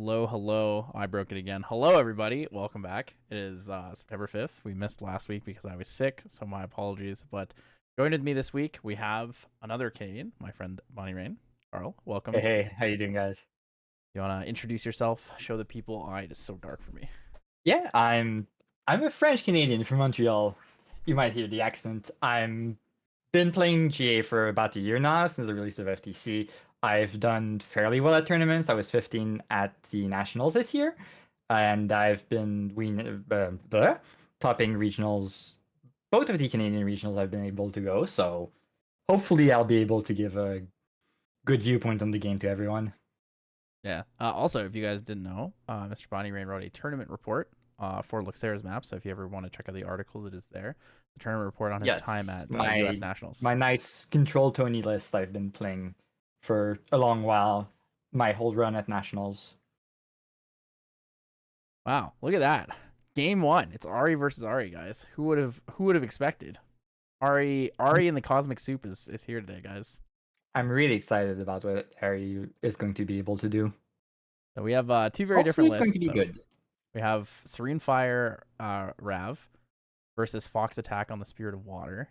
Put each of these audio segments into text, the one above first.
Hello, hello. I broke it again. Hello, everybody. Welcome back. It is September 5th. We missed last week because I was sick, so my apologies. But joined with me this week, we have another Canadian, my friend baniRien. Carl, welcome. Hey, how you doing, guys? You want to introduce yourself? Show the people. It is so dark for me. Yeah, I'm a French Canadian from Montreal. You might hear the accent. I'm been playing GA for about a year now since the release of FTC. I've done fairly well at tournaments. I was 15 at the nationals this year, and I've been topping regionals. Both of the Canadian regionals I've been able to go, so hopefully I'll be able to give a good viewpoint on the game to everyone. Yeah. Also, if you guys didn't know, Mr. baniRien wrote a tournament report for Luxera's map. So if you ever want to check out the articles, it is there. The tournament report on his time at U.S. Nationals. My nice Control Tony list I've been playing for a long while. My whole run at Nationals. Wow, look at that. Game 1. It's Ari versus Ari, guys. Who would have expected? Ari and the Cosmic Soup is here today, guys. I'm really excited about what Ari is going to be able to do. So we have two very different lists. It's going to be good. We have Serene Fire Rav versus Fox Attack on the Spirit of Water.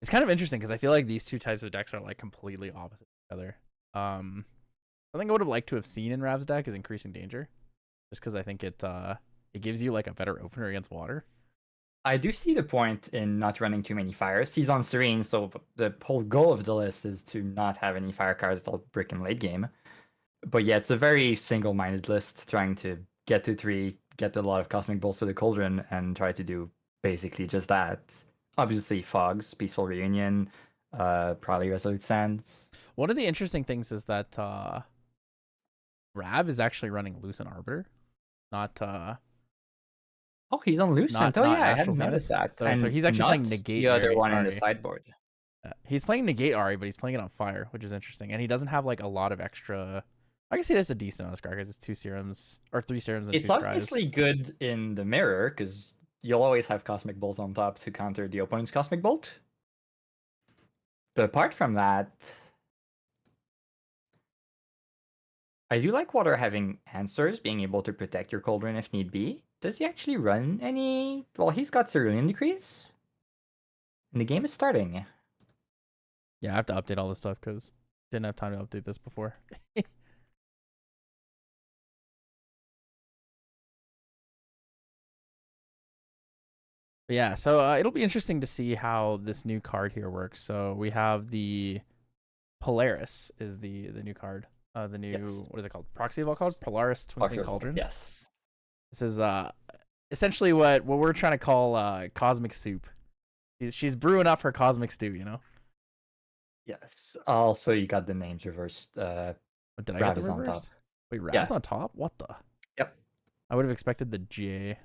It's kind of interesting because I feel like these two types of decks are like completely opposite each other. Something I would have liked to have seen in Rav's deck is Increasing Danger, just because I think it gives you like a better opener against water. I do see the point in not running too many fires. He's on Serene, so the whole goal of the list is to not have any fire cards that'll brick in late game. But yeah, it's a very single-minded list, trying to get to 3, get a lot of Cosmic Bolts to the Cauldron, and try to do basically just that. Obviously, Fogs, Peaceful Reunion, probably Resolute Sands. One of the interesting things is that Rav is actually running Lucent Arbiter, not Oh, he's on Lucent. Oh, yeah, I hadn't Zenith. noticed that. So he's actually playing Negate the other one Ari. in the sideboard. He's playing Negate Ari, but he's playing it on fire, which is interesting. And he doesn't have like a lot of extra. I guess he has a decent amount of Scry because it's 2 serums or 3 serums and 2 It's Scries. obviously good in the mirror because you'll always have Cosmic Bolt on top to counter the opponent's Cosmic Bolt. But apart from that, I do like Water having answers, being able to protect your Cauldron if need be. Does he actually run any? Well, he's got Serene Decrease. And the game is starting. Yeah, I have to update all this stuff because didn't have time to update this before. But yeah, so it'll be interesting to see how this new card here works. So we have the Polaris is the new card. The new What is it called? Proxy Vault called Polaris Twinkling Cauldron. Yes. This is essentially what we're trying to call Cosmic Soup. She's brewing up her cosmic stew, you know. Yes. Also, you got the names reversed. Did I Rav get the is on reversed? top. Wait, Rav's on top? What the? Yep. I would have expected the J,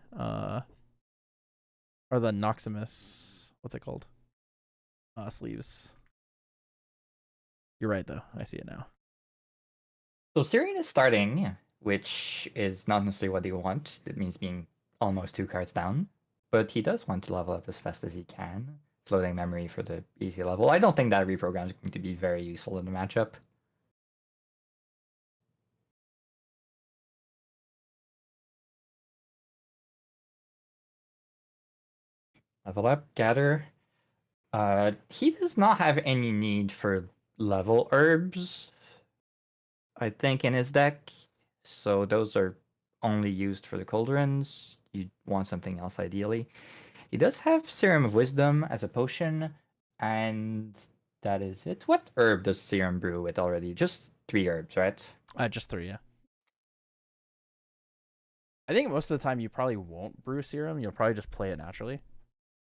or the Noximus. What's it called? Sleeves. You're right, though. I see it now. So Serene is starting, which is not necessarily what they want. It means being almost 2 cards down. But he does want to level up as fast as he can. Floating Memory for the easy level. I don't think that reprogram is going to be very useful in the matchup. Level up, gather. He does not have any need for level herbs, I think, in his deck. So those are only used for the Cauldrons. You want something else ideally. He does have Serum of Wisdom as a potion, and that is it. What herb does Serum brew with already? Just 3 herbs, right? Just 3, yeah. I think most of the time you probably won't brew Serum. You'll probably just play it naturally.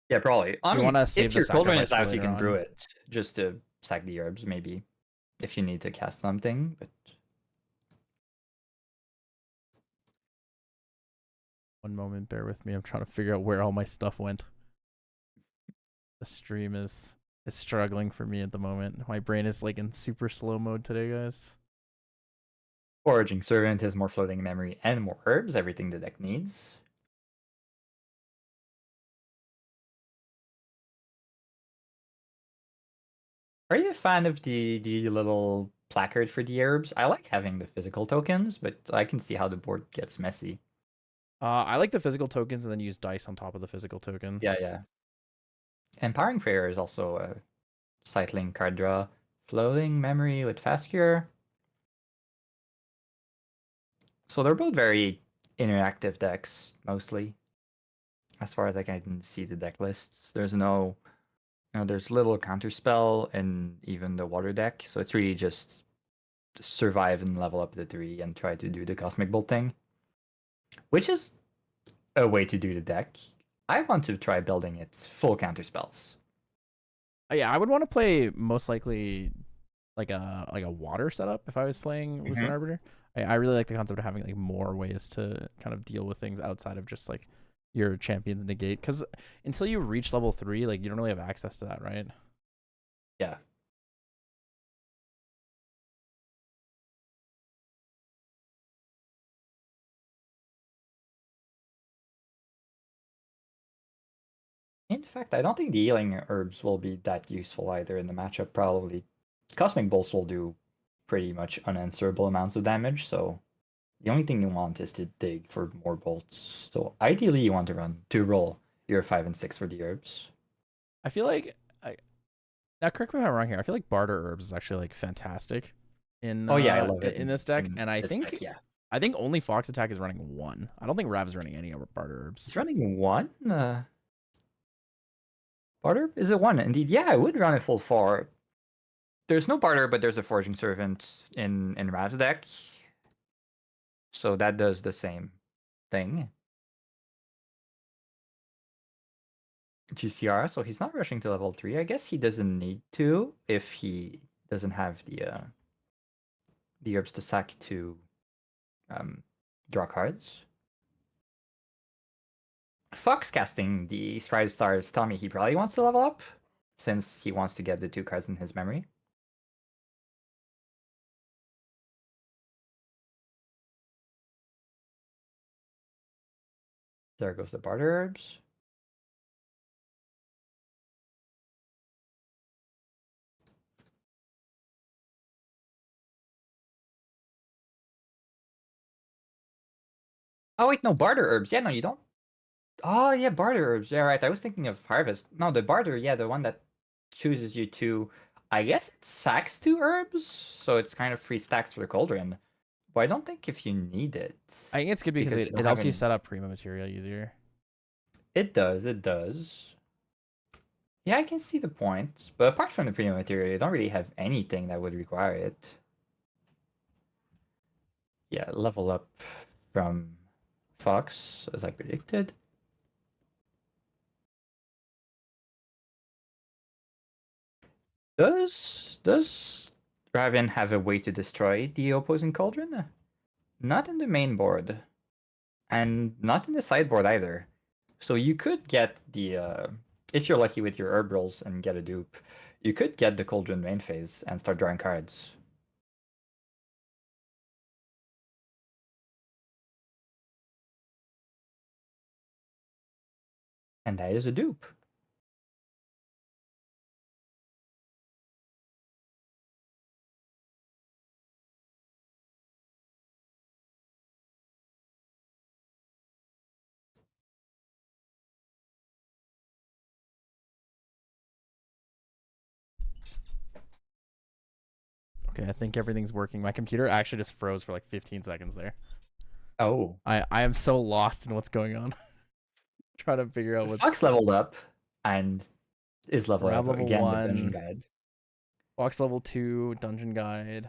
Yeah, probably. I mean, want to save if your Cauldron is out, you can on. brew it just to sack the herbs, maybe, if you need to cast something. But one moment, bear with me. I'm trying to figure out where all my stuff went. The stream is struggling for me at the moment. My brain is like in super slow mode today, guys. Foraging Servant has more floating memory and more herbs, everything the deck needs. Are you a fan of the little placard for the herbs. I like having the physical tokens, but I can see how the board gets messy. I like the physical tokens and then use dice on top of the physical tokens. Yeah. Empowering Prayer is also a cycling card draw. Floating Memory with Fast Cure. So they're both very interactive decks, mostly. As far as I can see the deck lists. There's no there's little counterspell in even the water deck, so it's really just survive and level up the 3 and try to do the Cosmic Bolt thing. Which is a way to do the deck. I want to try building it full counterspells. Yeah, I would want to play most likely like a water setup if I was playing Lucent Arbiter. I really like the concept of having like more ways to kind of deal with things outside of just like your champion's negate, because until you reach level 3, like you don't really have access to that, right? Yeah. In fact, I don't think the healing herbs will be that useful either in the matchup, probably. Cosmic Bolts will do pretty much unanswerable amounts of damage, so the only thing you want is to dig for more bolts. So ideally you want to roll your 5 and 6 for the herbs. I feel like now correct me if I'm wrong here. I feel like Barter Herbs is actually like fantastic in I love it in this deck, and I think deck, yeah. I think only Fox Attack is running 1. I don't think Rav is running any Barter Herbs. It's running 1. Barter is it 1? Indeed, yeah, I would run it full 4. There's no Barter, but there's a Forging Servant in Rav's deck. So that does the same thing. GCR, so he's not rushing to level 3. I guess he doesn't need to if he doesn't have the herbs to sack to draw cards. Fox casting the Stride Stars tell me he probably wants to level up, since he wants to get the 2 cards in his memory. There goes the Barter Herbs. Oh wait, no, Barter Herbs. Yeah, no, you don't. Oh yeah, Barter Herbs. Yeah, right. I was thinking of Harvest. No, the Barter, yeah, the one that chooses you to, I guess it sacks 2 herbs, so it's kind of free stacks for the Cauldron. But I don't think if you need it. I think it's good because you it don't helps have you any- set up Prima Materia easier. It does. Yeah, I can see the point. But apart from the Prima Materia, you don't really have anything that would require it. Yeah, level up from Fox, as I predicted. Does Raven have a way to destroy the opposing Cauldron? Not in the main board. And not in the sideboard either. So you could get the if you're lucky with your herb rolls and get a dupe, you could get the Cauldron main phase and start drawing cards. And that is a dupe. Okay, I think everything's working. My computer actually just froze for like 15 seconds there. Oh. I am so lost in what's going on. Trying to figure out what Fox leveled up and is leveling Rav up level again 1, with Dungeon Guide. Fox level 2, Dungeon Guide.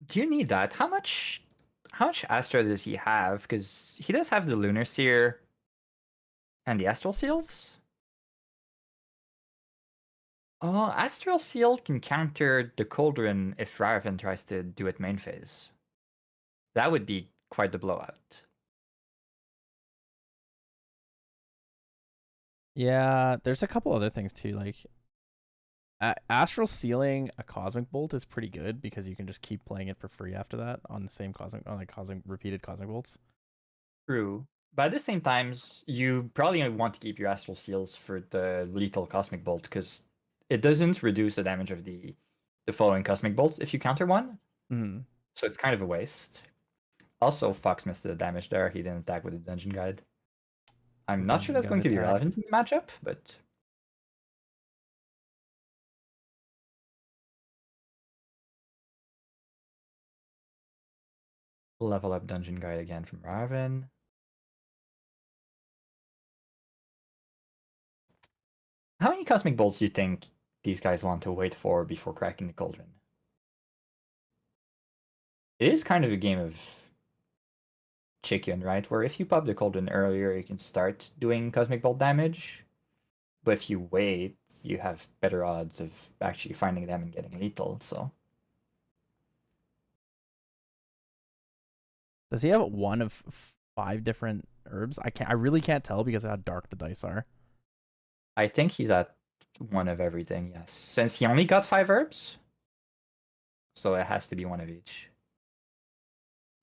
Do you need that? How much Astra does he have? Because he does have the Lunar Seer and the Astral Seals. Oh, Astral Seal can counter the Cauldron if Raven tries to do it main phase. That would be quite the blowout. Yeah, there's a couple other things too. Like Astral Sealing a Cosmic Bolt is pretty good because you can just keep playing it for free after that on the same repeated Cosmic Bolts. True. But at the same times, you probably want to keep your Astral Seals for the lethal Cosmic Bolt because it doesn't reduce the damage of the the following Cosmic Bolts if you counter one. Mhm. So it's kind of a waste. Also, Fox missed the damage there. He didn't attack with the Dungeon Guide. I'm not sure Dungeon that's going Guide to be attack. relevant in the matchup, but level up Dungeon Guide again from Raven. How many Cosmic Bolts do you think these guys want to wait for before cracking the Cauldron? It is kind of a game of chicken, right? Where if you pop the Cauldron earlier, you can start doing Cosmic Bolt damage. But if you wait, you have better odds of actually finding them and getting lethal, so... Does he have one of 5 different herbs? I really can't tell because of how dark the dice are. I think he's at one of everything, yes. Since he only got 5 herbs, so it has to be one of each.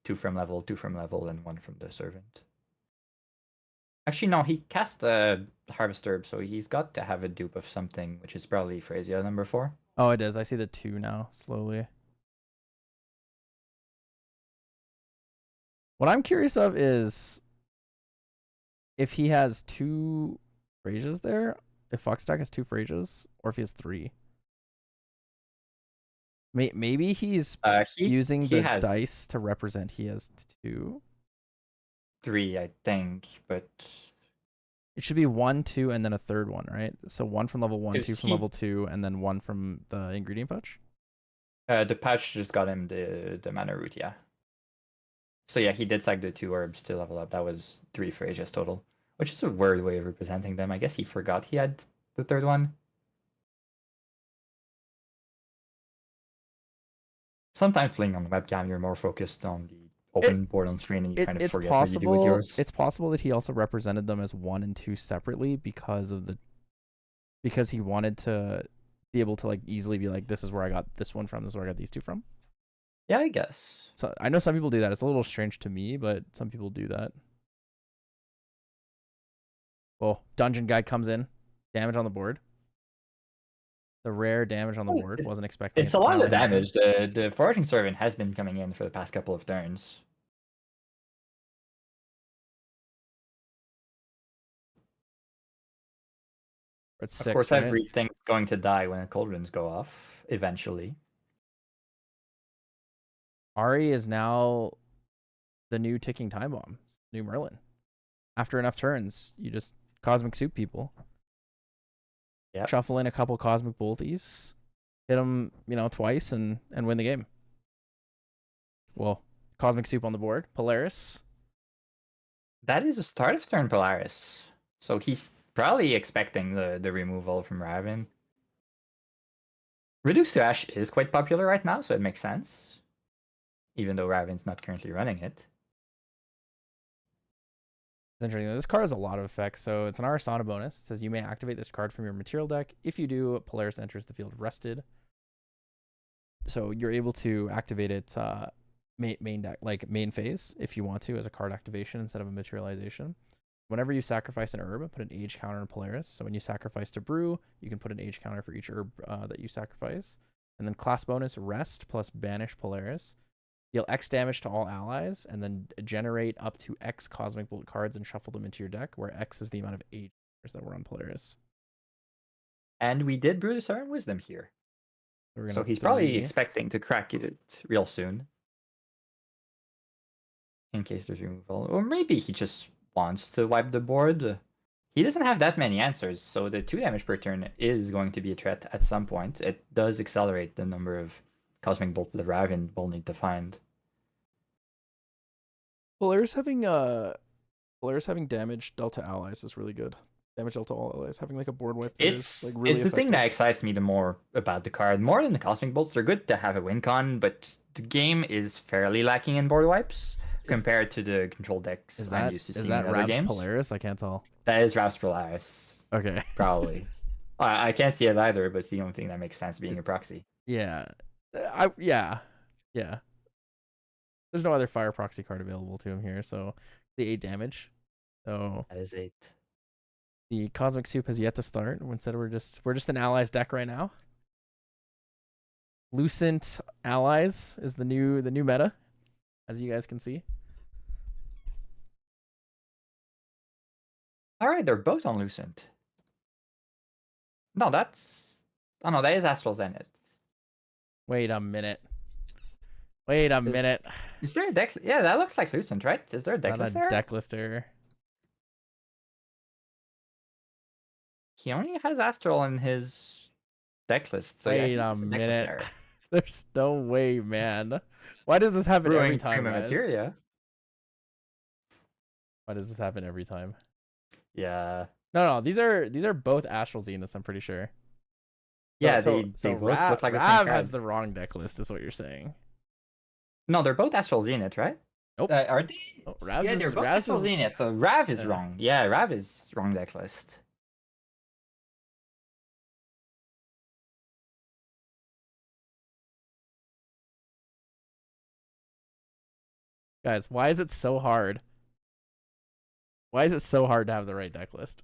2 from level, 2 from level, and 1 from the servant. Actually, no, he cast the harvest herb, so he's got to have a dupe of something, which is probably Phrasia number 4. Oh, it is. I see the 2 now, slowly. What I'm curious of is if he has 2 Phrasias there, if Foxstack has 2 Phrasias, or if he has 3. Maybe he's using he the has dice to represent he has 2. 3, I think, but It should be 1, 2, and then a third one, right? So 1 from level 1, 2 from he, level 2, and then 1 from the ingredient pouch. the patch just got him the mana root, yeah. So yeah, he did sack the 2 herbs to level up. That was 3 Phrasias total, which is a weird way of representing them. I guess he forgot he had the third one. Sometimes playing on the webcam, you're more focused on the open board on screen, and you kind of forget what you do with yours. It's possible that he also represented them as 1 and 2 separately because he wanted to be able to like easily be like, this is where I got this one from, this is where I got these 2 from. Yeah, I guess. So I know some people do that. It's a little strange to me, but some people do that. Oh, Dungeon Guide comes in. Damage on the board. The rare damage on the board. Wasn't expecting It's it a to lot of finally happen. damage. The Foraging Servant has been coming in for the past couple of turns. It's 6, Of course, right? everything's going to die when the cauldrons go off, eventually. Ari is now the new ticking time bomb. New Merlin. After enough turns, you just Cosmic Soup people. Yeah. Shuffle in a couple Cosmic Bolties. Hit them, twice and win the game. Well, Cosmic Soup on the board. Polaris. That is a start of turn Polaris. So he's probably expecting the removal from Raven. Reduce to Ash is quite popular right now, so it makes sense. Even though Raven's not currently running it. It's interesting. This card has a lot of effects. So it's an Arisana bonus. It says you may activate this card from your material deck. If you do, Polaris enters the field rested. So you're able to activate it main deck, like main phase, if you want to, as a card activation instead of a materialization. Whenever you sacrifice an herb, put an age counter on Polaris. So when you sacrifice to brew, you can put an age counter for each herb that you sacrifice. And then class bonus, rest plus banish Polaris. Deal X damage to all allies, and then generate up to X Cosmic Bolt cards and shuffle them into your deck, where X is the amount of age that were on Polaris. And we did brew the Serene Wisdom here. So he's probably expecting to crack it real soon. In case there's removal. Or maybe he just wants to wipe the board. He doesn't have that many answers, so the 2 damage per turn is going to be a threat at some point. It does accelerate the number of Cosmic Bolt that Raven will need to find. Polaris having damage dealt to allies is really good. Damage dealt to all allies. Having like a board wipe It's like really the thing that excites me the more about the card. More than the Cosmic Bolts, they're good to have a win con, but the game is fairly lacking in board wipes compared to the control decks I'm used to seeing in other games. Polaris? I can't tell. That is Rav's Polaris. Okay. Probably. I can't see it either, but it's the only thing that makes sense being a proxy. Yeah. Yeah. There's no other fire proxy card available to him here, so the 8 damage. So that is 8. The Cosmic Soup has yet to start. Instead, we're just an allies deck right now. Lucent allies is the new meta, as you guys can see. All right, they're both on Lucent. No, that's... Oh no, that is Astral Zenith. Wait a minute. Wait a minute. Is there a deck? Yeah, that looks like Lucent, right? Is there a deck Not list a there? deck lister. He only has Astral in his deck list. So Wait yeah, a minute. There's no way, man. Why does this happen every time, guys? Materia. Why does this happen every time? Yeah. No, these are both Astral Zeniths, I'm pretty sure. Yeah, so they both look like the same Rav card. has the wrong deck list, is what you're saying. No, they're both Astral Zenith, right? Nope. Are they? Oh, Yeah, they're both Astral Zenith, so Rav is wrong. Yeah, Rav is wrong deck list. Guys, why is it so hard? Why is it so hard to have the right deck list?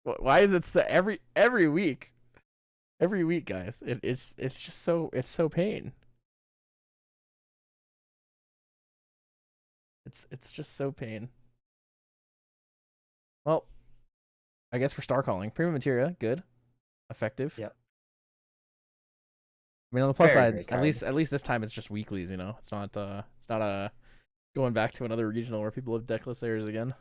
Why is it so every week? Every week, guys. It's just so pain. It's just so pain. Well, I guess for star calling, premium materia, good, effective. Yep. I mean, on the plus side, at least this time it's just weeklies. You know, it's not going back to another regional where people have deckless errors again.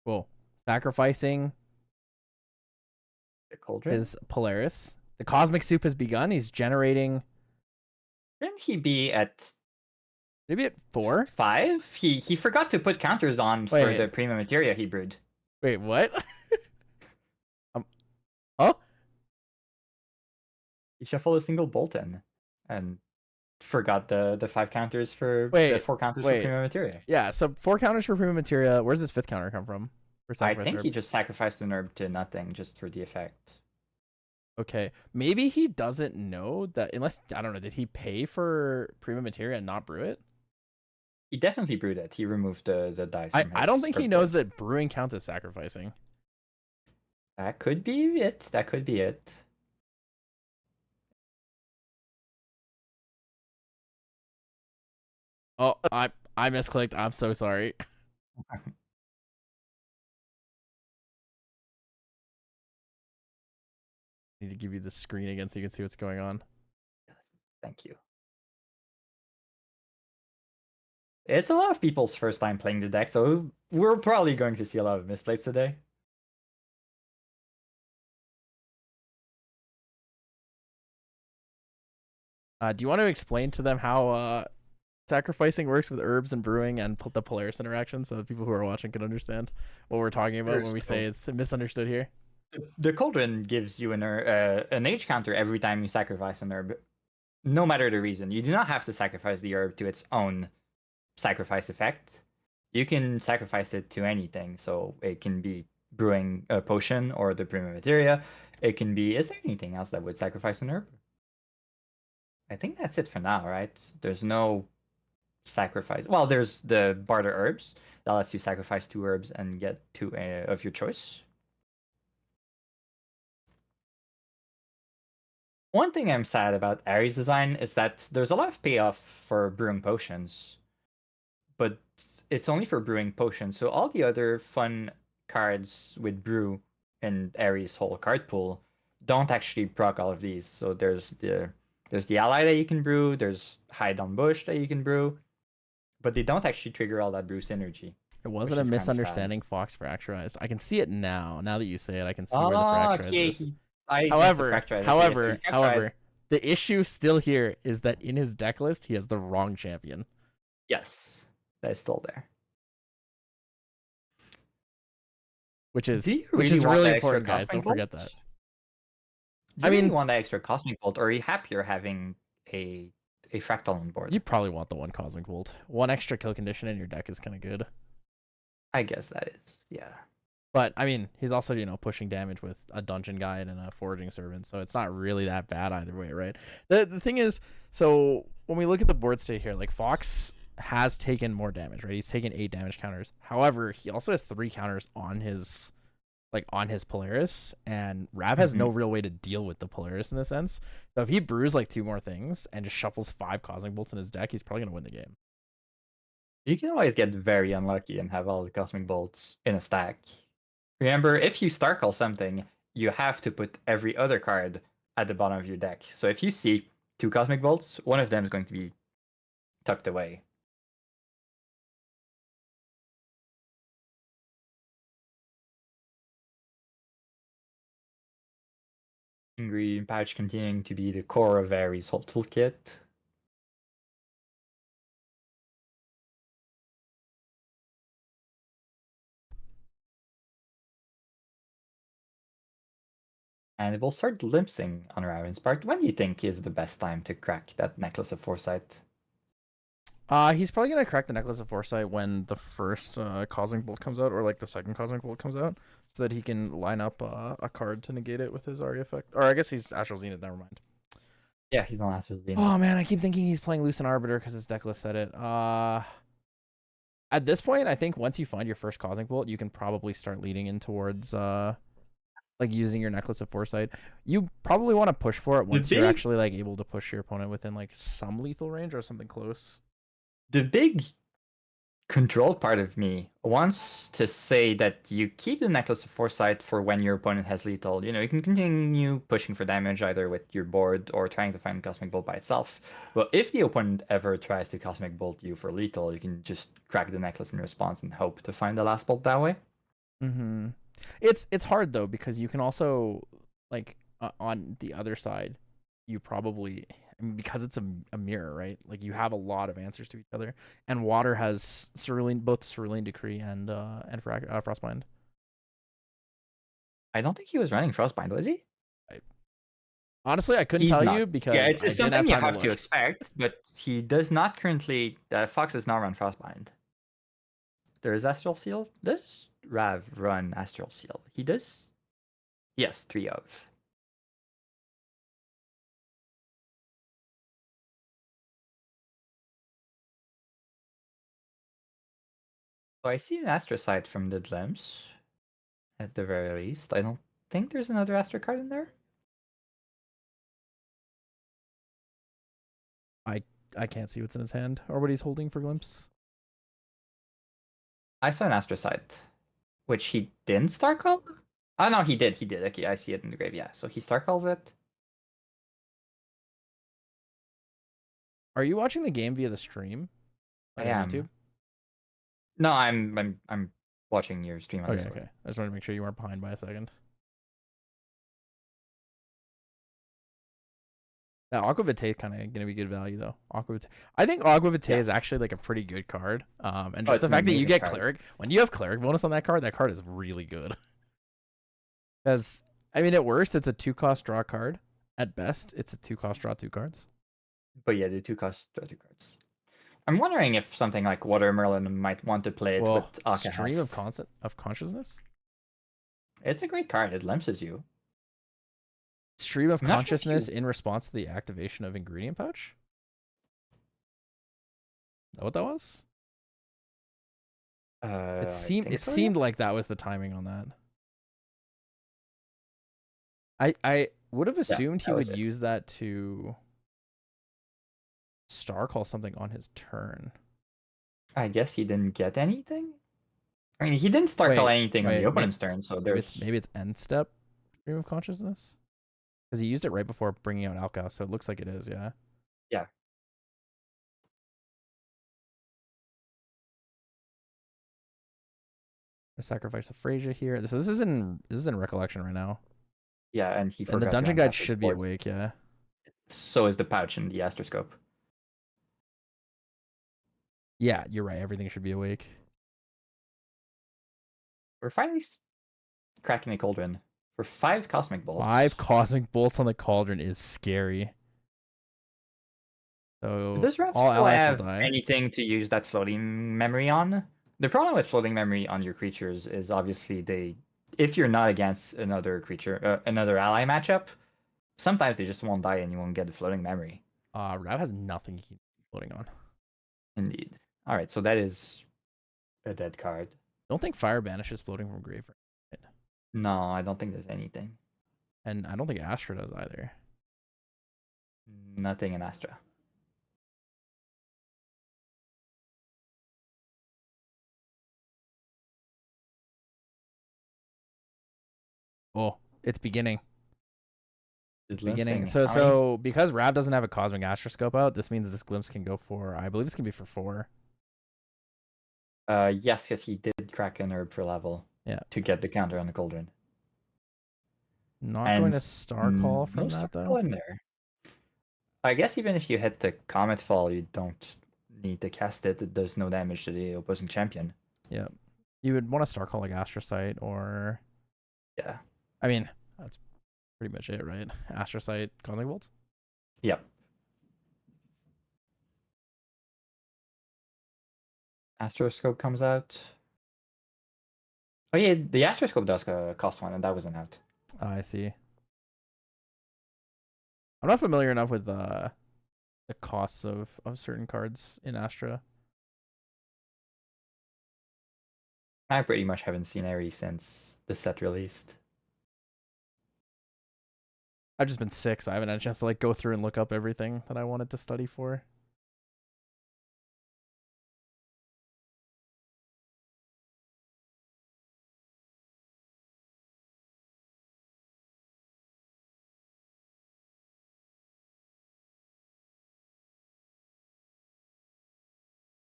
Cool. Sacrificing the cauldron. His Polaris. The cosmic soup has begun. He's generating. Shouldn't he be at maybe at 4? 5? He forgot to put counters on for the premium materia he brewed. Wait, what? Oh? He shuffled a single bolt in and forgot the 5 counters for the 4 counters for premium materia. Yeah, so 4 counters for premium materia. Where's his 5th counter come from? I think he just sacrificed an herb to nothing just for the effect. Okay, maybe he doesn't know that, unless, I don't know, did he pay for premium materia and not brew it? He definitely brewed it. He removed the dice. I don't think he knows that brewing counts as sacrificing. That could be it. That could be it. Oh, I misclicked. I'm so sorry. Need to give you the screen again so you can see what's going on. Thank you. It's a lot of people's first time playing the deck, so we're probably going to see a lot of misplays today. Do you want to explain to them how sacrificing works with herbs and brewing and the Polaris interaction so that people who are watching can understand what we're talking about when we say it's misunderstood here? The cauldron gives you an age counter every time you sacrifice an herb, no matter the reason. You do not have to sacrifice the herb to its own sacrifice effect. You can sacrifice it to anything, so it can be brewing a potion or the premium materia. It can be... Is there anything else that would sacrifice an herb? I think that's it for now, right? There's no sacrifice. Well, there's the barter herbs that lets you sacrifice 2 herbs and get 2 of your choice. One thing I'm sad about Ares' design is that there's a lot of payoff for brewing potions, but it's only for brewing potions. So all the other fun cards with brew in Ares' whole card pool don't actually proc all of these. So there's the ally that you can brew, there's hide on bush that you can brew, but they don't actually trigger all that brew synergy. It wasn't a misunderstanding. Fox fracturized. I can see it now. Now that you say it, I can see where the fracturized is. However, the issue still here is that in his deck list, he has the wrong champion. Yes, that's still there. Which is really important, guys. Don't forget that. I mean, you want that extra Cosmic Bolt, or are you happier having a Fractal on board? You probably want the 1 Cosmic Bolt. 1 extra kill condition in your deck is kind of good. I guess that is, yeah. But, I mean, he's also, pushing damage with a Dungeon Guide and a Foraging Servant, so it's not really that bad either way, right? The thing is, so when we look at the board state here, like, Fox has taken more damage, right? He's taken 8 damage counters. However, he also has 3 counters on his like on his Polaris, and Rav has Hmm. no real way to deal with the Polaris in this sense. So if he brews like 2 more things and just shuffles 5 Cosmic Bolts in his deck, he's probably gonna win the game. You can always get very unlucky and have all the Cosmic Bolts in a stack. Remember, if you Starcall something, you have to put every other card at the bottom of your deck. So if you see 2 Cosmic Bolts, one of them is going to be tucked away. Ingredient Pouch continuing to be the core of Aries' whole toolkit. And it will start glimpsing on Raven's part. When do you think is the best time to crack that Necklace of Foresight? He's probably gonna crack the Necklace of Foresight when the first Cosmic Bolt comes out, or like the second Cosmic Bolt comes out, so that he can line up a card to negate it with his Aria effect. Or I guess he's Astral Zenith. Never mind. Yeah, he's on Astral Zenith. Oh man, I keep thinking he's playing Lucent Arbiter because his deck list said it. At this point, I think once you find your first Cosmic Bolt, you can probably start leading in towards like using your Necklace of Foresight. You probably want to push for it once you're actually like able to push your opponent within like some lethal range or something close. The big control part of me wants to say that you keep the Necklace of Foresight for when your opponent has lethal. You can continue pushing for damage either with your board or trying to find Cosmic Bolt by itself. But if the opponent ever tries to Cosmic Bolt you for lethal, you can just crack the necklace in response and hope to find the last bolt that way. Mm-hmm. It's hard though because you can also like on the other side, you probably because it's a mirror, right? Like you have a lot of answers to each other, and water has Cerulean, both Cerulean Decree and Frostbind. I don't think he was running Frostbind, was he? Honestly, I couldn't He's tell not. you because Yeah, I it's didn't something have you time have to to look. expect, but he does not currently. Fox does not run Frostbind. There is Astral Seal. Does Rav run Astral Seal? He does. Yes, 3 of. So I see an Astrocyte from the glimpse, at the very least. I don't think there's another Astro card in there. I can't see what's in his hand or what he's holding for glimpse. I saw an Astrocyte, which he didn't Starcall? Oh no, he did. He did. Okay, I see it in the grave. Yeah, so he Starcalls it. Are you watching the game via the stream? I Like on am. YouTube? No, I'm watching your stream on Okay, Discord. okay. I just wanted to make sure you weren't behind by a second. That Aqua Vitae kind of gonna be good value though. Aqua Vitae. I think Aqua Vitae is actually like a pretty good card. And just it's the an fact that you amazing get card. cleric when you have cleric bonus on that card is really good. Because I mean, at worst, it's a 2-cost draw card. At best, it's a 2-cost draw 2 cards. But yeah, the 2-cost draw 2 cards. I'm wondering if something like Water Merlin might want to play it with Stream of Alchemist. Consciousness. It's a great card. It glimpses you. Stream of I'm not sure if Consciousness you. in response to the activation of Ingredient Pouch. Is that what that was? I It think so, seemed yes. like that was the timing on that. I would have assumed he that was would it. use that to star call something on his turn. I guess he didn't get anything. I mean, he didn't Starcall anything on the opponent's turn, so there's. Maybe it's end step Stream of Consciousness because he used it right before bringing out Alka, so it looks like it is. Yeah. Yeah. A sacrifice of Freyja here. This is in recollection right now. Yeah, and he And the forgot to dungeon guide untap his should be board. awake. Yeah. So is the pouch and the astroscope. Yeah, you're right. Everything should be awake. We're finally cracking a cauldron for 5 cosmic bolts. 5 cosmic bolts on the cauldron is scary. So Does Ref all still allies have will die. anything to use that floating memory on? The problem with floating memory on your creatures is obviously if you're not against another creature, another ally matchup, sometimes they just won't die and you won't get the floating memory. Rav has nothing he can floating on. Indeed. All right, so that is a dead card. Don't think Fire banishes floating from grave. Right? No, I don't think there's anything. And I don't think Astra does either. Nothing in Astra. Oh, it's beginning. It's Beginning. glimpsing. So because Rav doesn't have a cosmic astroscope out, this means this glimpse can go for, I believe it's gonna be for 4. Yes, because he did crack an herb for level. Yeah. To get the counter on the cauldron. Not And going to star call from no that star though. call in there. I guess even if you hit the Comet Fall, you don't need to cast it. It does no damage to the opposing champion. Yeah. You would want to star call like Astrocyte or... Yeah. I mean, that's pretty much it, right? Astrocyte, Cosmic Bolts? Yep. Astroscope comes out. Oh yeah, the Astroscope does cost 1, and that wasn't out. I see. I'm not familiar enough with the costs of certain cards in Astra. I pretty much haven't seen Ares since the set released. I've just been sick, so I haven't had a chance to like go through and look up everything that I wanted to study for.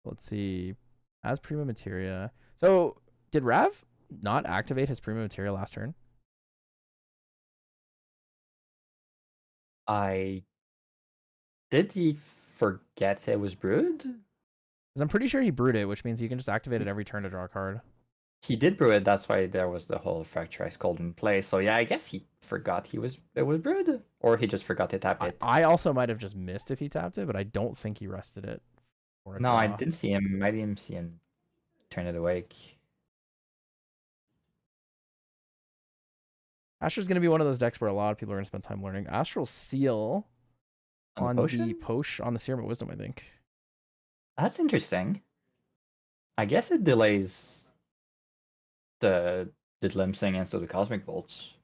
Let's see. As Prima Materia. So, did Rav not activate his Prima Materia last turn? Did he forget it was brewed? Because I'm pretty sure he brewed it, which means you can just activate it every turn to draw a card. He did brew it. That's why there was the whole fracturized cauldron play. So yeah, I guess he forgot it was brewed, or he just forgot to tap it. I also might have just missed if he tapped it, but I don't think he rested it. For a No, draw. I didn't see him. I didn't see him turn it awake. Astra's going to be one of those decks where a lot of people are going to spend time learning. Astral Seal on the potion on the Serum of Wisdom, I think. That's interesting. I guess it delays the glimpsing and so the cosmic bolts.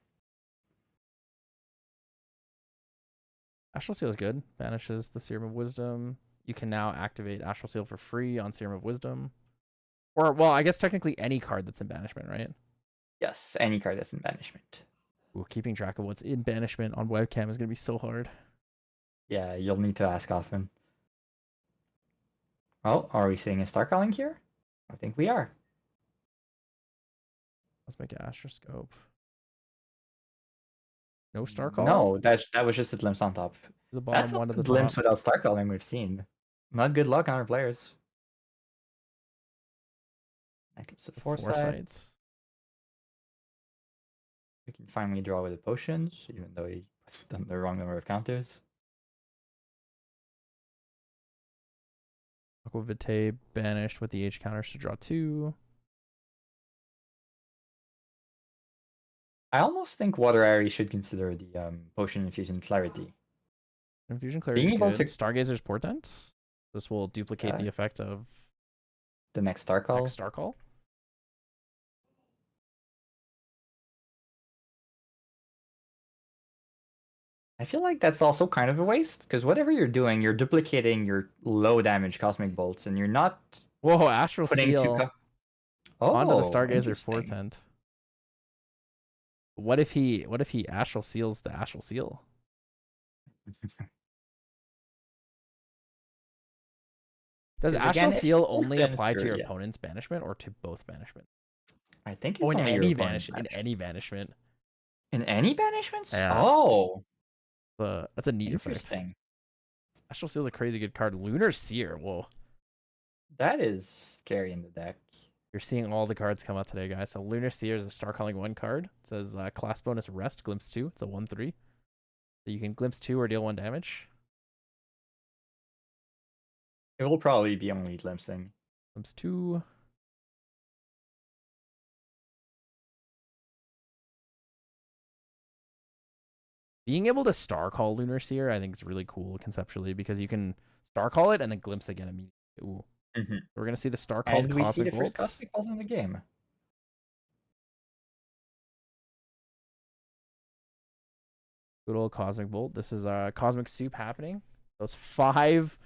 Astral Seal is good. Banishes the Serum of Wisdom. You can now activate Astral Seal for free on Serum of Wisdom. Or, well, I guess technically any card that's in banishment, right? Yes, any card that's in banishment. Ooh, keeping track of what's in banishment on webcam is going to be so hard. Yeah, you'll need to ask often. Oh, are we seeing a star calling here? I think we are. Let's make an astroscope. No star call? No, that was just a glimpse on top. The bottom That's one not to the the glimpse top. without star calling we've seen. Not good luck on our players. I can foresight. We can finally draw with the potions, even though he done the wrong number of counters. Aqua Vitae banished with the H counters to draw 2. I almost think Water Airy should consider the potion infusion clarity. Infusion Clarity is good. Stargazer's Portent. This will duplicate the effect of the next star call. I feel like that's also kind of a waste, because whatever you're doing, you're duplicating your low damage cosmic bolts, and you're not. Whoa, Astral Seal onto the Stargazer Portent. What if he Astral Seals the Astral Seal? Does Astral Seal only apply to your opponent's banishment or to both banishment? I think it's only your opponent's in any banishment. In any banishments? Yeah. Oh. That's a neat effect. Astral Seal is a crazy good card. Lunar Seer. Whoa. That is scary in the deck. You're seeing all the cards come out today, guys. So Lunar Seer is a star calling 1 card. It says class bonus rest, glimpse 2. It's a 1/3. So you can glimpse 2 or deal 1 damage. It will probably be only glimpsing. Glimpse 2. Being able to star call Lunar Seer, I think is really cool conceptually because you can star call it and then glimpse again immediately. Ooh. We're gonna see the star called Cosmic Bolts. Cosmic Bolt in the game. Good old Cosmic Bolt. This is Cosmic Soup happening. Those 5...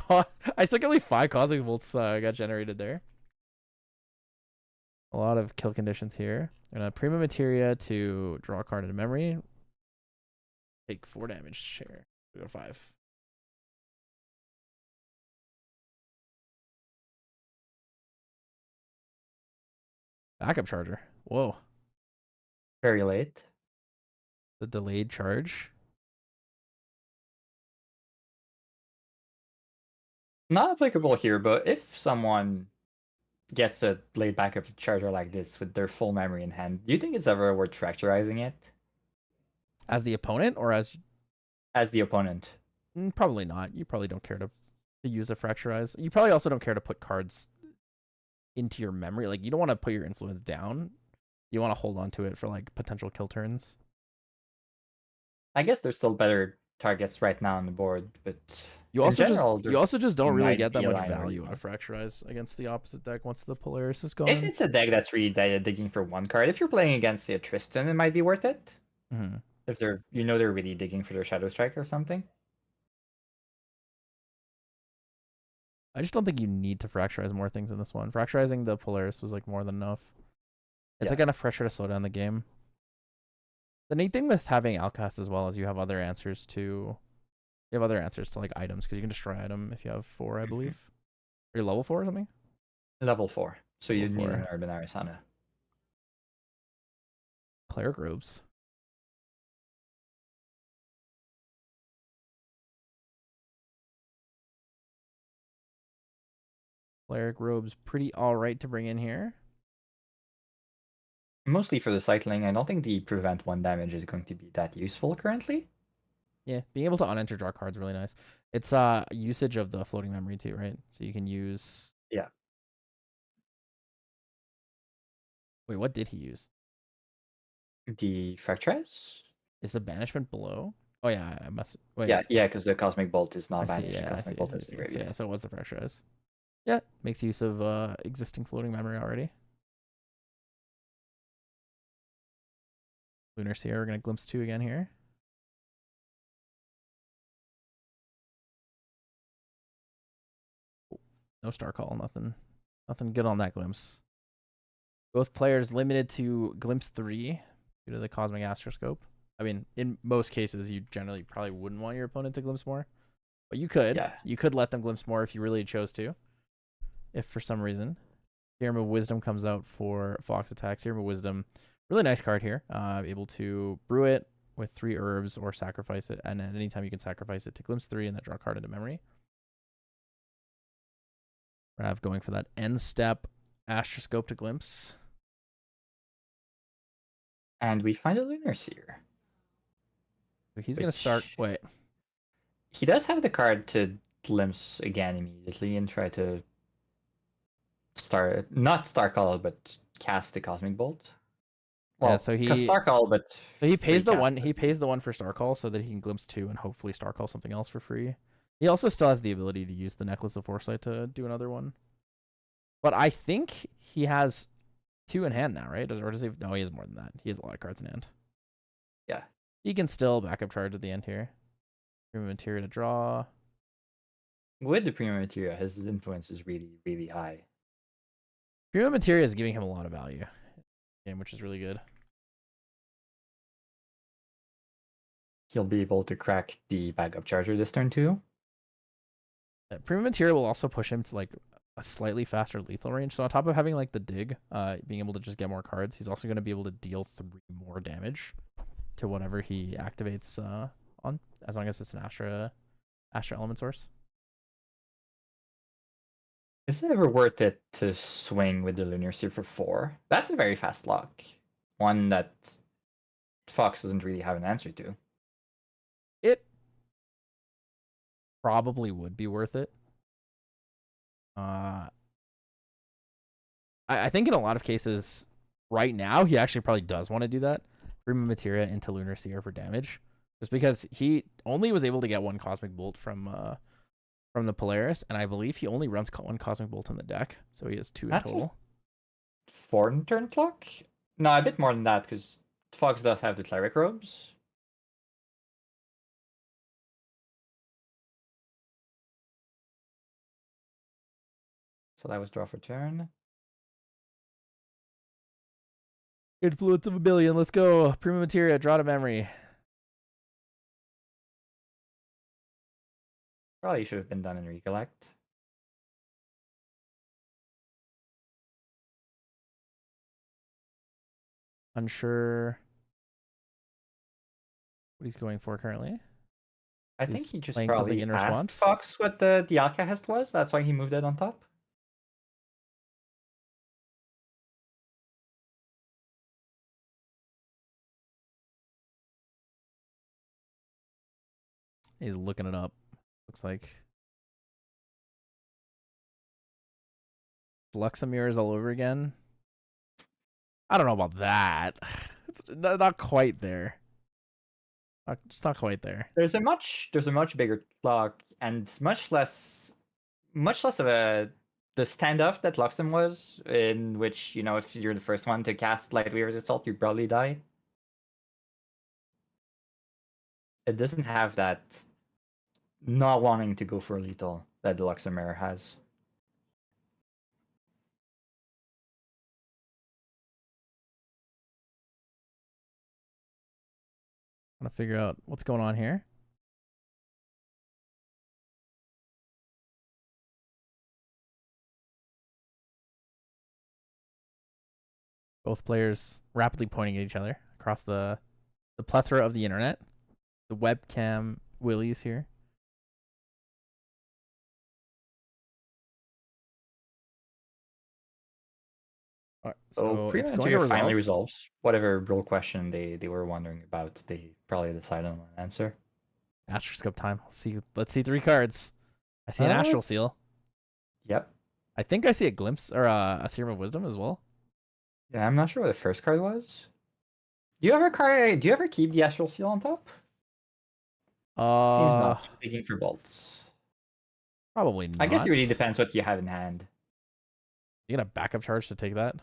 I still get only 5 Cosmic Bolts got generated there. A lot of kill conditions here. Prima Materia to draw a card into memory. Take 4 damage share. We go 5. Backup charger. Whoa. Very late. The delayed charge. Not applicable here, but if someone gets a late backup charger like this with their full memory in hand, do you think it's ever worth fracturizing it? As the opponent or as the opponent? Probably not. You probably don't care to use a fracturize. You probably also don't care to put cards into your memory. Like, you don't want to put your influence down. You want to hold on to it for like potential kill turns. I guess there's still better targets right now on the board, but you also just don't really might get that be a much line where value you out of fracturize against the opposite deck once the Polaris is gone. if it's a deck that's really digging for one card, if you're playing against say, a Tristan, it might be worth it. Mm-hmm. If they're they're really digging for their Shadow Strike or something. I just don't think you need to fracturize more things in this one. Fracturizing the Polaris was like more than enough. It's like enough pressure to slow down the game. The neat thing with having Outcast as well is you have other answers to like items, because you can destroy item if you have 4, I believe. Are you level 4 or something? Level 4. So you Level need 4. an Urban Arisana. Cleric robes. Cleric robes, pretty alright to bring in here. Mostly for the cycling. I don't think the prevent 1 damage is going to be that useful currently. Yeah, being able to unenter draw cards really nice. It's usage of the floating memory too, right? So you can use. Yeah. Wait, what did he use? The Fracturize? Is the banishment below? Oh yeah, I must wait. Yeah, because the Cosmic Bolt is not I see, banished. yeah, Cosmic Bolt is the graveyard. Yeah, so it was the fracturize. Yeah, makes use of existing floating memory already. Lunar Seer, we're gonna glimpse 2 again here. No Star Call, nothing good on that glimpse. Both players limited to glimpse 3 due to the Cosmic Astroscope. I mean, in most cases, you generally probably wouldn't want your opponent to glimpse more, but you could. Yeah. You could let them glimpse more if you really chose to. If for some reason, Serum of Wisdom comes out for Fox Attack. Serum of Wisdom, really nice card here. Able to brew it with 3 herbs or sacrifice it, and at any time you can sacrifice it to glimpse 3 and then draw a card into memory. Rav going for that end step Astroscope to glimpse. And we find a Lunar Seer. So he's going to start. Wait. He does have the card to glimpse again immediately and try to not Star Call, but cast the Cosmic Bolt. Well, yeah, so he Star Call, but so he pays the one. He pays the one for Star Call so that he can glimpse 2 and hopefully Star Call something else for free. He also still has the ability to use the Necklace of Foresight to do another one. But I think he has 2 in hand now, right? Or does he? No, he has more than that. He has a lot of cards in hand. Yeah. He can still backup charge at the end here. Prima Materia to draw. With the Prima Materia, his influence is really, really high. Prima Materia is giving him a lot of value, which is really good. He'll be able to crack the backup charger this turn too. Prima Materia will also push him to like a slightly faster lethal range. So on top of having like the dig, being able to just get more cards, he's also going to be able to deal 3 more damage to whatever he activates on, as long as it's an Astra element source. Is it ever worth it to swing with the Lunar Seer for 4? That's a very fast lock. One that Fox doesn't really have an answer to. It probably would be worth it. I think in a lot of cases right now, he actually probably does want to do that. Prima Materia into Lunar Seer for damage. Just because he only was able to get 1 Cosmic Bolt from the Polaris, and I believe he only runs 1 Cosmic Bolt in the deck, so he has 2 in total. 4 turn clock? No, a bit more than that, because Fox does have the Cleric Robes. So that was draw for turn. Influence of a billion. Let's go. Prima materia. Draw to memory. Probably should have been done in recollect. Unsure what he's going for currently. I think He's he just playing something probably in asked response. Fox what the Alcahest was. That's why he moved it on top. He's looking it up. Looks like Luxembourg all over again. I don't know about that. It's not quite there. It's not quite there. There's a much bigger clock and much less of a the standoff that Luxem was, in which, you know, if you're the first one to cast Light Weaver's Assault, you probably die. It doesn't have that not wanting to go for lethal that the Luxembourg has. Trying to figure out what's going on here. Both players rapidly pointing at each other across the plethora of the internet. The webcam willies here. All right, so it's going to finally resolve. resolves whatever rule question they were wondering about. They probably decided on an answer. Astroscope time. Let's see 3 cards. I see an Astral Seal. Yep. I think I see a glimpse or a Serum of Wisdom as well. Yeah, I'm not sure what the first card was. Do you ever keep the Astral Seal on top? Seems not. Digging for bolts. Probably not. I guess it really depends what you have in hand. You get a backup charge to take that.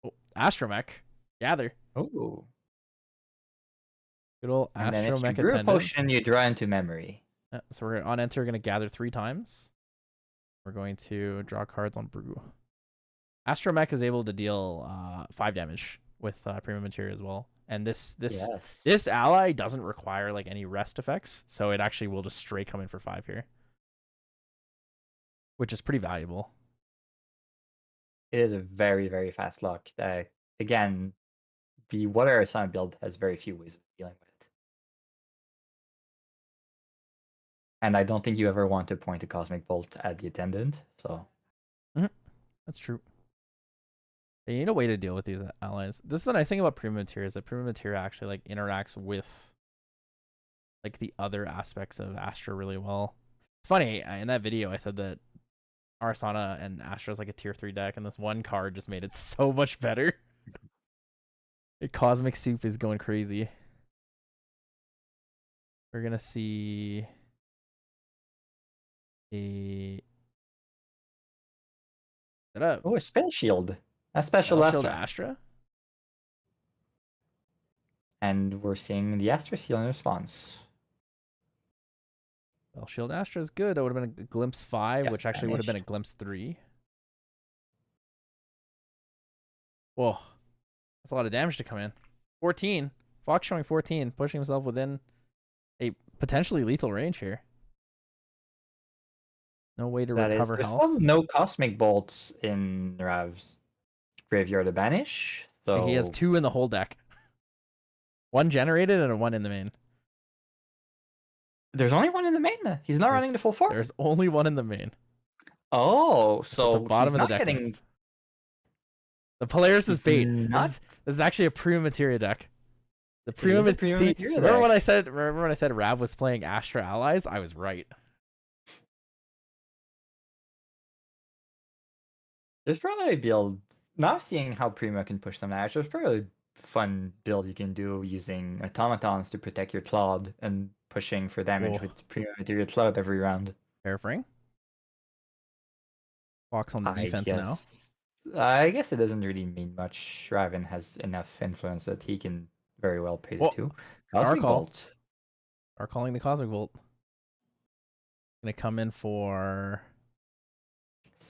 Oh, Astromech. Gather. Oh. Good old And then if you Astromech brew a attendant. potion, you draw into memory. So we're on enter going to gather 3 times. We're going to draw cards on brew. Astromech is able to deal 5 damage with Prima Materia as well. And this ally doesn't require like any rest effects, so it actually will just straight come in for 5 here, which is pretty valuable. It is a very, very fast lock. Again, the Water Arisana build has very few ways of dealing with it. And I don't think you ever want to point a Cosmic Bolt at the attendant, so... That's true. You need a way to deal with these allies. This is the nice thing about Prima Materia, is that Prima Materia actually like interacts with like the other aspects of Astra really well. It's funny, in that video I said that Arisana and Astra is like a tier 3 deck, and this one card just made it so much better. Cosmic Soup is going crazy. We're gonna see a a Spell Shield. A special Astra. And we're seeing the Astra Seal in response. Well, Shield Astra is good. It would have been a Glimpse 5, which actually would have been a Glimpse 3. Whoa. That's a lot of damage to come in. 14. Fox showing 14, pushing himself within a potentially lethal range here. No way to recover There's health. still no Cosmic Bolts in Rav's graveyard to banish. So he has 2 in the whole deck. 1 generated and 1 in the main. There's only 1 in the main. He's not running the full 4. There's only 1 in the main. Oh, so at the bottom of the deck list. The Polaris is bait. This is actually a Prima Materia deck. The Prima Materia. Remember when I said Rav was playing Astra allies? I was right. There's probably a build. Now seeing how Prima can push them to Astra, there's probably a fun build you can do using automatons to protect your Cloud and pushing for damage with Prima Materia Cloud every round. Paraphrasing. Fox on the defense now. I guess it doesn't really mean much. Raven has enough influence that he can very well pay the 2. Cosmic Bolt. Are calling the Cosmic Bolt. Gonna come in for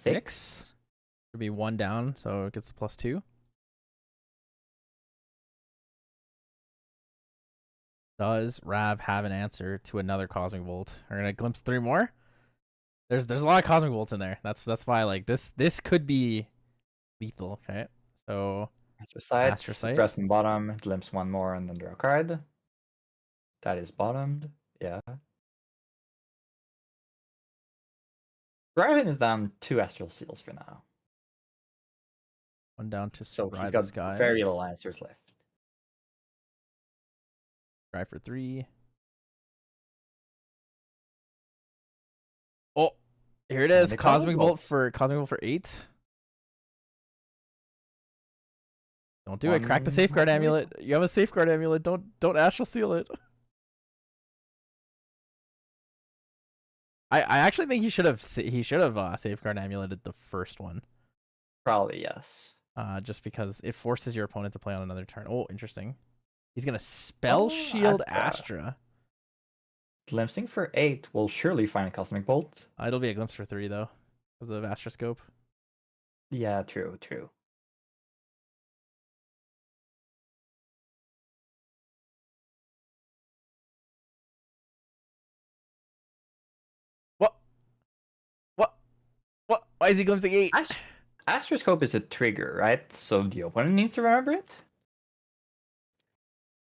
6. Should be 1 down, so it gets the +2. Does Rav have an answer to another Cosmic Bolt? We're gonna glimpse 3 more. There's a lot of Cosmic Bolts in there. That's why like this could be lethal. Okay, so Astrocyte. Press on bottom, glimpse 1 more, and then draw a card. That is bottomed. Yeah. Raven is down 2 Astral Seals for now. 1 down to So he's Scry got the Skies. very little answers left. Try for 3. Oh, here it is. Cosmic Bolt for 8. Don't do it. Crack the Safeguard Amulet. You have a Safeguard Amulet. Don't Astral Seal it. I actually think he should have Safeguard Amuleted the first one. Probably yes. Just because it forces your opponent to play on another turn. Oh, interesting. He's gonna Spell Shield Astra. Glimpsing for 8 will surely find a Cosmic Bolt. It'll be a glimpse for 3 though, because of Astroscope. Yeah, true. What? Why is he glimpsing 8? Astroscope is a trigger, right? So the opponent needs to remember it?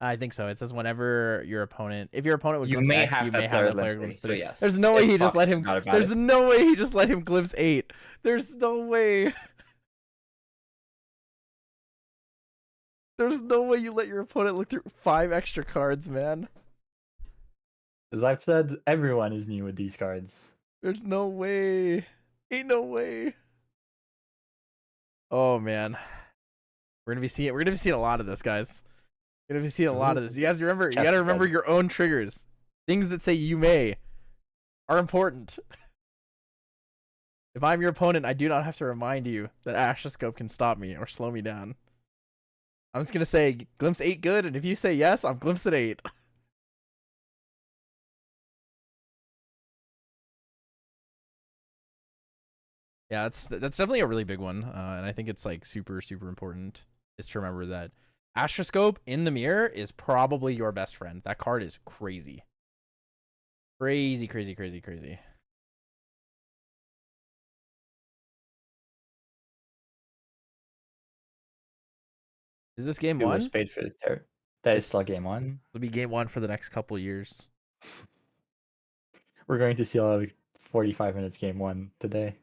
I think so. It says whenever your opponent, if your opponent would glimpse may X, have you that may have that player player glimpse 3. So yes. There's no way he just let him. There's no way he just let him glimpse 8. There's no way. There's no way you let your opponent look through 5 extra cards, man. As I've said, everyone is new with these cards. There's no way. Ain't no way. Oh man, we're gonna be seeing a lot of this, guys. We're gonna be seeing a lot of this. You guys remember? You gotta remember your own triggers. Things that say you may are important. If I'm your opponent, I do not have to remind you that Astroscope can stop me or slow me down. I'm just gonna say glimpse 8 good, and if you say yes, I'm glimpsing 8. Yeah, that's definitely a really big one, and I think it's like super important is to remember that Astroscope in the mirror is probably your best friend. That card is crazy. Crazy. Is this game 1? Spade for the terror. That is still game 1. It'll be game 1 for the next couple years. We're going to see a lot of 45 minutes game 1 today.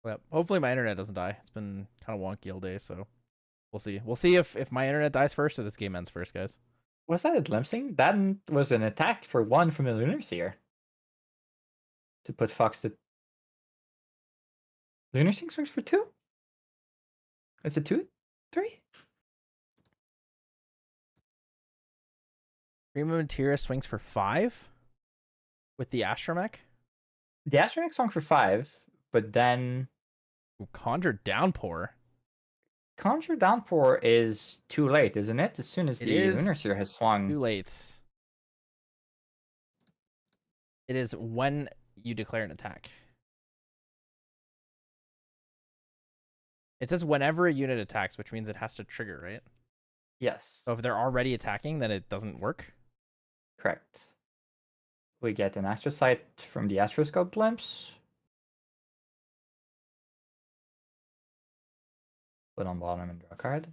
Well, hopefully my internet doesn't die. It's been kind of wonky all day, so we'll see. We'll see if my internet dies first or this game ends first, guys. Was that a glimpsing? That was an attack for 1 from the Lunar Seer. To put Fox to... Lunar Seer swings for 2? It's a 2? 3? Prima Materia swings for 5 with the Astromech. The Astromech swung for 5, but then... Ooh, Conjure Downpour. Conjure Downpour is too late, isn't it? As soon as the Lunar Seer has swung. Too late. It is when you declare an attack. It says whenever a unit attacks, which means it has to trigger, right? Yes. So if they're already attacking, then it doesn't work? Correct. We get an Astrocyte from the Astroscope glimpse. Put on bottom and draw a card.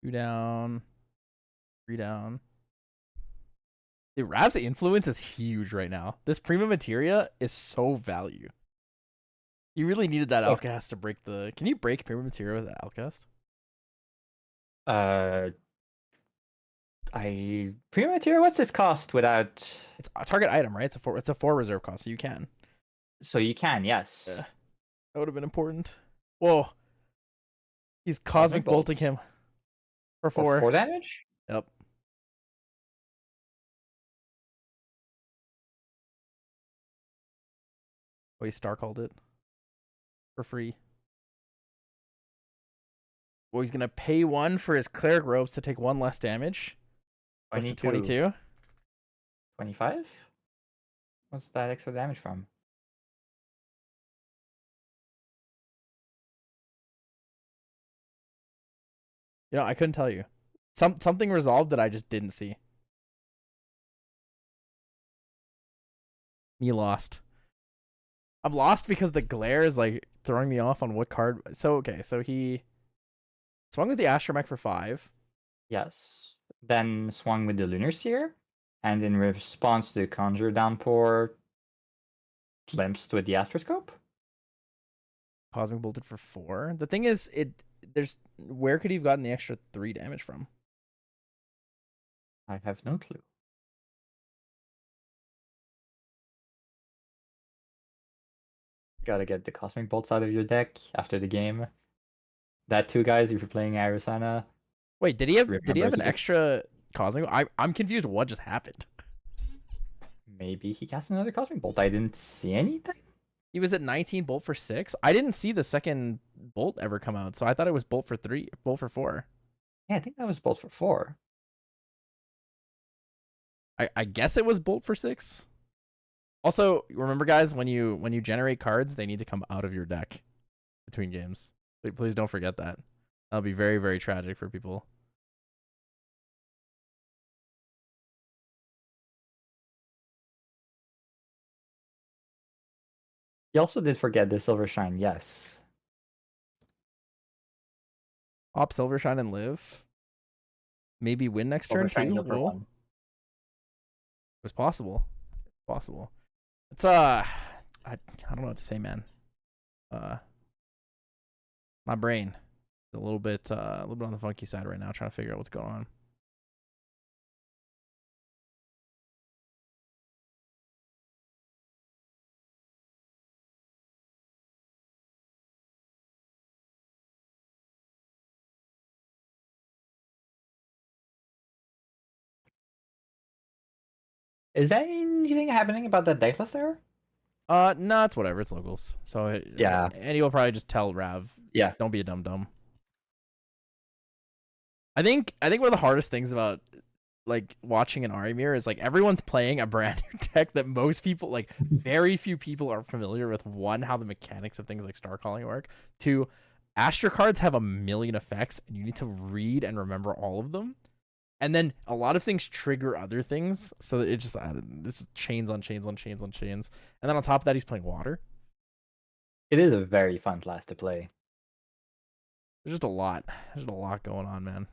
Two down. 3 down. The Rav's influence is huge right now. This Prima Materia is so value. You really needed that Outcast to break the... Can you break Prima Materia with that Outcast? Prima Materia, what's its cost without... It's a target item, right? It's a 4 reserve cost, so you can. So you can, yes. Yeah. That would have been important. Whoa. He's Cosmic Bolting him. For 4. For 4 damage? Yep. Oh, he Star called it. For free. Well, he's gonna pay 1 for his cleric robes to take 1 less damage. What's the 22? 25? What's that extra damage from? You know, I couldn't tell you. Something resolved that I just didn't see. Me lost. I'm lost because the glare is like throwing me off on what card. So okay, so he swung with the Astromech for 5. Yes. Then swung with the Lunar Seer, and in response to Conjure Downpour, glimpsed with the Astroscope. Cosmic bolted for 4. The thing is, where could he have gotten the extra 3 damage from? I have no clue. Gotta get the Cosmic Bolts out of your deck after the game. That too, guys, if you're playing Arisana. Wait, did he have remember an extra cosmic? I'm confused. What just happened? Maybe he cast another Cosmic Bolt. I didn't see anything. He was at 19 bolt for 6. I didn't see the second bolt ever come out, so I thought it was bolt for 3, bolt for 4. Yeah, I think that was Bolt for 4. I guess it was bolt for 6. Also, remember, guys, when you generate cards, they need to come out of your deck between games. Please don't forget that. That'll be very, very tragic for people. He also did forget the Silver Shine, yes. Pop Silver Shine and live. Maybe win next turn too. Silver Shine, Whoa. It was possible. Possible. It's I don't know what to say, man. My brain is a little bit on the funky side right now, trying to figure out what's going on. Is there anything happening about that deck list there? No, it's whatever. It's locals. So Yeah. and he will probably just tell Rav, Yeah. don't be a dum dum. I think one of the hardest things about like watching an Arimir is like everyone's playing a brand new deck that most people, like very few people, are familiar with. 1, how the mechanics of things like star calling work. 2, Astro cards have a million effects and you need to read and remember all of them. And then a lot of things trigger other things, so it just this is chains on chains on chains on chains. And then on top of that, he's playing water. It is a very fun class to play. There's just a lot. There's a lot going on, man.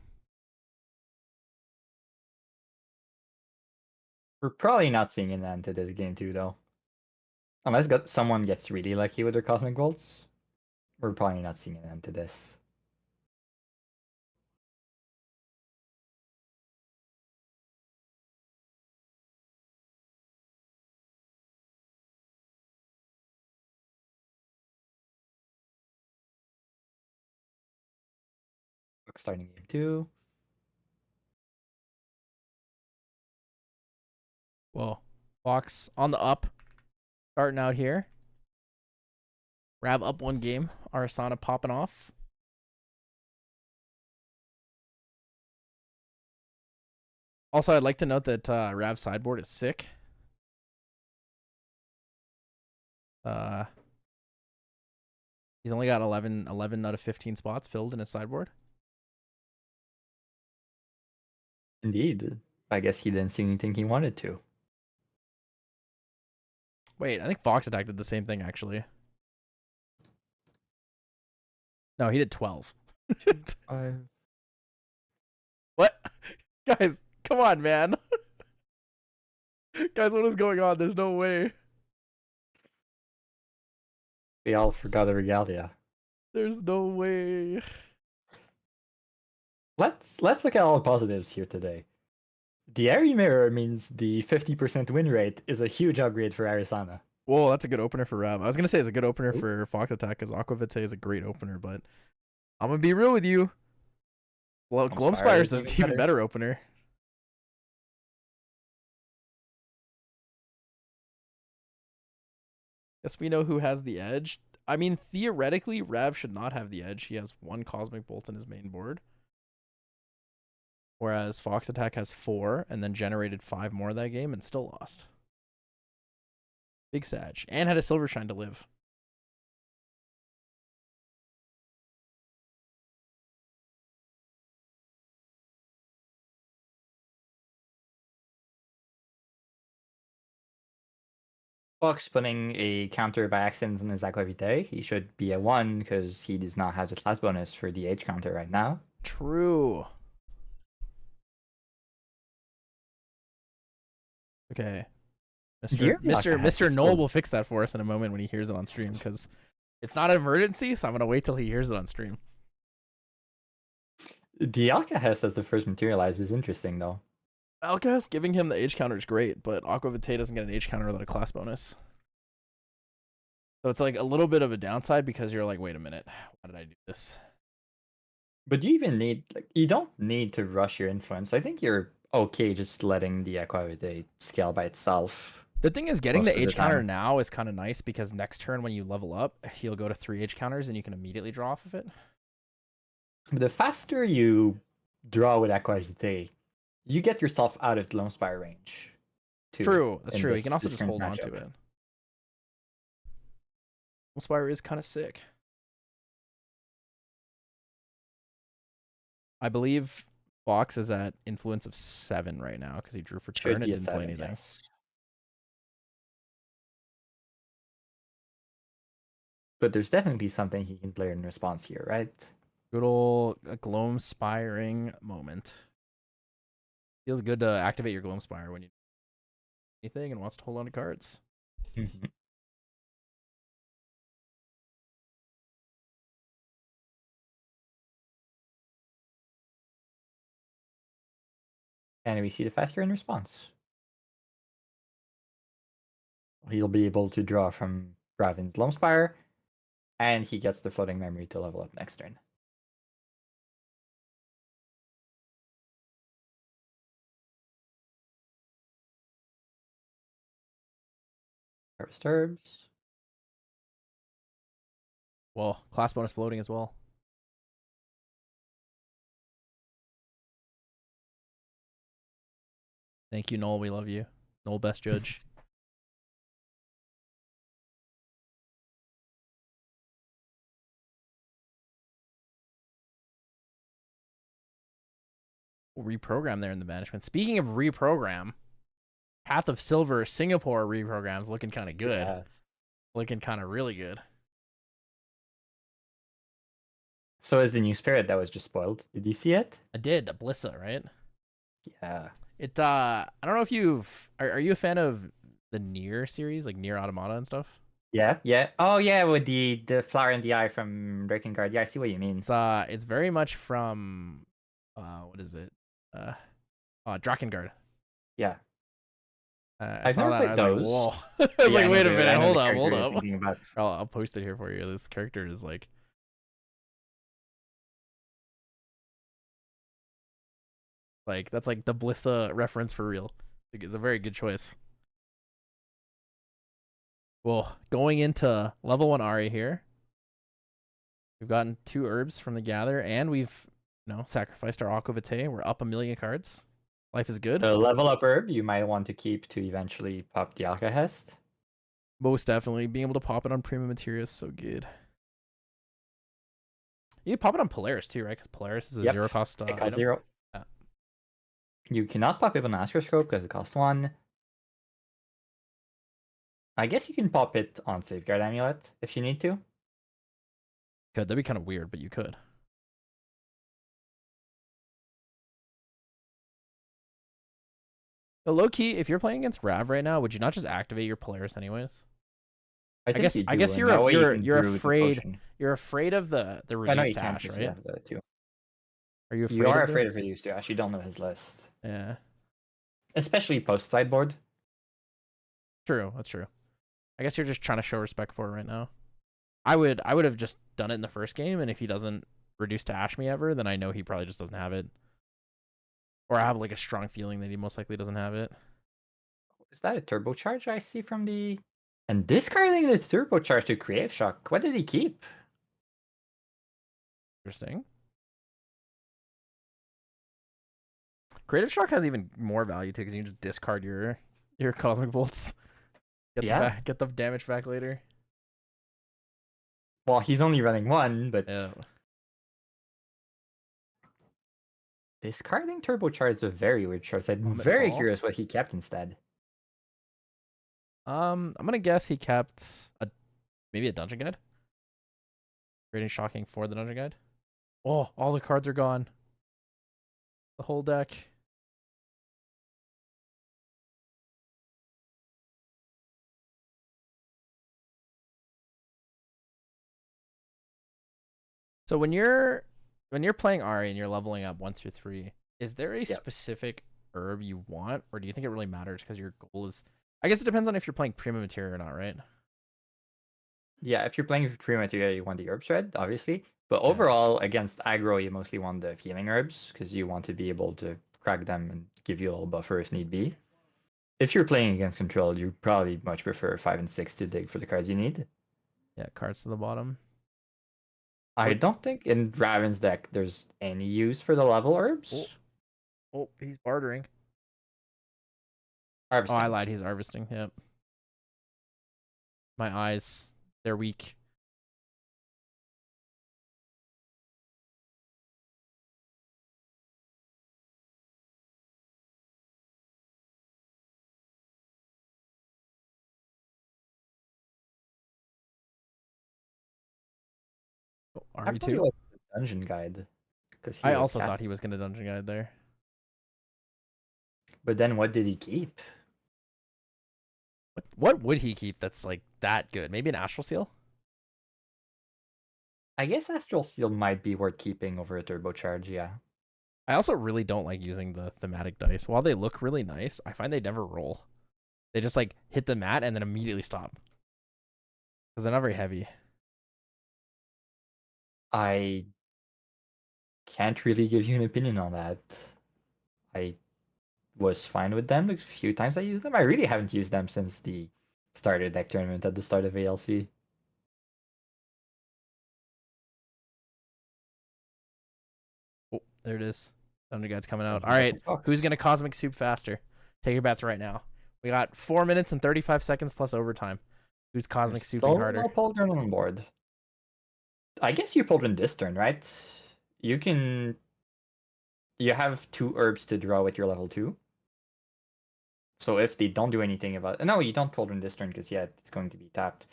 We're probably not seeing an end to this game too, though. Unless someone gets really lucky with their Cosmic Bolts, we're probably not seeing an end to this. Starting game 2. Well, Fox on the up, starting out here. Rav up 1 game. Arisana popping off. Also, I'd like to note that Rav's sideboard is sick. He's only got 11 out of 15 spots filled in his sideboard. Indeed. I guess he didn't see anything he wanted to. Wait, I think Fox Attack did the same thing, actually. No, he did 12. What? Guys, come on, man. Guys, what is going on? There's no way. We all forgot the regalia. There's no way. Let's look at all the positives here today. The Airy Mirror means the 50% win rate is a huge upgrade for Arisana. Whoa, that's a good opener for Rav. I was going to say it's a good opener for Fox Attack because Aquavite is a great opener, but I'm going to be real with you. Well, Gloamspire is an even better opener. Guess we know who has the edge. I mean, theoretically, Rav should not have the edge. He has 1 Cosmic Bolt in his main board. Whereas Fox Attack has 4 and then generated 5 more that game and still lost. Big Sag. And had a Silver Shine to live. Fox putting a counter by accident on his Aggro every day. He should be a 1 because he does not have the class bonus for the age counter right now. True. Okay. Mr. Noel will fix that for us in a moment when he hears it on stream, because it's not an emergency, so I'm gonna wait till he hears it on stream. The Alcahest as the first materialize is interesting though. Alcahest giving him the age counter is great, but Aqua Vitae doesn't get an age counter without a class bonus. So it's like a little bit of a downside because you're like, wait a minute, why did I do this? But you even need, like, you don't need to rush your influence. I think you're okay just letting the Aqua Vitae scale by itself. The thing is, getting the age counter now is kind of nice because next turn when you level up, he'll go to 3 age counters and you can immediately draw off of it. But the faster you draw with Aqua Vitae, you get yourself out of the Lone Spire range. True, that's true. You can also just hold on to it. Lone Spire is kind of sick. I believe Fox is at influence of 7 right now because he drew for turn and didn't play anything. Yes. But there's definitely something he can play in response here, right? Good old Gloam Spiring moment. Feels good to activate your Gloam Spire when you do anything and wants to hold on to cards. Mm-hmm. And we see the faster in response. He'll be able to draw from Raven's Lone Spire, and he gets the floating memory to level up next turn. Harvest Herbs. Well, class bonus floating as well. Thank you, Noel. We love you. Noel, best judge. We'll reprogram there in the banishment. Speaking of reprogram, Path of Silver Singapore reprograms looking kind of good. Yes. Looking kind of really good. So is the new spirit that was just spoiled. Did you see it? I did. Ablissa, right? Yeah. It I don't know if you've are you a fan of the Nier series, like Nier Automata and stuff? Yeah, yeah. Oh yeah, with the flower in the eye from Breaking Guard. Yeah, I see what you mean. It's very much from what is it? Drakengard. Yeah. I've never played those. Like, whoa. I was like, wait a minute, hold up. I'll post it here for you. This character is like that's like the Blissa reference for real. It's a very good choice. Well, going into level 1 Ari here. We've gotten 2 herbs from the gather, and we've sacrificed our Aqua Vitae. We're up 1,000,000 cards. Life is good. A level up herb you might want to keep to eventually pop the Alcahest. Most definitely. Being able to pop it on Prima Materia is so good. You can pop it on Polaris too, right? Because Polaris is a 0 cost it costs 0. Yeah. You cannot pop it on Astroscope because it costs 1. I guess you can pop it on Safeguard Amulet if you need to. Could. That'd be kind of weird, but you could. But low key, if you're playing against Rav right now, would you not just activate your Polaris anyways? I guess you're afraid of the reduced hash, right? Are you afraid? You are afraid of reduced hash. You don't know his list. Yeah. Especially post sideboard. True, that's true. I guess you're just trying to show respect for it right now. I would have just done it in the first game, and if he doesn't reduce to Ash me ever, then I know he probably just doesn't have it. Or I have like a strong feeling that he most likely doesn't have it. Is that a turbocharge I see from the And discarding the turbocharge to Creative Shock. What did he keep? Interesting. Creative Shock has even more value too, because you can just discard your cosmic bolts. Get the damage back later. Well, he's only running one, but Yeah. discarding turbocharge is a very weird choice. I'm Vomit very Fall. curious what he kept instead. I'm gonna guess he kept maybe a dungeon guide. Creating shocking for the dungeon guide. Oh, all the cards are gone. The whole deck. So when you're playing Ari and you're leveling up 1 through 3, is there a specific herb you want, or do you think it really matters because your goal is? I guess it depends on if you're playing Prima Materia or not, right? Yeah, if you're playing Prima Materia, you want the herb shred, obviously. But overall, against aggro, you mostly want the healing herbs because you want to be able to crack them and give you a little buffer if need be. If you're playing against control, you probably much prefer 5 and 6 to dig for the cards you need. Yeah, cards to the bottom. I don't think in Raven's deck there's any use for the level herbs. Oh, he's bartering. Harvesting. Oh, I lied. He's harvesting. Yep. My eyes, they're weak. Oh, RE2? Dungeon guide. I also thought he was going to dungeon guide there. But then what did he keep? What would he keep that's like that good? Maybe an Astral Seal? I guess Astral Seal might be worth keeping over a turbocharge, yeah. I also really don't like using the thematic dice. While they look really nice, I find they never roll. They just like hit the mat and then immediately stop. Because they're not very heavy. I can't really give you an opinion on that. I was fine with them the few times I used them. I really haven't used them since the starter deck tournament at the start of ALC. Oh, there it is. Thunder Guide's coming out. All right, who's going to Cosmic Soup faster? Take your bets right now. We got 4 minutes and 35 seconds plus overtime. Who's Cosmic Souping harder? No cauldron on board. I guess you cauldron this turn, right? You have 2 herbs to draw with your level 2. So if they don't do anything about no, you don't cauldron this turn because it's going to be tapped.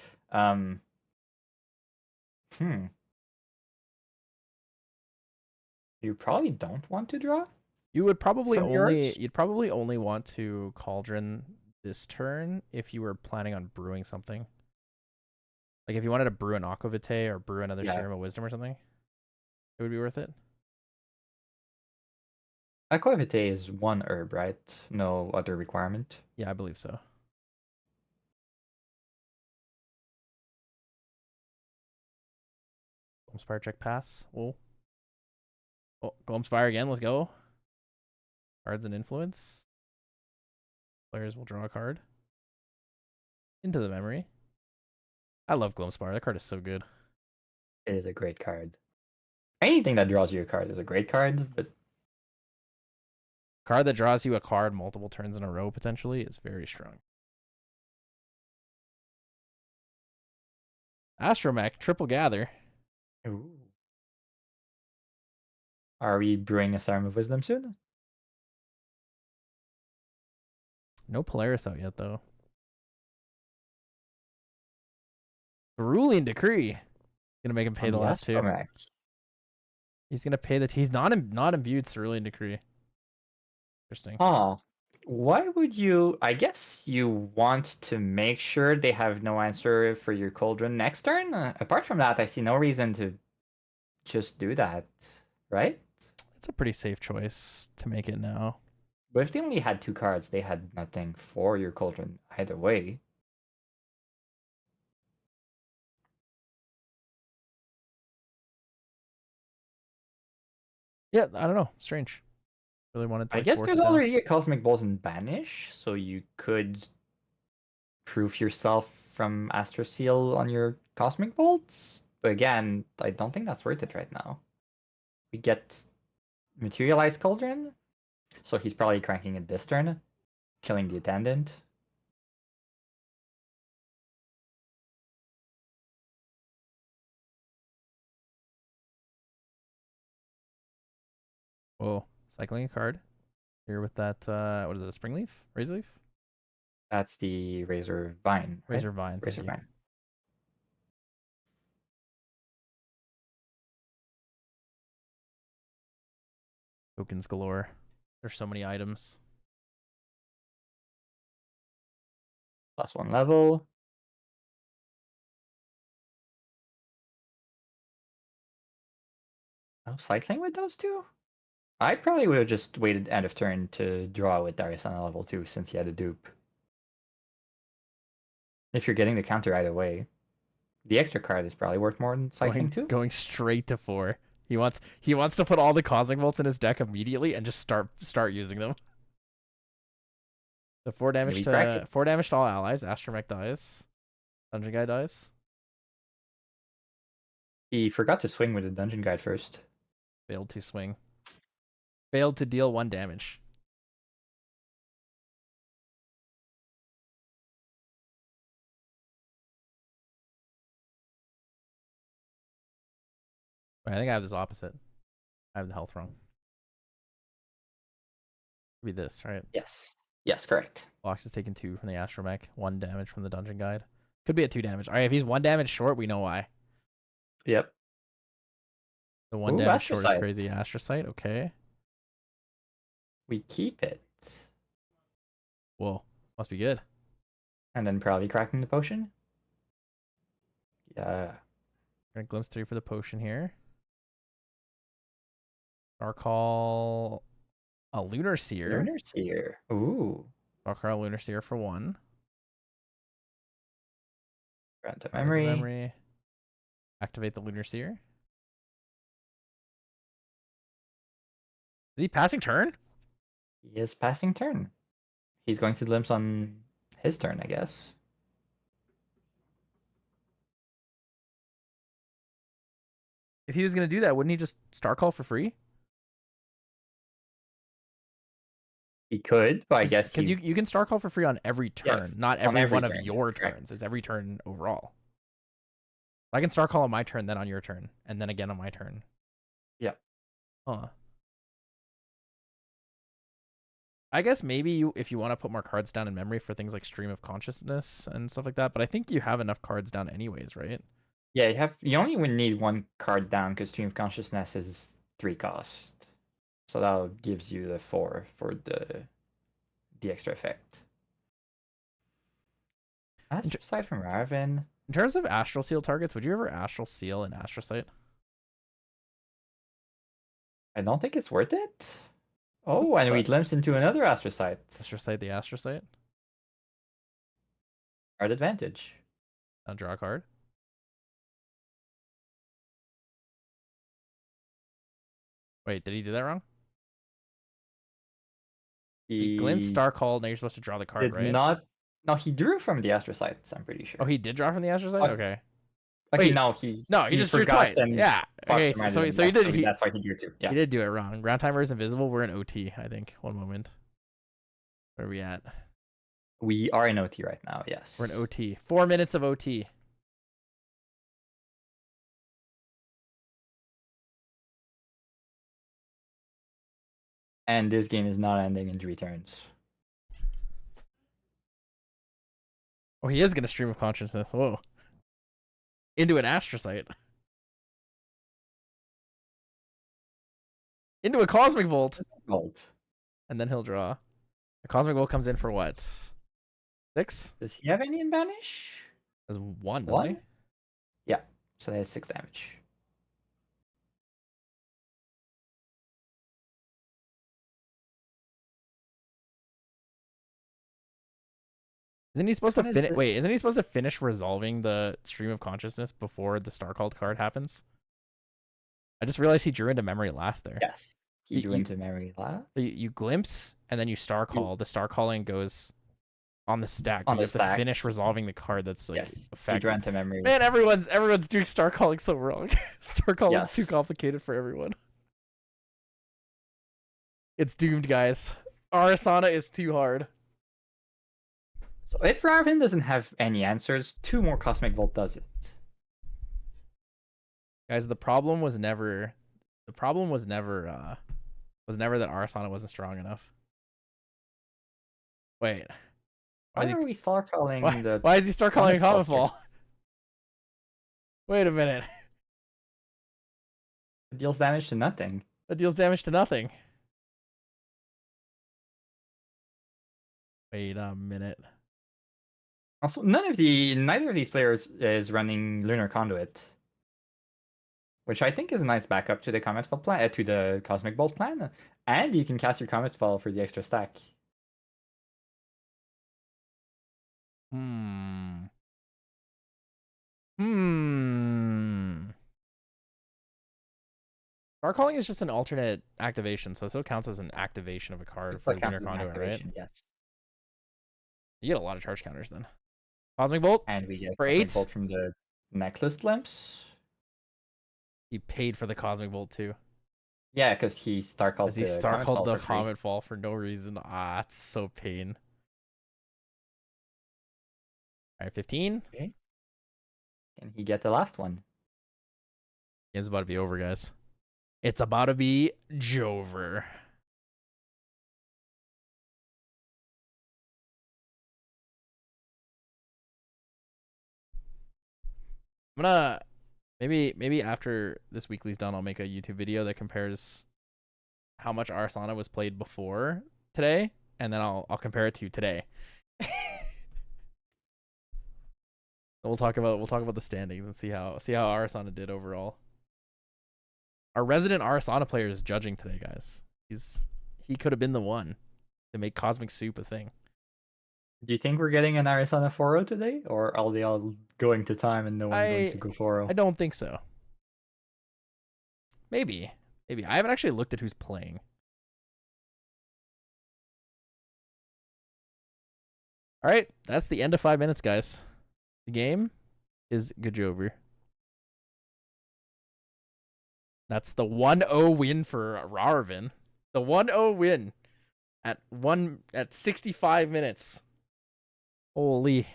You probably don't want to draw. You would probably you'd probably only want to cauldron this turn if you were planning on brewing something. Like if you wanted to brew an Aquavitae or brew another Serum of Wisdom or something, it would be worth it. Aquavitae is 1 herb, right? No other requirement. Yeah, I believe so. Gloamspire check pass. Oh, Gloamspire again. Let's go. Cards and influence. Players will draw a card into the memory. I love Gloamspire. That card is so good. It is a great card. Anything that draws you a card is a great card, but card that draws you a card multiple turns in a row potentially is very strong. Astromech, triple gather. Ooh. Are we brewing a Serum of Wisdom soon? No Polaris out yet, though. Cerulean Decree. Gonna make him pay the last 2. He's gonna pay he's not imbued Cerulean Decree. Interesting. Why would you? I guess you want to make sure they have no answer for your cauldron next turn. Apart from that, I see no reason to just do that, right? It's a pretty safe choice to make it now. But if they only had 2 cards, they had nothing for your cauldron either way. Yeah, I don't know. Strange. Really wanted to. I guess there's already a Cosmic Bolt and Banish, so you could proof yourself from Astro Seal on your Cosmic Bolts. But again, I don't think that's worth it right now. We get Materialized Cauldron, so he's probably cranking it this turn, killing the Attendant. Whoa, cycling a card here with that. What is it? A spring leaf? Razor leaf? That's the Razor Vine, right? Razor vine. Thank Razor you. Vine. Tokens galore. There's so many items. +1 level. Oh, cycling with those two? I probably would have just waited end of turn to draw with Arisana level 2 since he had a dupe. If you're getting the counter either way, the extra card is probably worth more than cycling too. Going straight to 4. He wants to put all the cosmic bolts in his deck immediately and just start using them. The 4 damage to 4 damage to all allies. Astromech dies. Dungeon guy dies. He forgot to swing with the dungeon guide first. Failed to swing. Failed to deal 1 damage. Wait, I think I have this opposite. I have the health wrong. Be this, right? Yes. Yes, correct. Box is taking 2 from the Astromech, 1 damage from the dungeon guide. Could be at 2 damage. All right, if he's 1 damage short, we know why. Yep. The 1 damage short is crazy. Astrocyte, okay. We keep it. Whoa, must be good. And then probably cracking the potion. Yeah. Gonna glimpse 3 for the potion here. Darkall, a Lunar Seer. Lunar Seer. Ooh. Darkall, Lunar Seer for 1. Grant a memory. Memory. Activate the Lunar Seer. Is he passing turn? He is passing turn. He's going to glimpse on his turn, I guess. If he was going to do that, wouldn't he just Starcall for free? He could, but I guess because you can Starcall for free on every turn, not every one of your turns. It's every turn overall. I can Starcall on my turn, then on your turn, and then again on my turn. Yeah. Huh. I guess maybe if you want to put more cards down in memory for things like Stream of Consciousness and stuff like that, but I think you have enough cards down anyways, right? Yeah, you only would need 1 card down because Stream of Consciousness is 3 cost. So that gives you the 4 for the extra effect. Aside from Raven. In terms of Astral Seal targets, would you ever Astral Seal in Astrocyte? I don't think it's worth it. Oh, and we glimpsed into another Astrocyte. Astrocyte, the Astrocyte. Card advantage. I'll draw a card. Wait, did he do that wrong? He glimpsed Starcall, now you're supposed to draw the card, right? No, he drew from the Astrocytes, I'm pretty sure. Oh, he did draw from the Astrocyte? Okay. Okay, wait, no, he just drew twice. Yeah. Okay, so he did. That's why he drew 2. Yeah. He did do it wrong. Ground timer is invisible. We're in OT, I think. One moment. Where are we at? We are in OT right now, yes. We're in OT. 4 minutes of OT. And this game is not ending in 3 turns. Oh, he is going to Stream of Consciousness. Whoa. Into an Astrocyte. Into a Cosmic Bolt. And then he'll draw. The Cosmic Bolt comes in for what? 6? Does he have any in Banish? That's 1, doesn't he? Yeah. So that has 6 damage. Isn't he supposed to finish? Wait, isn't he supposed to finish resolving the Stream of Consciousness before the Starcalled card happens? I just realized he drew into memory last there. Yes, he drew into memory last. You glimpse and then you Starcall. The Starcalling goes on the stack. On You the have to stack. finish resolving the card that's like Yes. Feed effective. run to memory. Man, everyone's doing star calling so wrong. Star calling's too Yes. complicated for everyone. It's doomed, guys. Arisana is too hard. So if Raven doesn't have any answers, 2 more Cosmic Bolt does it. Guys, the problem was never that Arisana wasn't strong enough. Wait. Why are we star calling the... Why is he star calling a Comet Fall? Fall? Wait a minute. It deals damage to nothing. That deals damage to nothing. Wait a minute. Also, neither of these players is running Lunar Conduit, which I think is a nice backup to the Comet Fall plan, to the Cosmic Bolt plan, and you can cast your Comet Fall for the extra stack. Star calling is just an alternate activation, so it still counts as an activation of a card for Lunar Conduit, right? Yes. You get a lot of charge counters then. Cosmic Bolt? And we get for Cosmic 8? Bolt from the Necklace Glimpse. He paid for the Cosmic Bolt too. Yeah, because he star called the Comet Fall for no reason. Ah, it's so pain. Alright, 15. Okay. Can he get the last one? It's about to be over, guys. It's about to be Jover. I'm gonna maybe after this weekly's done, I'll make a YouTube video that compares how much Arisana was played before today, and then I'll compare it to today. We'll talk about the standings and see how Arisana did overall. Our resident Arisana player is judging today, guys. He could have been the one to make Cosmic Soup a thing. Do you think we're getting an Arisana 4-0 today, or are they all going to time and no one's going to go 4-0? I don't think so. Maybe. I haven't actually looked at who's playing. All right, that's the end of 5 minutes, guys. The game is Gajover. That's the 1-0 win for Rarvin. The 1-0 win at 65 minutes. Holy.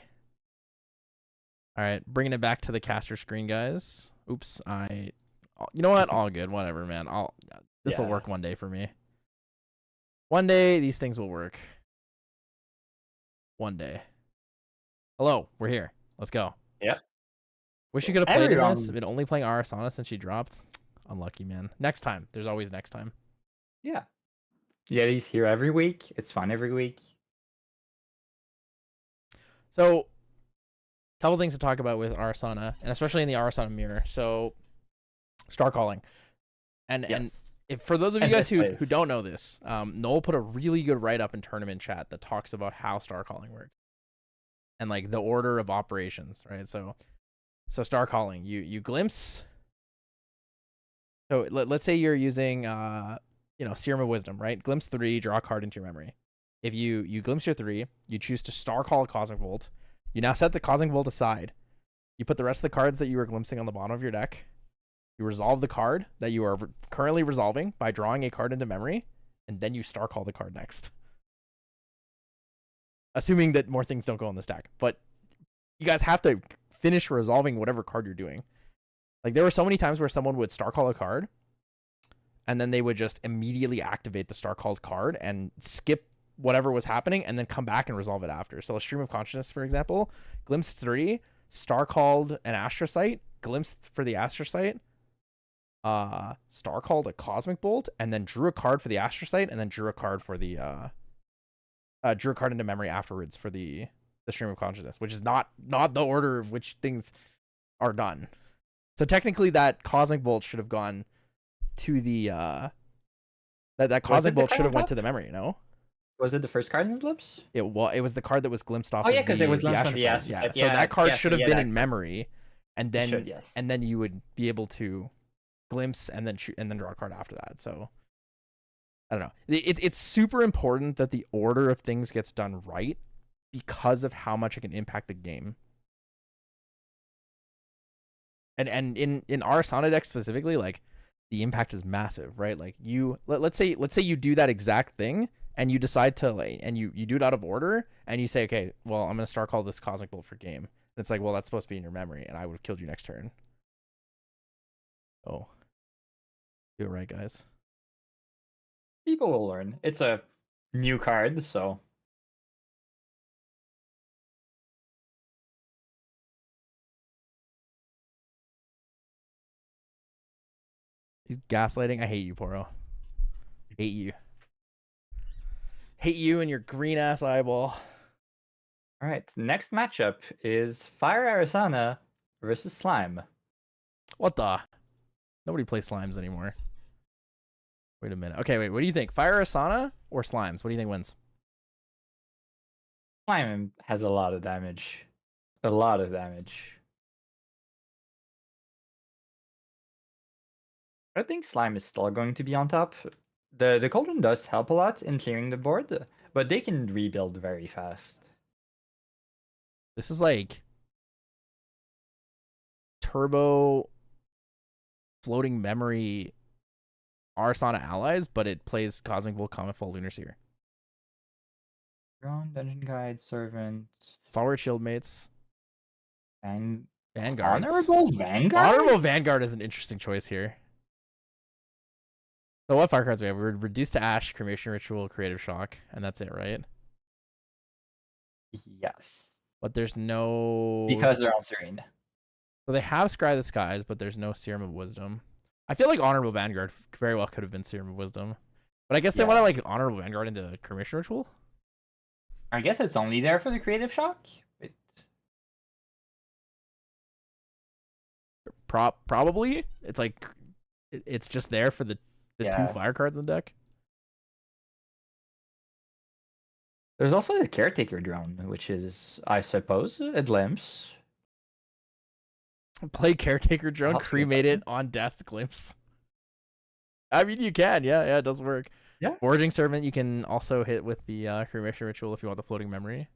All right, bringing it back to the caster screen, guys. Oops, you know what? All good. Whatever, man. This will work one day for me. One day these things will work. One day. Hello, we're here. Let's go. Yep. Wish you could have played this. Been only playing Arisana since she dropped. Unlucky, man. Next time. There's always next time. Yeah. Yeti's here every week. It's fun every week. So, a couple things to talk about with Arisana, and especially in the Arisana mirror. So, star calling. And if for those of you guys who don't know this, Noel put a really good write-up in tournament chat that talks about how star calling works. And like the order of operations, right? So star calling, you glimpse. So let's say you're using Serum of Wisdom, right? Glimpse 3, draw a card into your memory. If you glimpse your 3, you choose to star call a Cosmic Bolt. You now set the Cosmic Bolt aside. You put the rest of the cards that you were glimpsing on the bottom of your deck. You resolve the card that you are currently resolving by drawing a card into memory, and then you star call the card next. Assuming that more things don't go on the stack. But you guys have to finish resolving whatever card you're doing. Like, there were so many times where someone would star call a card, and then they would just immediately activate the star called card and skip whatever was happening and then come back and resolve it after. So a Stream of Consciousness, for example, glimpsed 3, star called an Astrocyte, glimpsed for the Astrocyte, star called a Cosmic Bolt, and then drew a card for the Astrocyte, and then drew a card for the drew a card into memory afterwards for the Stream of Consciousness, which is not the order of which things are done. So technically that Cosmic Bolt should have gone to the that Cosmic Bolt should have went to the memory, no? Was it the first card in the glimpse? It was the card that was glimpsed off. Oh yeah, because it was glimpsed from the Astrocyte. Yeah. So that card should have been in memory, and then and then you would be able to glimpse and then shoot and then draw a card after that. So I don't know. It's super important that the order of things gets done right, because of how much it can impact the game. And in Arisana deck specifically, like the impact is massive, right? Like let's say you do that exact thing and you decide to like and you do it out of order and you say, okay, well, I'm gonna star call this Cosmic Bolt for game. And it's like, well, that's supposed to be in your memory, and I would have killed you next turn. Oh, do it right, guys. People will learn. It's a new card, so He's gaslighting. I hate you, Poro. Hate you. Hate you and your green ass eyeball. all right. Next matchup is Fire Arisana versus Slime. What the? Nobody plays slimes anymore. Wait a minute. Okay, wait. What do you think? Fire Asana or slimes? What do you think wins? Slime has a lot of damage. A lot of damage. I think Slime is still going to be on top. The cauldron does help a lot in clearing the board, but they can rebuild very fast. This is like turbo floating memory Arisana allies, but it plays Cosmic Bolt, Cometfall, Lunar Seer. Drone, Dungeon Guide, Servant, Stalwart Shieldmates. and Vanguards. Honorable Vanguard? Honorable Vanguard is an interesting choice here. So what fire cards we have? We're reduced to ash, cremation ritual, creative shock, and that's it, right? Yes. But there's no Because they're on Serene. So they have Scry the Skies, but there's no Serum of Wisdom. I feel like Honorable Vanguard very well could have been Serum of Wisdom. But I guess they want to like Honorable Vanguard into cremation ritual. I guess it's only there for the creative shock. Probably. It's like it's just there for the two fire cards in the deck. There's also the Caretaker drone, which is, I suppose, a glimpse. Play Caretaker drone, cremate it on death, glimpse. I mean, you can, yeah, it does work. Yeah. Foraging Servant, you can also hit with the cremation ritual if you want the floating memory.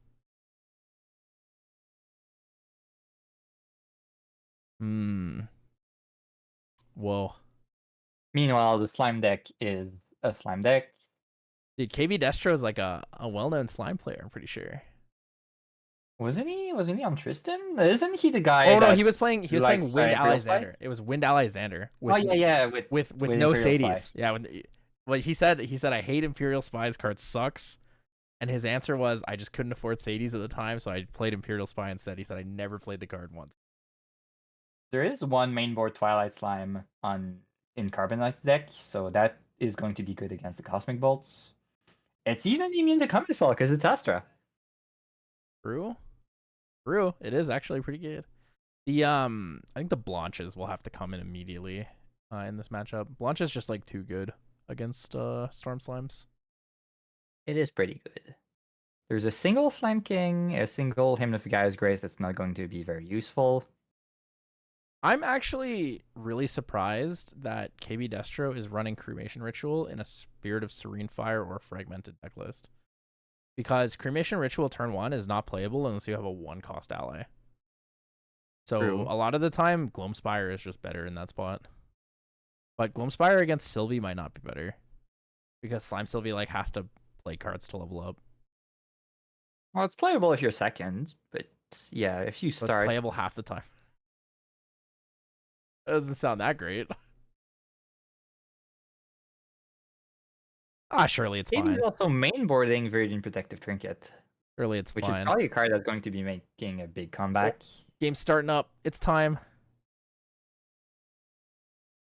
Whoa. Meanwhile, the slime deck is a slime deck. Dude, KB Destro is like a well-known slime player, I'm pretty sure. Wasn't he on Tristan? Isn't he the guy? Oh no, he was playing Wind Alexander. It was Wind Alexander. With no Sadies. Spy. Yeah, well, he said I hate Imperial Spy's card sucks. And his answer was I just couldn't afford Sadies at the time, so I played Imperial Spy instead. He said I never played the card once. There is one mainboard Twilight Slime in Carbonite's deck, so that is going to be good against the Cosmic Bolts. It's even immune to Cometfall because it's Astra. True. It is actually pretty good. The I think the Blanches will have to come in immediately in this matchup. Blanche is just like too good against Storm Slimes. It is pretty good. There's a single Slime King, a single Hymn of the Gaia's Grace that's not going to be very useful. I'm actually really surprised that KB Destro is running Cremation Ritual in a Spirit of Serene Fire or Fragmented deck list. Because Cremation Ritual turn 1 is not playable unless you have a 1-cost ally. So True. A lot of the time, Gloamspire is just better in that spot. But Gloamspire against Sylvie might not be better. Because Slime Sylvie like has to play cards to level up. Well, it's playable if you're second, but yeah, if you So start... it's playable half the time. That doesn't sound that great. Surely it's fine. He's also mainboarding Viridian Protective Trinket. Surely it's which fine. is probably a card that's going to be making a big comeback. Oh, game's starting up. It's time.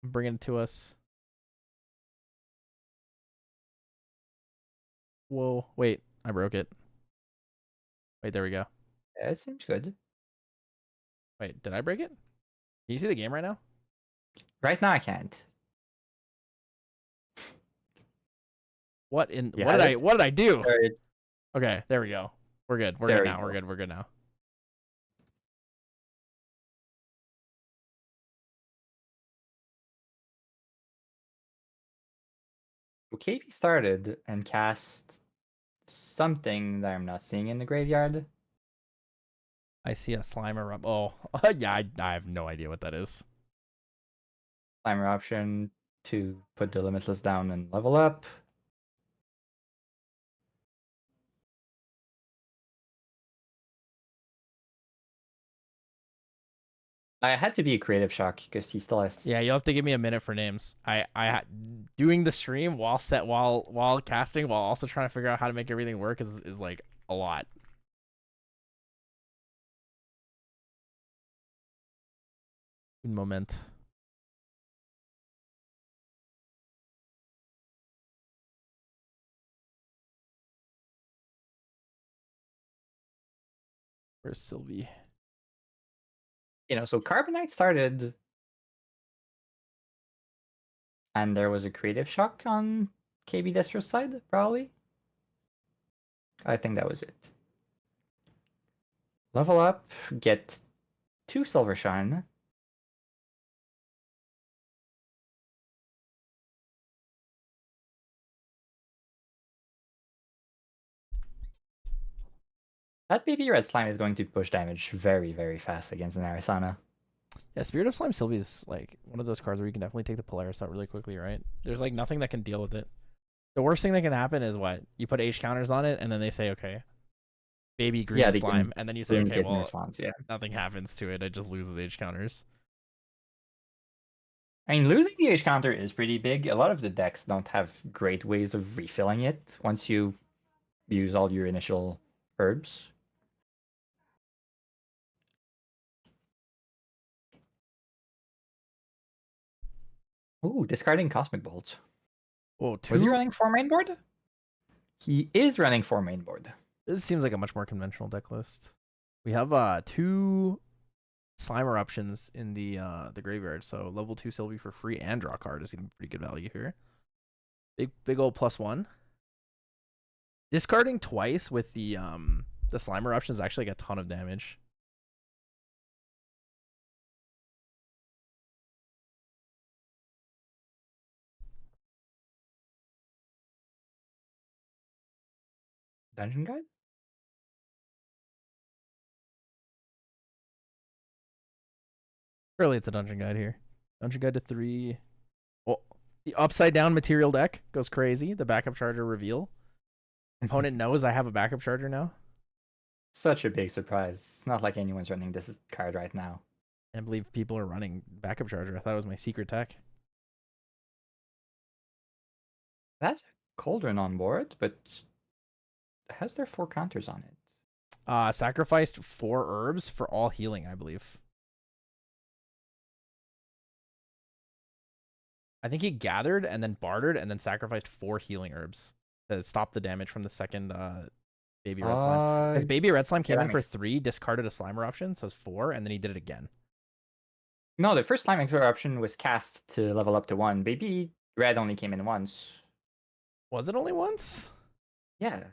Bring it to us. Whoa. Wait. I broke it. Wait, there we go. Yeah, it seems good. Wait, did I break it? Can you see the game right now? Right now I can't. What did I do? Okay, there we go. We're good. We're good now. We're good now. So KB started and cast something that I'm not seeing in the graveyard. I see a slime erupt. Oh, yeah, I have no idea what that is. Climber option to put the limitless down and level up. I had to be a creative shock because he still has. Yeah, you'll have to give me a minute for names. Doing the stream while casting while also trying to figure out how to make everything work is like a lot. Un moment. Where's Sylvie? So Carbonite started, and there was a creative shock on KB Destro's side, probably. I think that was it. Level up, get 2 Silver Shine. That baby red slime is going to push damage very, very fast against an Arisana. Yeah, Spirit of Slime Sylvie is like one of those cards where you can definitely take the Polaris out really quickly, right? There's like nothing that can deal with it. The worst thing that can happen is what? You put H counters on it, and then they say, okay, baby green slime, and then you say, okay, well, response, yeah. nothing happens to it. It just loses H counters. I mean, losing the H counter is pretty big. A lot of the decks don't have great ways of refilling it once you use all your initial herbs. Ooh, discarding Cosmic Bolt. Whoa, Was he running 4 main board? He is running 4 main board. This seems like a much more conventional deck list. We have 2 slime eruptions in the graveyard, so level 2 Sylvie for free and draw a card is gonna be pretty good value here. Big old +1. Discarding twice with the slime eruptions actually get a ton of damage. Dungeon Guide? Surely it's a dungeon guide here. Dungeon guide to 3. Oh, the upside down material deck goes crazy. The backup charger reveal. Opponent knows I have a backup charger now. Such a big surprise. It's not like anyone's running this card right now. I believe people are running backup charger. I thought it was my secret tech. That's a cauldron on board, but has there 4 counters on it? Sacrificed 4 herbs for all healing, I believe. I think he gathered and then bartered and then sacrificed 4 healing herbs to stop the damage from the second baby red slime. Because baby red slime came in for 3, discarded a slime eruption, so it's 4, and then he did it again. No, the first slime eruption was cast to level up to 1. Baby red only came in once. Was it only once? Yeah.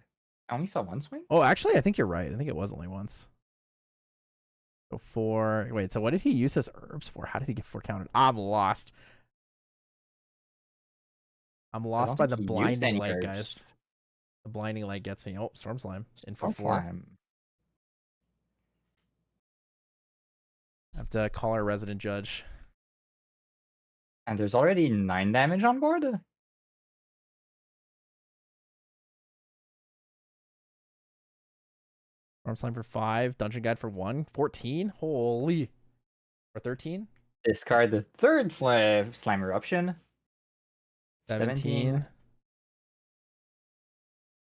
I only saw 1 swing. Oh, actually, I think you're right. I think it was only once. So 4. Wait, so what did he use his herbs for? How did he get 4 counted? I'm lost. I'm lost by the blinding light, guys. The blinding light gets me. Oh, Storm Slime in for 4. I have to call our resident judge. And there's already 9 damage on board? Storm Slime for 5. Dungeon Guide for 1. 14? Holy. Or 13? Discard the 3rd slime eruption. 17.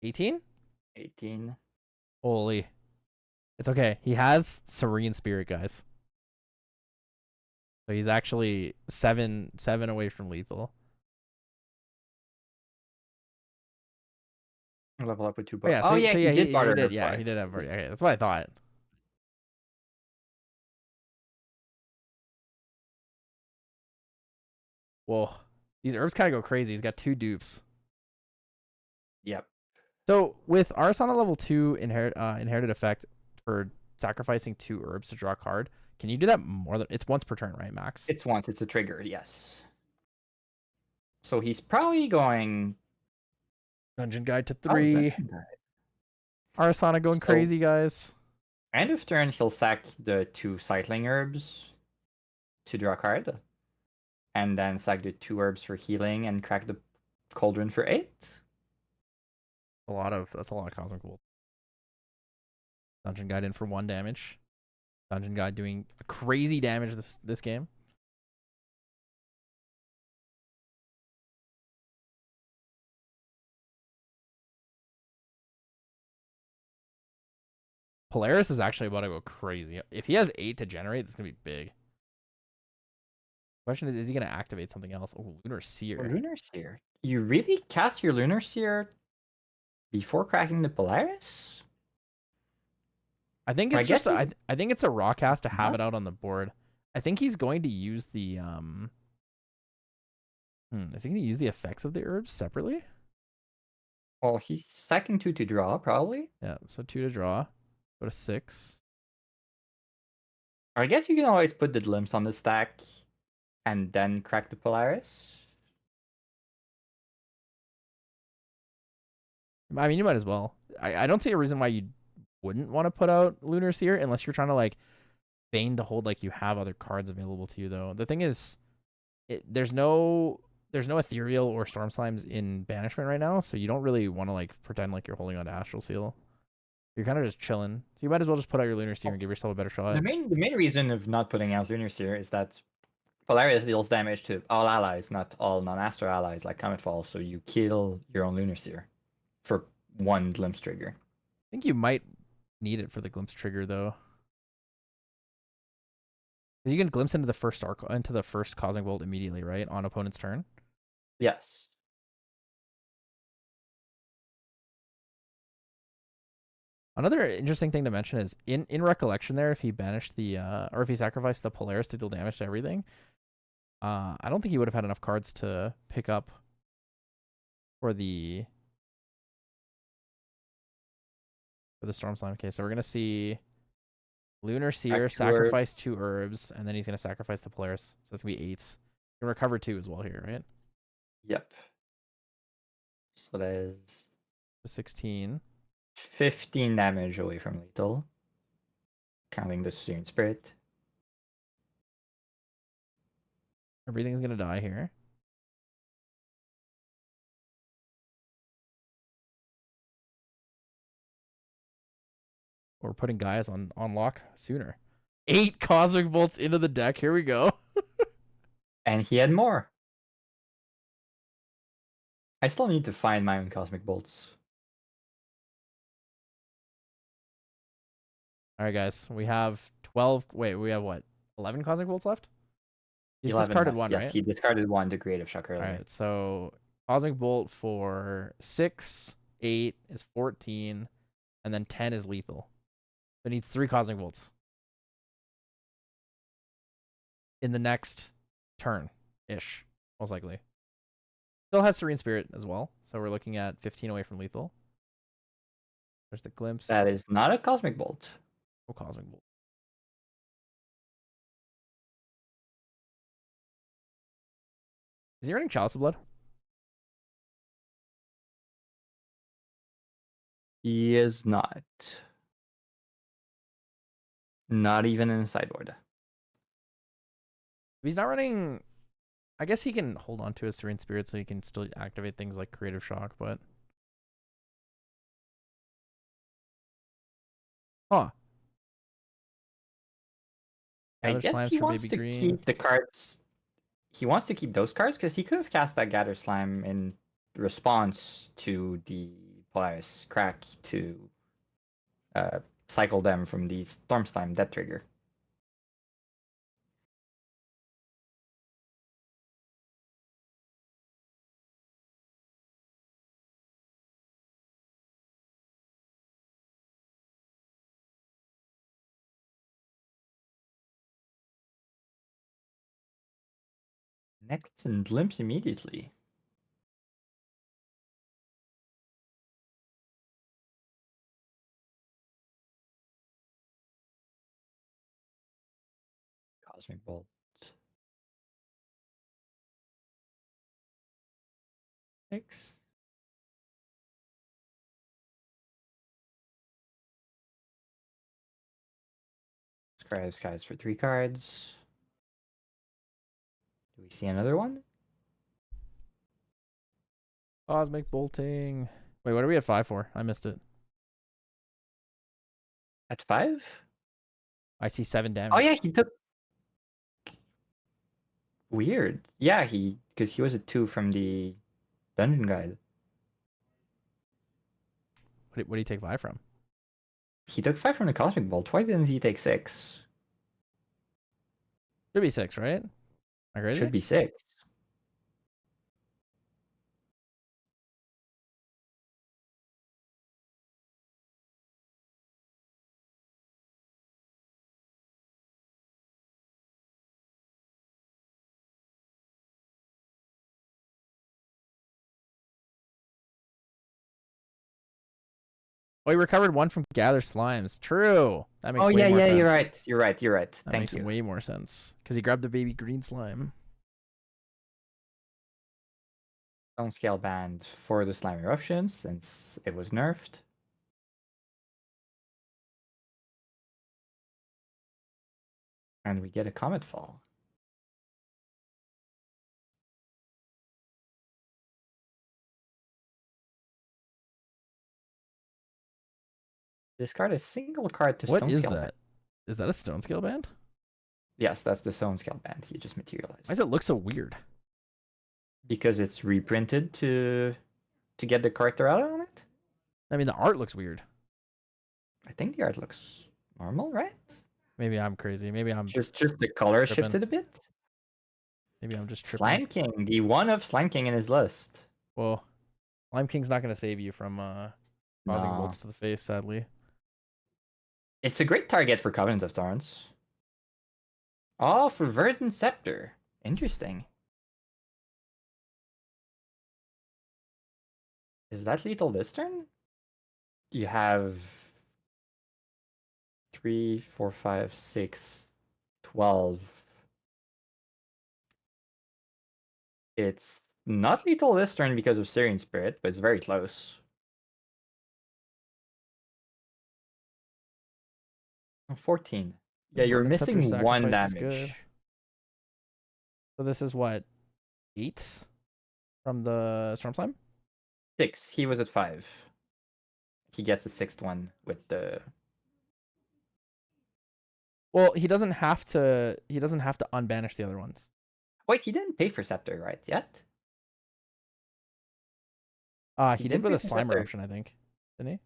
18? 18. Holy. It's okay. He has Serene Spirit, guys. So he's actually 7 away from lethal. Level up with 2 bucks. Yeah, so, he did barter. Yeah, he did have. Okay, that's what I thought. Whoa. These herbs kind of go crazy. He's got 2 dupes. Yep. So with Arisana level 2 inherited effect for sacrificing 2 herbs to draw a card, can you do that more than it's once per turn, right, Max? It's once. It's a trigger, yes. So he's probably going Dungeon Guide to 3. Arisana going So, crazy, guys. end of turn, he'll sack the 2 cycling herbs to draw a card, and then sack the 2 herbs for healing and crack the cauldron for 8. That's a lot of cosmic bolt. Dungeon Guide in for 1 damage. Dungeon Guide doing crazy damage this game. Polaris is actually about to go crazy. If he has 8 to generate, it's gonna be big. Question is he gonna activate something else? Oh, Lunar Seer. Lunar Seer. You really cast your Lunar Seer before cracking the Polaris? I think I it's guess just I think it's a raw cast to have What? it out on the board. I think he's going to use the is he going to use the effects of the herbs separately? Well, he's sacking 2 to draw, probably. Yeah, so 2 to draw. Go to 6. I guess you can always put the glimpse on the stack and then crack the Polaris. I mean, you might as well. I don't see a reason why you wouldn't want to put out Lunar Seer unless you're trying to like feign to hold like you have other cards available to you though. The thing is there's no ethereal or storm slimes in banishment right now, so you don't really want to like pretend like you're holding on to Astral Seal. You're kind of just chilling. So you might as well just put out your Lunar Seer and give yourself a better shot. The main reason of not putting out Lunar Seer is that Polaris deals damage to all allies, not all non-astro allies like Cometfall, so you kill your own Lunar Seer for 1 glimpse trigger. I think you might need it for the glimpse trigger though. Because you can glimpse into the first cosmic bolt immediately, right? On opponent's turn. Yes. Another interesting thing to mention is in recollection there, if he banished the or if he sacrificed the Polaris to deal damage to everything, I don't think he would have had enough cards to pick up for the Storm Slime. Okay, so we're gonna see Lunar Seer sacrifice 2 herbs, and then he's gonna sacrifice the Polaris. So that's gonna be 8. You can recover 2 as well here, right? Yep. So that is 16. 15 damage away from lethal, counting the Serene Spirit. Everything's gonna die here. We're putting guys on lock sooner. 8 cosmic bolts into the deck. Here we go. And he had more. I still need to find my own cosmic bolts. All right, guys. We have 12. Wait, we have what? 11 cosmic bolts left? He's 11 discarded left. 1, yes, right? he discarded 1 to Creative Shock All earlier. right, so cosmic bolt for 6, 8 is 14, and then 10 is lethal. So it needs 3 cosmic bolts in the next turn ish, most likely. Still has Serene Spirit as well, so we're looking at 15 away from lethal. There's the glimpse. That is not a cosmic bolt. No cosmic bolt. Is he running Chalice of Blood? He is not. Not even in sideboard. If he's not running, I guess he can hold on to his Serene Spirit so he can still activate things like Creative Shock, but huh. I Gather guess Slimes he for wants Baby to Green. keep the cards. He wants to keep those cards because he could have cast that Gather Slime in response to the Polaris crack to cycle them from the Storm Slime death trigger. Necklace and glimpse immediately. Cosmic Bolt. 6. Scry Skies for 3 cards. Do we see another one? Cosmic bolting. Wait, what are we at 5 for? I missed it. At 5? I see 7 damage. Oh yeah, he took. Weird. Yeah, because he was a 2 from the dungeon guide. What do you take 5 from? He took 5 from the Cosmic Bolt. Why didn't he take 6? Should be 6, right? Am I crazy? Should be 6. Oh, he recovered 1 from Gather Slimes. True. That makes Oh way yeah, more yeah, sense. you're right. That Thank makes you. way more sense. Because he grabbed the baby green slime. Stone Scale banned for the Slime Eruption since it was nerfed. And we get a Comet Fall. Discard a single card to What Stone is Scale that? band. Is that a stone scale band? Yes, that's the Stone Scale band he just materialized. Why does it look so weird? Because it's reprinted to get the character out on it. I mean, the art looks weird. I think the art looks normal, right? Maybe I'm crazy. Maybe I'm Just the color tripping. shifted a bit. Maybe I'm just tripping. Slime King, the one of Slime King in his list. Well, Lime King's not going to save you from causing No. bolts to the face, sadly. It's a great target for Covenant of Thorns. Oh, for Verdant Scepter. Interesting. Is that lethal this turn? You have 3, 4, 5, 6, 12. It's not lethal this turn because of Serene Spirit, but it's very close. Oh, 14. Yeah, you're Verdant Scepter missing 1 sacrifice is damage. good. So this is what? 8 from the Storm Slime? 6. He was at 5. He gets a 6th one with the. Well, he doesn't have to unbanish the other ones. Wait, he didn't pay for Scepter, right? Yet? He did didn't with pay a for slime Scepter. eruption, I think. Didn't he?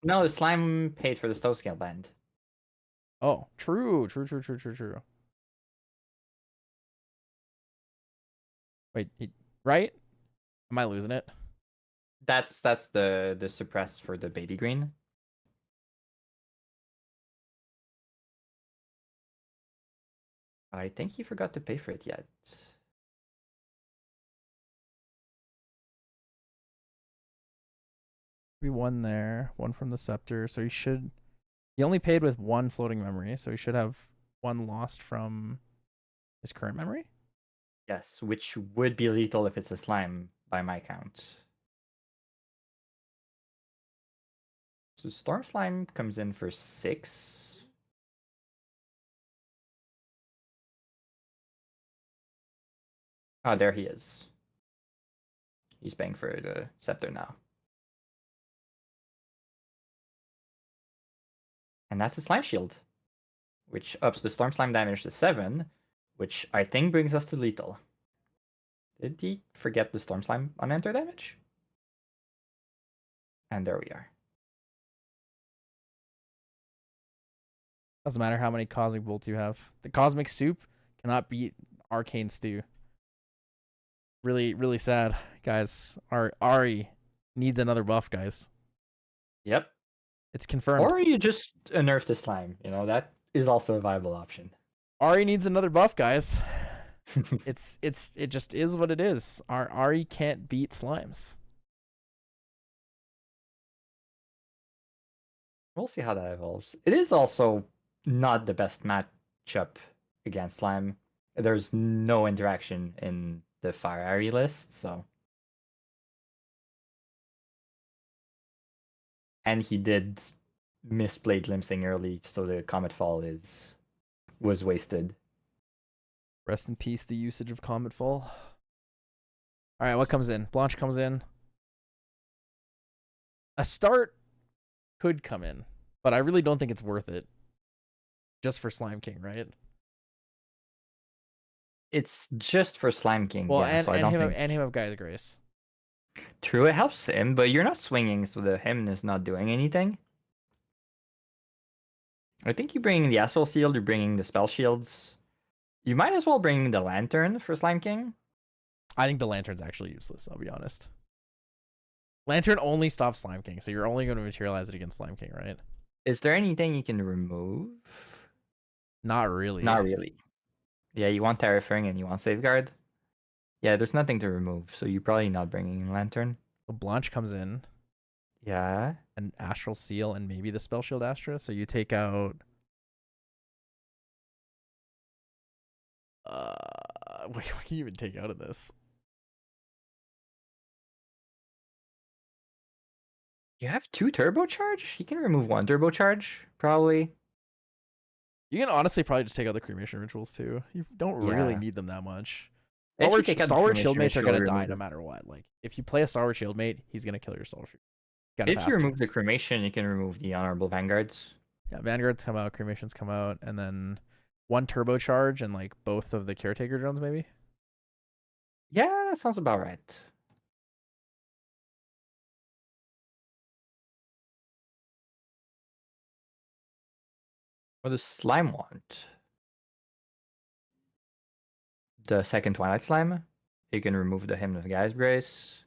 No, the slime paid for the Stone Scale band. Oh, true. Wait, right? Am I losing it? That's the suppress for the baby green. I think he forgot to pay for it yet. We won there. 1 from the scepter. So he only paid with 1 floating memory, so he should have 1 lost from his current memory. Yes, which would be lethal if it's a slime by my count. So Storm Slime comes in for 6. Oh, there he is. He's paying for the Scepter now. And that's the Slime Shield, which ups the Storm Slime damage to 7, which I think brings us to lethal. Did he forget the Storm Slime on enter damage? And there we are. Doesn't matter how many cosmic bolts you have. The cosmic soup cannot beat arcane stew. Really, really sad, guys. Our Ari needs another buff, guys. Yep. It's confirmed. Or you just nerf the slime. That is also a viable option. Ari needs another buff, guys. It just is what it is. Our Ari can't beat slimes. We'll see how that evolves. It is also not the best matchup against slime. There's no interaction in the Fire Ari list, so. And he did misplay glimpsing early, so the Comet Fall is was wasted. Rest in peace, the usage of Comet Fall. All right, what comes in? Blanche comes in. A start could come in, but I really don't think it's worth it. Just for Slime King, right? It's just for Slime King, Well, yeah. So I don't think him have Guy's Grace. true. It helps him, but you're not swinging, so the him is not doing anything. I think you bring the Astral Shield. You're bringing the spell shields. You might as well bring the Lantern for Slime King. I think the Lantern's actually useless. I'll be honest. Lantern only stops Slime King, so you're only going to materialize it against Slime King, right? Is there anything you can remove? Not really. Not really. Yeah, you want Terraforming and you want Safeguard. Yeah, there's nothing to remove, so you're probably not bringing Lantern. So Blanche comes in. Yeah. An Astral Seal and maybe the Spell Shield Astra. So you take out. Wait, what can you even take out of this? You have 2 turbocharge? You can remove 1 turbocharge, probably. You can honestly probably just take out the cremation rituals too. You don't really Yeah. need them that much. If you take out the Stalwart cremation Shieldmates are ritual, gonna die remove no it. matter what. Like if you play a Stalwart Shieldmate, he's gonna kill your Stalwart. If you remove the cremation, you can remove the Honorable Vanguards. Yeah, Vanguards come out, cremations come out, and then 1 turbocharge and like both of the caretaker drones maybe. Yeah, that sounds about right. What does Slime want? The second Twilight Slime. You can remove the Hymn of Guy's Grace.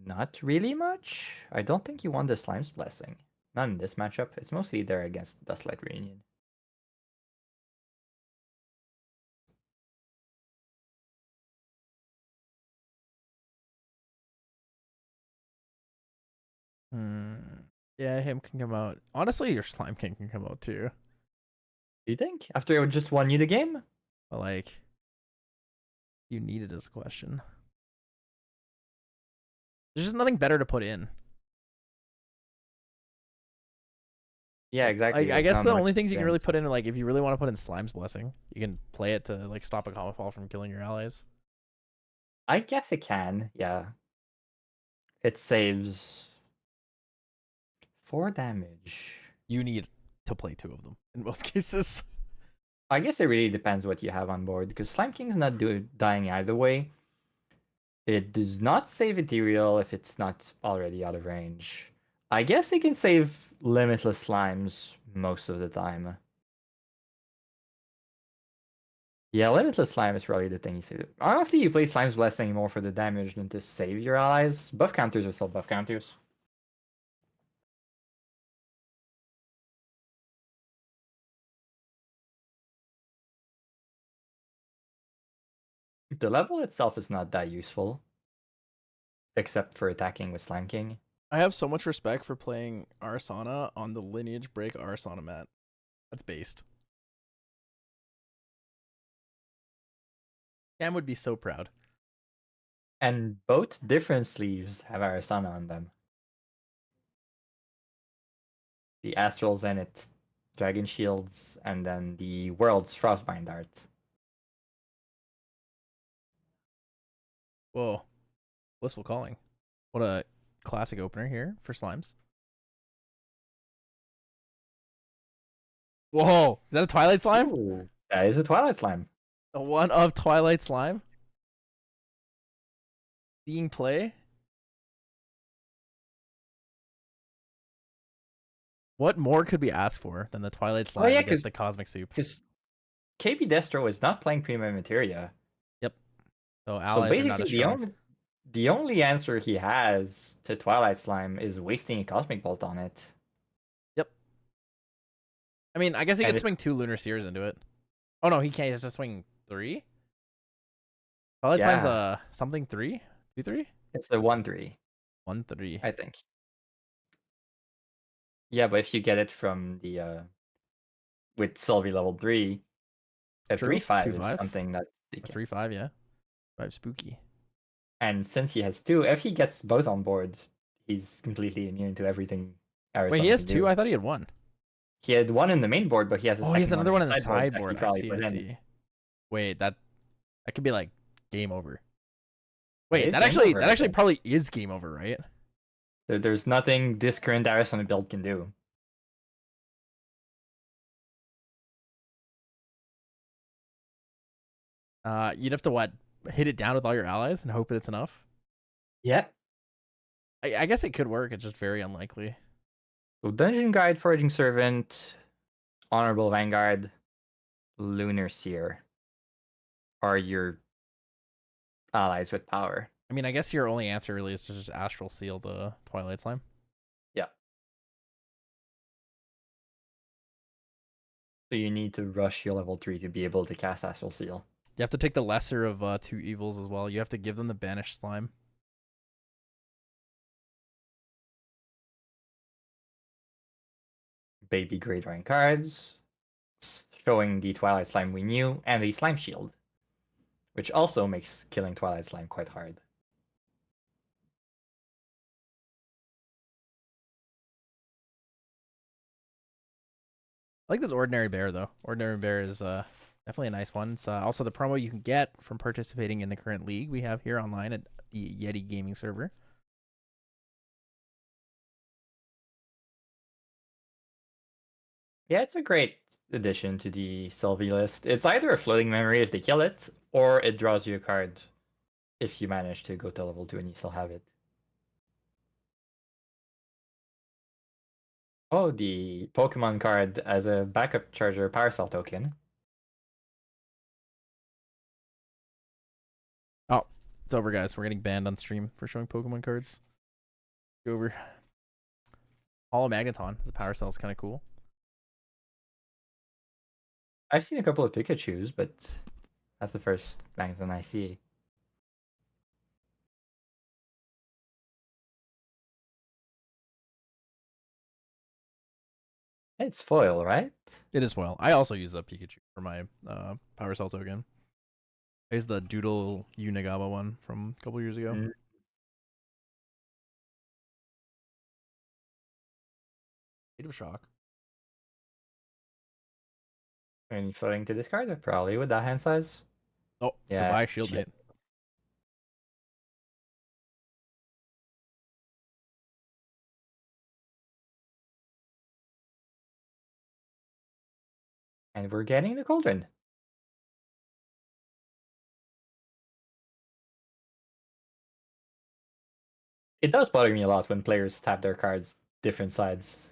Not really much. I don't think you want the Slime's Blessing. Not in this matchup. It's mostly there against Dustlight Reunion. Yeah, him can come out. Honestly, your Slime King can come out too. Do you think? After it just won you the game? But like, you need it as a question. There's just nothing better to put in. Yeah, exactly. I guess the only things you can really put in are like if you really want to put in Slime's Blessing, you can play it to like stop a Comet Fall from killing your allies. I guess it can, yeah. It saves 4 damage. You need to play 2 of them in most cases. I guess it really depends what you have on board, because Slime King's not dying either way. It does not save Ethereal if it's not already out of range. I guess it can save Limitless Slimes most of the time. Yeah, Limitless Slime is probably the thing you save. Honestly, you play Slime's Blessing more for the damage than to save your allies. Buff counters are still buff counters. The level itself is not that useful. Except for attacking with Slime King. I have so much respect for playing Arisana on the Lineage Break Arisana mat. That's based. Cam would be so proud. And both different sleeves have Arisana on them. The Astral Zenith Dragon Shields, and then the World's Frostbind Art. Whoa. Blissful Calling. What a classic opener here for Slimes. Whoa. Is that a Twilight Slime? Ooh, that is a Twilight Slime. A one of Twilight Slime? Seeing play? What more could we ask for than the Twilight Slime against the Cosmic Soup? Because KB Destro is not playing Prima Materia. Yep. So allies basically, are not as strong. the only answer he has to Twilight Slime is wasting a Cosmic Bolt on it. Yep. I mean, I guess he could swing 2 Lunar Seers into it. Oh no, he can't. He has to swing 3? Twilight Slime's a something 3? 2-3? It's a 1-3. 1-3. I think. Yeah, but if you get it from the with Sylvie level 3, a 3-5 is something that 3-5, yeah. 5 spooky. And since he has 2, if he gets both on board, he's completely immune to everything Wait, he Arisana has can 2? do. I thought he had 1. He had one in the main board, but he has a Oh, he has second another one in the sideboard that he sideboard. I probably see, I put in. see. Wait, that could be like game over. That Wait, is that game actually over, that I actually think. probably is game over, right? There's nothing this current Arisana build can do. You'd have to what? Hit it down with all your allies and hope it's enough. Yeah. I guess it could work. It's just very unlikely. So Dungeon Guide, Foraging Servant, Honorable Vanguard, Lunar Seer are your allies with power. I mean, I guess your only answer really is to just Astral Seal the Twilight Slime. Yeah. So you need to rush your level 3 to be able to cast Astral Seal. You have to take the lesser of 2 evils as well. You have to give them the Banished Slime. Baby Great Rank cards, showing the Twilight Slime we knew, and the Slime Shield, which also makes killing Twilight Slime quite hard. I like this Ordinary Bear, though. Ordinary Bear is definitely a nice one. It's also the promo you can get from participating in the current league we have here online at the Yeti gaming server. Yeah, it's a great addition to the Sylvie list. It's either a floating memory if they kill it, or it draws you a card if you manage to go to level 2 and you still have it. Oh, the Pokemon card as a backup charger Power Cell token. Oh, it's over, guys. We're getting banned on stream for showing Pokemon cards. Go over. Hollow Magneton as a Power Cell is kind of cool. I've seen a couple of Pikachus, but that's the first Magneton I see. It's foil, right? It is foil. I also use a Pikachu for my Power Cell token. I use the Doodle Unigaba one from a couple years ago. State of Shock. Any floating to discard it, probably with that hand size. Oh, Yeah, goodbye, Shield shit. Bait. And we're getting the cauldron. It does bother me a lot when players tap their cards different sides.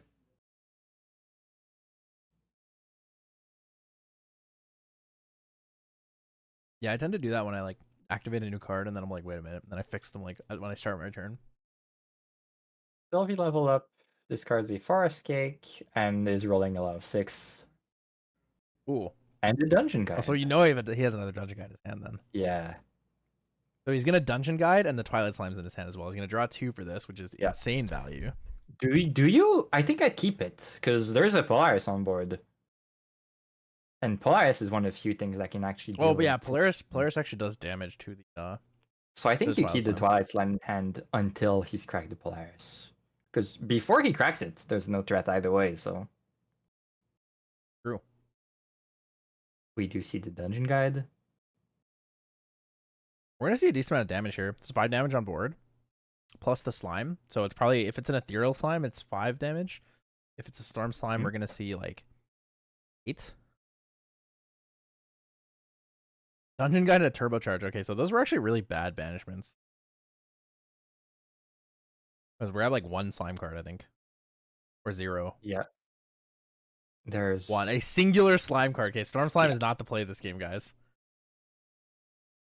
Yeah, I tend to do that when I like activate a new card and then I'm like, wait a minute. And then I fix them like when I start my turn. Sylvie level up, discards a forest cake, and is rolling a lot of 6. Ooh. And the dungeon guide. Oh, so you know he has another Dungeon Guide in his hand then. Yeah. So he's gonna Dungeon Guide and the Twilight Slime's in his hand as well. He's gonna draw 2 for this, which is insane value. Do you? I think I'd keep it, because there's a Polaris on board. And Polaris is one of the few things that can actually do Oh, but yeah, Polaris actually does damage to the So I think the you keep the Twilight Twilight Slime in hand until he's cracked the Polaris. Because before he cracks it, there's no threat either way, so. True. We do see the dungeon guide. We're gonna see a decent amount of damage here. It's 5 damage on board. Plus the slime. So it's probably, if it's an ethereal slime, it's 5 damage. If it's a storm slime, we're gonna see like 8. Dungeon Guide and a turbocharge. Okay, so those were actually really bad banishments. Because we're at like 1 slime card, I think. Or 0. Yeah. There's 1. A singular slime card. Okay, Storm Slime is not the play of this game, guys.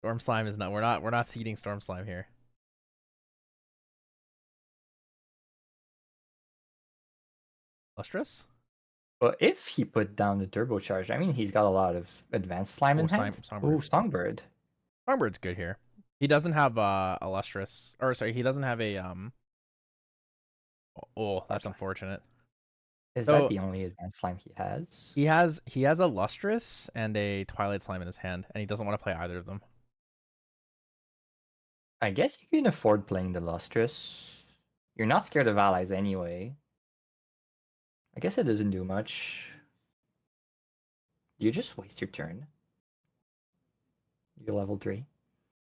Storm Slime is not. We're not seeding Storm Slime here. Lustrous? Well, if he put down the turbocharge, I mean, he's got a lot of advanced slime in hand. Songbird. Ooh, Songbird. Songbird's good here. He doesn't have a lustrous, or sorry, he doesn't have a Oh, that's unfortunate. Is that the only advanced slime he has? He has a lustrous and a Twilight Slime in his hand, and he doesn't want to play either of them. I guess you can afford playing the lustrous. You're not scared of allies anyway. I guess it doesn't do much. You just waste your turn. You're level 3.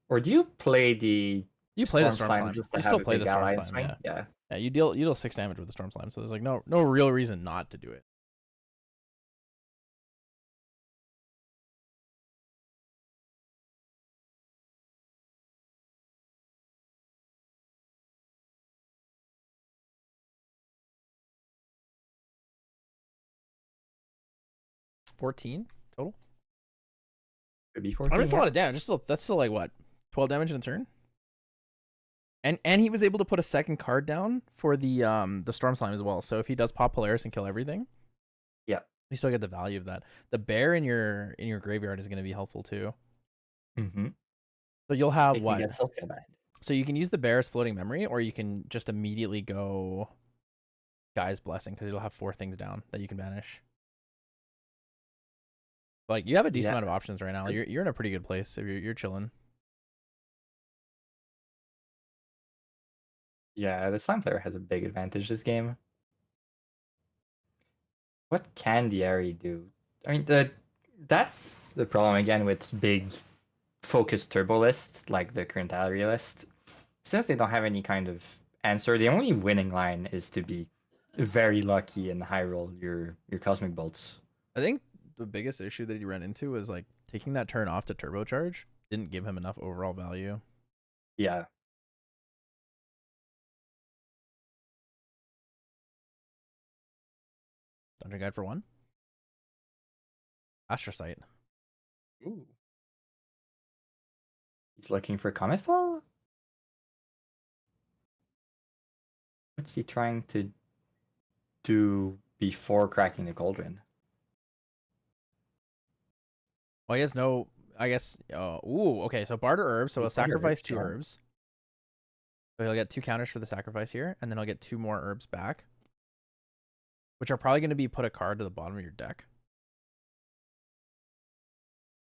Or do you play the You play the Storm Storm Slime Slime. just You to still have a play the big Storm ally in Slime, swing? yeah. Yeah. Yeah, you deal 6 damage with the Storm Slime, so there's like no real reason not to do it. $14 total. Could be I 14. mean, it's a yeah. lot of damage. That's still like what, 12 damage in a turn. And he was able to put a second card down for the Storm Slime as well. So if he does pop Polaris and kill everything, Yeah. you still get the value of that. The bear in your graveyard is going to be helpful too. Mm-hmm. So you'll have It can what? get so bad. So you can use the bear's floating memory, or you can just immediately go Guy's Blessing because you'll have 4 things down that you can banish. Like you have a decent amount of options right now. You're in a pretty good place if you're chilling. Yeah, the Slime player has a big advantage this game. What can the Ari do? I mean, that's the problem again with big focused turbo lists like the current Ari list. Since they don't have any kind of answer, the only winning line is to be very lucky and high roll your cosmic bolts. I think the biggest issue that he ran into was like taking that turn off to turbocharge didn't give him enough overall value. Yeah. Dungeon Guide for 1. Astrocyte. Ooh. He's looking for Comet Fall? What's he trying to do before cracking the cauldron? Well, he has no. I guess. Ooh. Okay. So barter herbs. So he'll sacrifice 2 yeah. herbs. So he'll get 2 counters for the sacrifice here, and then he'll get 2 more herbs back, which are probably going to be put a card to the bottom of your deck.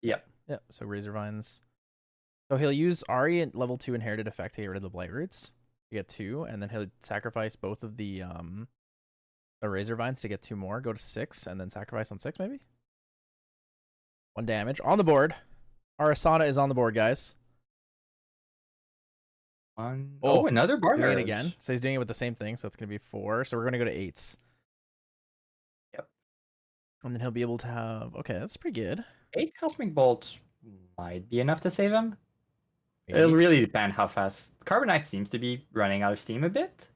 Yep. Yep. So Razor Vines. So he'll use Ari at level 2 inherited effect to get rid of the Blight Roots. You get 2, and then he'll sacrifice both of the Razor Vines to get 2 more. Go to 6, and then sacrifice on 6 maybe. 1 damage on the board. Arisana is on the board, guys. Another bar. Doing it again. So he's doing it with the same thing. So it's going to be 4. So we're going to go to 8s. Yep. And then he'll be able to have. Okay, that's pretty good. 8 cosmic bolts might be enough to save him. Maybe. It'll really depend how fast. Carbonite seems to be running out of steam a bit.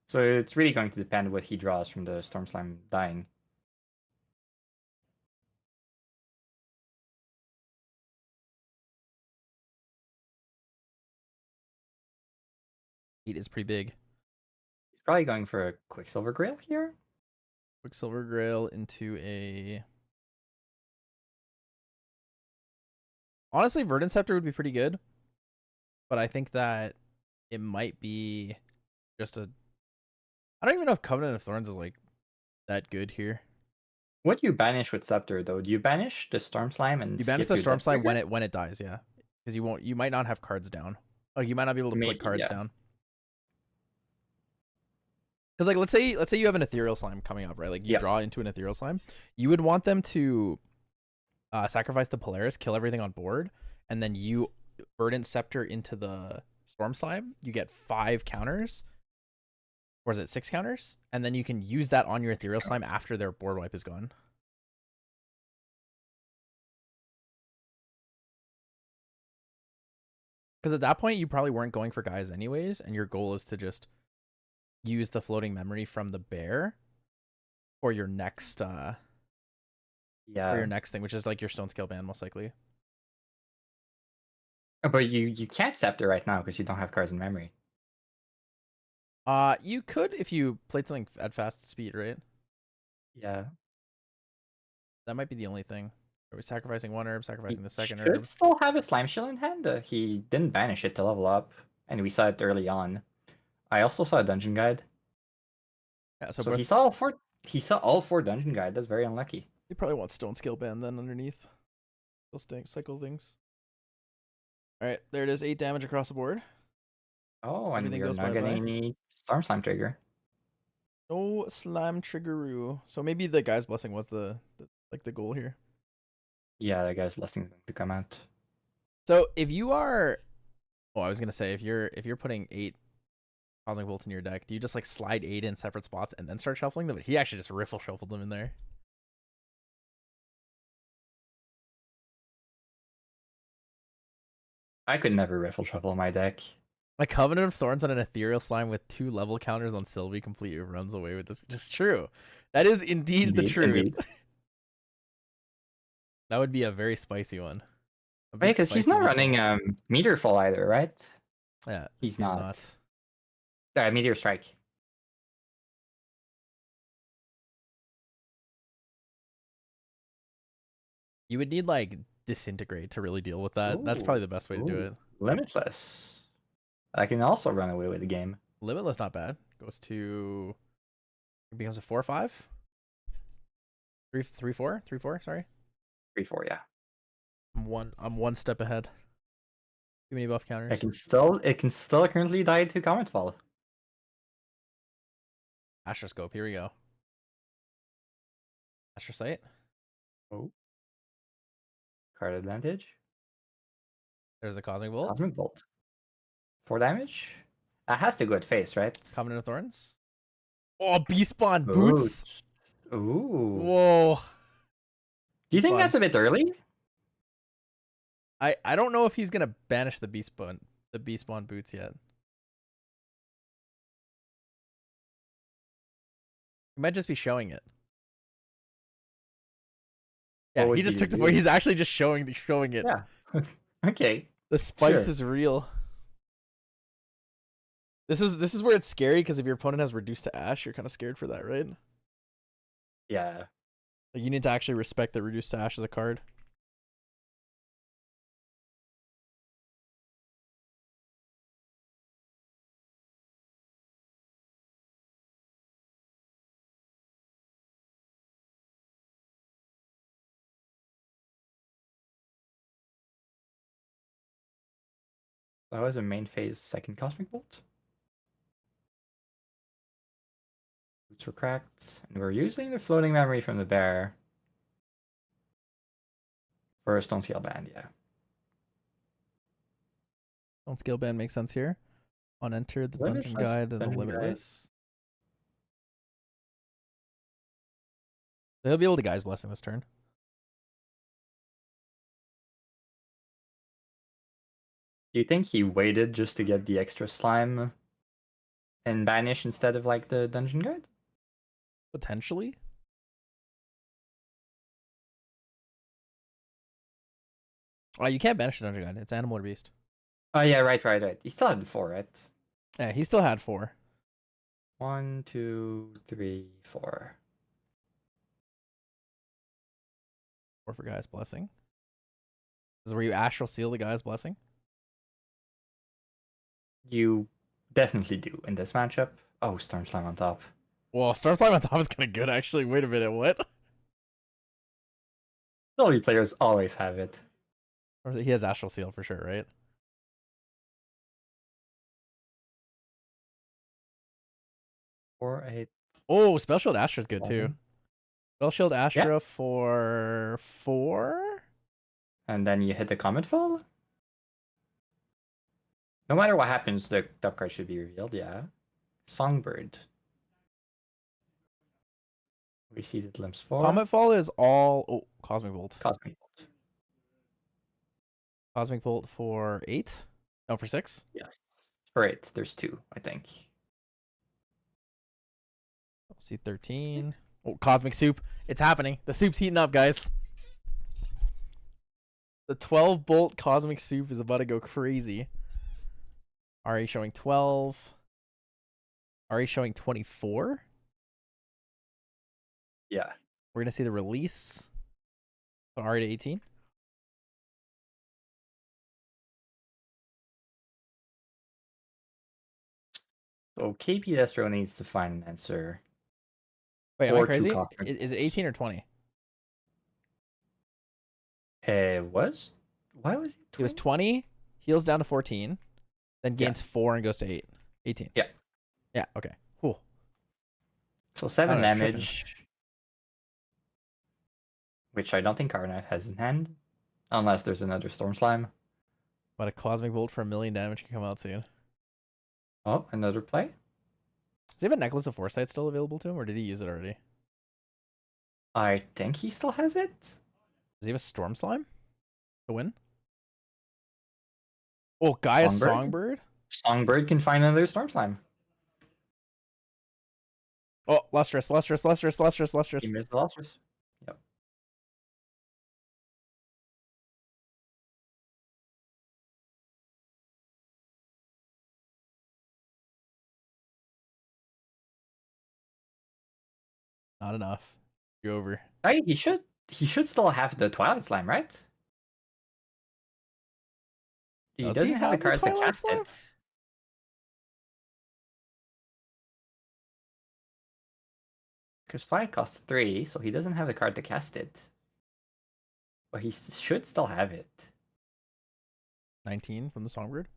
So it's really going to depend what he draws from the Storm Slime dying. Eight is pretty big. He's probably going for a Quicksilver Grail here. Quicksilver Grail into a. Honestly, Verdant Scepter would be pretty good. But I think that it might be just a. I don't even know if Covenant of Thorns is like that good here. What do you banish with Scepter though? Do you banish the Storm Slime and You banish skip the your Storm death Slime trigger? when it dies, yeah. Because you might not have cards down. Oh, you might not be able to Maybe, put cards yeah. down. Because like let's say you have an Ethereal Slime coming up, right? Like you draw into an Ethereal Slime. You would want them to sacrifice the Polaris, kill everything on board, and then you Verdant Scepter into the Storm Slime. You get 5 counters. Or is it 6 counters? And then you can use that on your Ethereal Slime after their board wipe is gone. Because at that point, you probably weren't going for guys anyways, and your goal is to just use the floating memory from the bear for your next for your next thing, which is like your Stone Scale Band, most likely. But you can't Scepter right now because you don't have cards in memory. You could if you played something at fast speed, right? Yeah. That might be the only thing. Are we sacrificing 1 herb, sacrificing the second herb? herb? Could still have a Slime Shield in hand. He didn't banish it to level up, and we saw it early on. I also saw a Dungeon Guide. Yeah, so he saw all 4. He saw all 4 Dungeon Guide. That's very unlucky. You probably want Stone Scale Band then underneath. Those things, cycle things. All right, there it is. 8 damage across the board. Oh, and Everything we are goes not getting bye-bye. any Storm Slime trigger. No slime triggeroo. So maybe the guy's blessing was the like the goal here. Yeah, that guy's blessing to come out. So if you are, oh, I was gonna say if you're putting 8 cosmic bolts in your deck, do you just like slide 8 in separate spots and then start shuffling them? But he actually just riffle shuffled them in there. I could never riffle shuffle my deck. A Covenant of Thorns on an Ethereal Slime with 2 level counters on Sylvie completely runs away with this. Just true. That is indeed the Indeed, truth. indeed. That would be a very spicy one. Right, because he's not running Meteorfall either, right? Yeah, he's not. Meteor Strike. You would need like Disintegrate to really deal with that. Ooh, That's probably the best way to do it. Limitless. I can also run away with the game. Limitless, not bad. Goes to, it becomes a 4/5. 3/4, 3/4. Sorry. 3/4, yeah. I'm one step ahead. Too many buff counters. It can still currently die to Comet Fall. Astroscope. Here we go. Astrosight. Oh. Card advantage. There's a Cosmic Bolt. Cosmic Bolt. 4 damage. That has to go at face, right? Covenant of Thorns. Oh, Beast Spawn Boots. Ooh. Whoa. Do you think that's a bit early? I don't know if he's gonna banish the Beast Spawn Boots yet. He might just be showing it. Yeah, he just took the point. He's actually just showing it. Yeah. Okay. The spice Sure. is real. This is where it's scary because if your opponent has reduced to ash, you're kind of scared for that, right? Yeah. Like you need to actually respect that reduced to ash as a card. That was a main phase second Cosmic Bolt. Boots were cracked. And we're using the floating memory from the bear for a Stone Scale Band, yeah. Don't scale band makes sense here. On enter the dungeon guide and the limitless. So he'll be able to Guy's Blessing this turn. Do you think he waited just to get the extra slime and banish instead of like the dungeon guide? Potentially. Oh, you can't banish the dungeon guide. It's animal or beast. Oh yeah, right. He still had 4, right? Yeah, he still had 4. 1, 2, 3, 4. 4 for Guy's Blessing. This is where you astral seal the Guy's Blessing. You definitely do in this matchup. Oh, Storm Slime on top. Well, Storm Slime on top is kind of good, actually. Wait a minute, what? Sylvie players always have it. He has astral seal for sure, right? Or 8. Oh, Spell Shield Astra is good too. Spell Shield Astra for 4. And then you hit the Comet Fall. No matter what happens, the top card should be revealed, yeah. Songbird. Receded Limbs 4. Comet Fall is all... Oh, Cosmic Bolt. Cosmic Bolt. Cosmic Bolt for 8? No, for 6? Yes. For 8. There's 2, I think. See 13. Oh, Cosmic Soup. It's happening. The soup's heating up, guys. The 12 bolt Cosmic Soup is about to go crazy. Ari showing 12. Ari showing 24. Yeah. We're going to see the release. So Ari to 18. So KP Destro needs to find an answer. Wait, am I crazy? Is it 18 or 20? It was? Why was it 20? It was 20. Heals down to 14. Then gains 4 and goes to 8. 18. Yeah. Yeah, okay. Cool. So 7 was tripping. damage. Which I don't think Carbonite has in hand. Unless there's another Storm Slime. But a Cosmic Bolt for 1,000,000 damage can come out soon. Oh, another play? Does he have a Necklace of Foresight still available to him, or did he use it already? I think he still has it. Does he have a Storm Slime to win? Oh, Gaia Songbird? Songbird can find another Storm Slime. Oh, Lustrous. He missed the Lustrous. Yep. Not enough. You're over. Right, he should still have the Twilight Slime, right? He doesn't have the cards to cast it. Because Twilight costs 3, so he doesn't have the card to cast it. But he should still have it. 19 from the Songbird.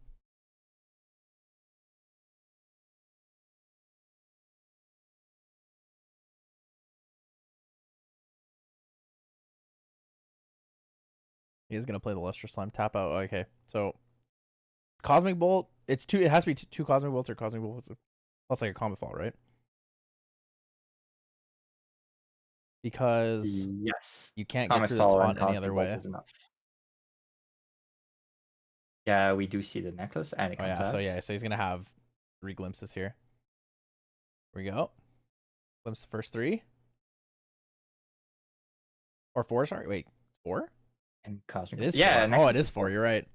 He is gonna play the Lustrous Slime. Tap out. Okay, so Cosmic Bolt. It's two. It has to be two Cosmic Bolts or Cosmic Bolts plus like a Comet Fall, right? Because yes, you can't get through the taunt any other way. Yeah, we do see the necklace, and it comes out. So he's gonna have 3 glimpses here. Here we go. Glimpse the first 3. Or 4, sorry. Wait, 4? And Cosmic. It is 4. Oh, it is 4. You're right.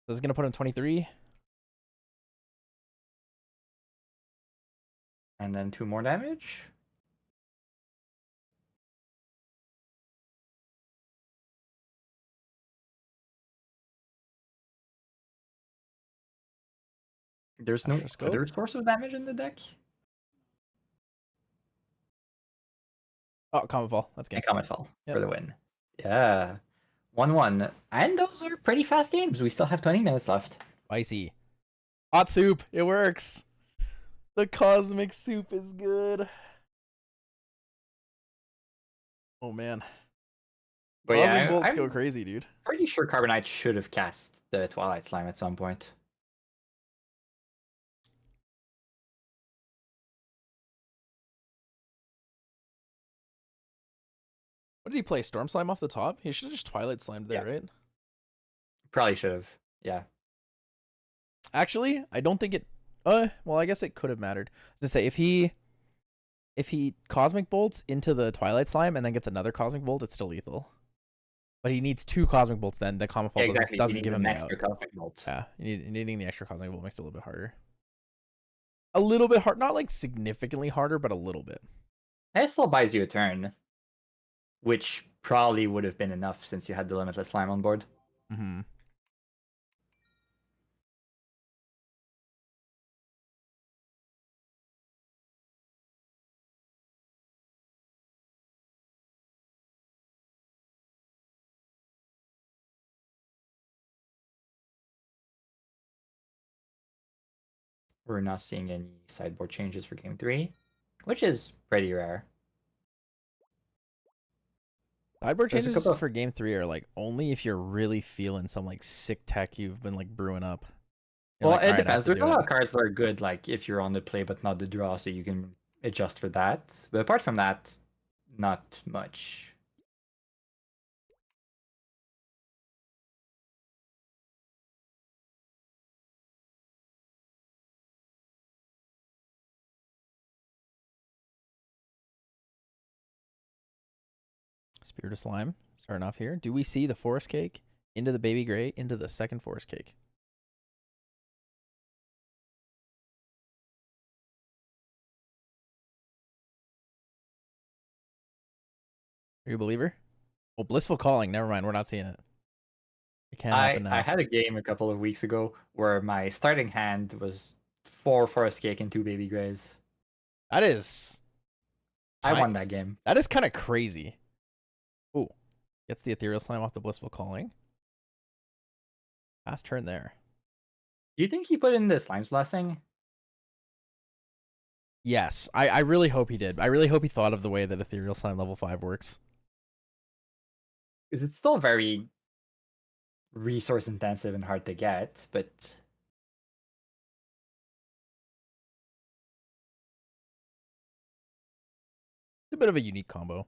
This is gonna put him 23. And then 2 more damage. There's no other source of damage in the deck. Oh, Comet Fall. That's game. And Comet Fall for the win. Yeah. 1-1. And those are pretty fast games. We still have 20 minutes left. Spicy. Hot soup. It works. The Cosmic Soup is good. Oh, man. But Cosmic Bolts go crazy, dude. Pretty sure Carbonite should have cast the Twilight Slime at some point. What did he play? Storm Slime off the top? He should have just Twilight Slimed there, right? Probably should have. Yeah. Actually, I don't think it. Well, I guess it could have mattered. To say if he Cosmic Bolts into the Twilight Slime and then gets another Cosmic Bolt, it's still lethal. But he needs 2 Cosmic Bolts. Then the Comet Fall doesn't give him the extra Cosmic Bolt. Yeah, needing the extra Cosmic Bolt makes it a little bit harder. A little bit hard, not like significantly harder, but a little bit. It still buys you a turn, which probably would have been enough since you had the Limitless Slime on board. Mm-hmm. We're not seeing any sideboard changes for game 3, which is pretty rare. Sideboard changes for game 3 are like only if you're really feeling some like sick tech you've been like brewing up. You're well, it depends. There's a lot of cards that are good, like if you're on the play but not the draw, so you can adjust for that. But apart from that, not much. Spirit of Slime starting off here. Do we see the Forest Cake into the Baby Gray into the second Forest Cake? Are you a believer? Well, Blissful Calling. Never mind. We're not seeing it. It can't happen now. I had a game a couple of weeks ago where my starting hand was 4 Forest Cake and 2 Baby Grays. That is... I won that game. That is kind of crazy. Ooh. Gets the Ethereal Slime off the Blissful Calling. Fast turn there. Do you think he put in the Slime's Blessing? Yes, I really hope he did. I really hope he thought of the way that Ethereal Slime level 5 works. Because it's still very resource intensive and hard to get, but It's a bit of a unique combo.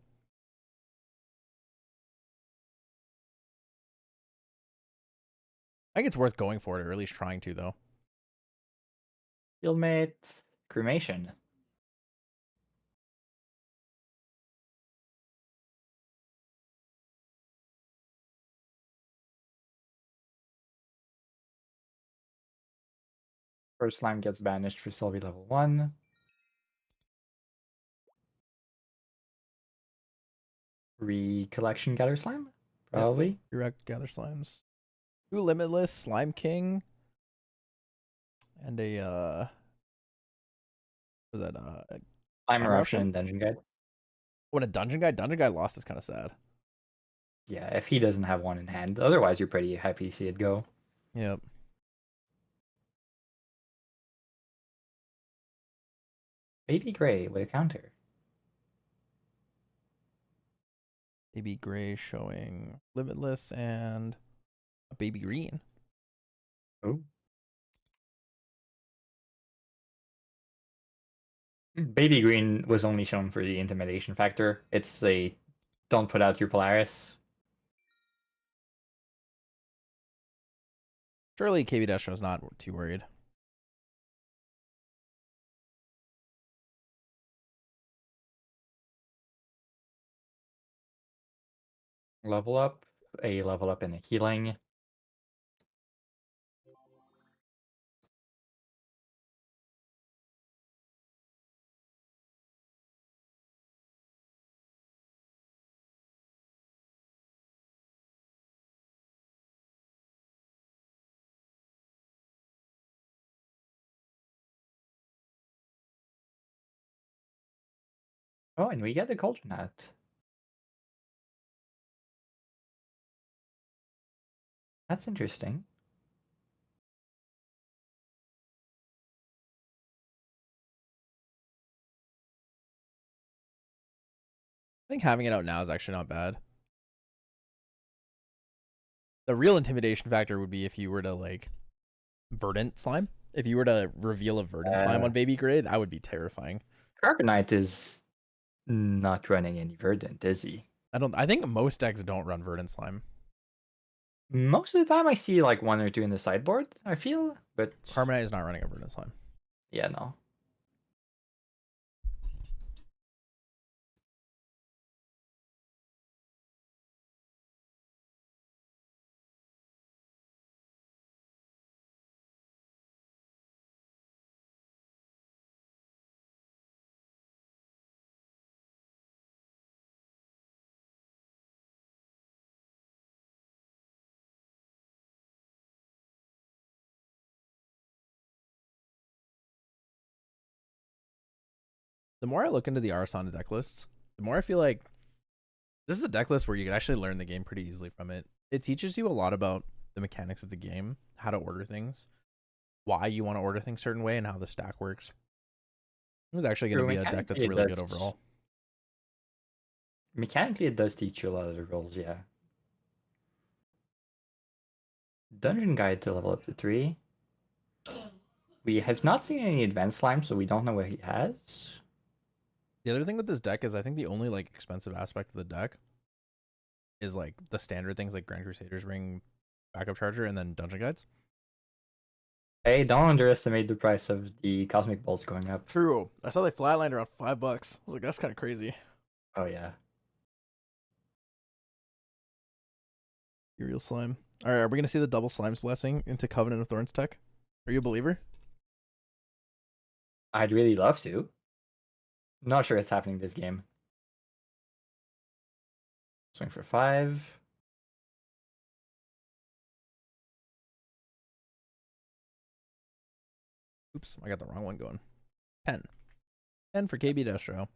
I think it's worth going for it, or at least trying to, though. Fieldmate, Cremation. First slime gets banished for Sylvie level 1. Recollection Gather Slime? Probably. Direct Gather Slimes. 2 Limitless, Slime King, and a, what was that, Slime Time Eruption Eruption? and Dungeon Guide. When a Dungeon Guy lost is kind of sad. Yeah, if he doesn't have one in hand. Otherwise, you're pretty happy to see it go. Yep. Baby Gray with a counter. Baby Gray showing Limitless and a Baby Green. Oh. Baby Green was only shown for the intimidation factor. It's a don't put out your Polaris. Surely KB Destro's not too worried. Level up, a level up, and a healing. Oh, and we get the cauldron hat. That's interesting. I think having it out now is actually not bad. The real intimidation factor would be if you were to, like, Verdant Slime. If you were to reveal a Verdant Slime on Baby Gray, that would be terrifying. Carbonite is not running any Verdant, is he? I think most decks don't run Verdant Slime. Most of the time I see like 1 or 2 in the sideboard, I feel, but Carbonite is not running a Verdant Slime. yeah, no. The more I look into the Arisana deck lists, the more I feel like this is a deck list where you can actually learn the game pretty easily from it. It teaches you a lot about the mechanics of the game, how to order things, why you want to order things a certain way, and how the stack works. It was actually going to be a deck that's really good overall. Mechanically, it does teach you a lot of the rules, yeah. Dungeon Guide to level up to 3. We have not seen any advanced slime, so we don't know what he has. The other thing with this deck is I think the only like expensive aspect of the deck is like the standard things like Grand Crusader's Ring, Backup Charger, and then Dungeon Guides. Hey, don't underestimate the price of the Cosmic Bolts going up. True. I saw they flatlined around $5. I was like, that's kind of crazy. Oh, yeah. Real slime. All right, are we going to see the double Slime's Blessing into Covenant of Thorns tech? Are you a believer? I'd really love to. Not sure it's happening this game. Swing for 5. Oops, I got the wrong one going. 10. 10 for KB Destro.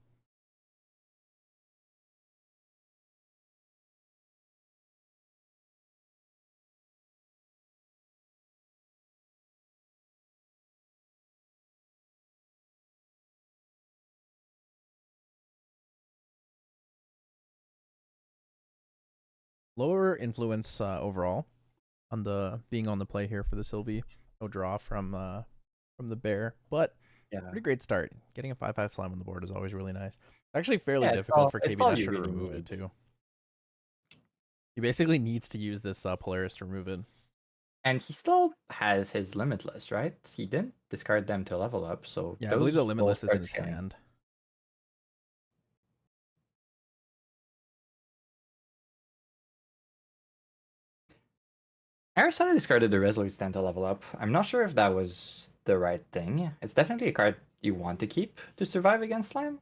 lower influence overall on the being on the play here for the Sylvie. No draw from the bear, but Yeah. pretty great start. Getting a 5/5 slime on the board is always really nice. It's actually fairly Yeah, difficult for it's KB all you Dasher to really remove need. it too. He basically needs to use this Polaris to remove it. And he still has his limitless, right? He didn't discard them to level up, so Yeah, I believe the those will limitless is in start his scaling. hand. Arisana discarded the Resolute Stand to level up. I'm not sure if that was the right thing. It's definitely a card you want to keep to survive against Slime.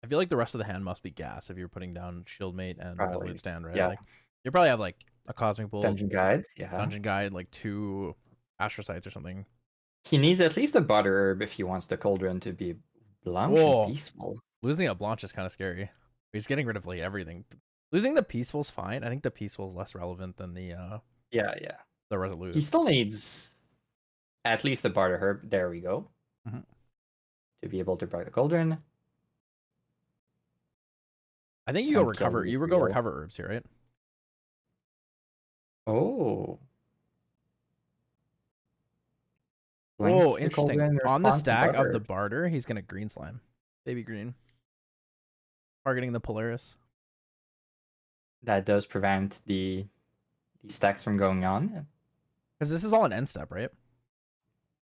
I feel like the rest of the hand must be gas if you're putting down Shieldmate and Probably. Resolute Stand, right? Yeah. Like you probably have like a Cosmic Bolt, Dungeon Guide, yeah. Dungeon Guide, like 2 Astrocytes or something. He needs at least a Butter Herb if he wants the Cauldron to be Blanche and Whoa. peaceful. Losing a Blanche is kind of scary. He's getting rid of like everything. Losing the Peaceful's fine. I think the Peaceful is less relevant than the Yeah. the Resolute. He still needs at least a Butter Herb. There we go. Mhm. To be able to break the Cauldron. I think you go And recover. kill You the go real. recover herbs here, right? Oh. Oh, Blink the interesting. Cauldron, On the response to stack Butter of the Herb. barter, he's gonna green slime. Baby green. Targeting the Polaris. That does prevent the stacks from going on. Because this is all an end step, right?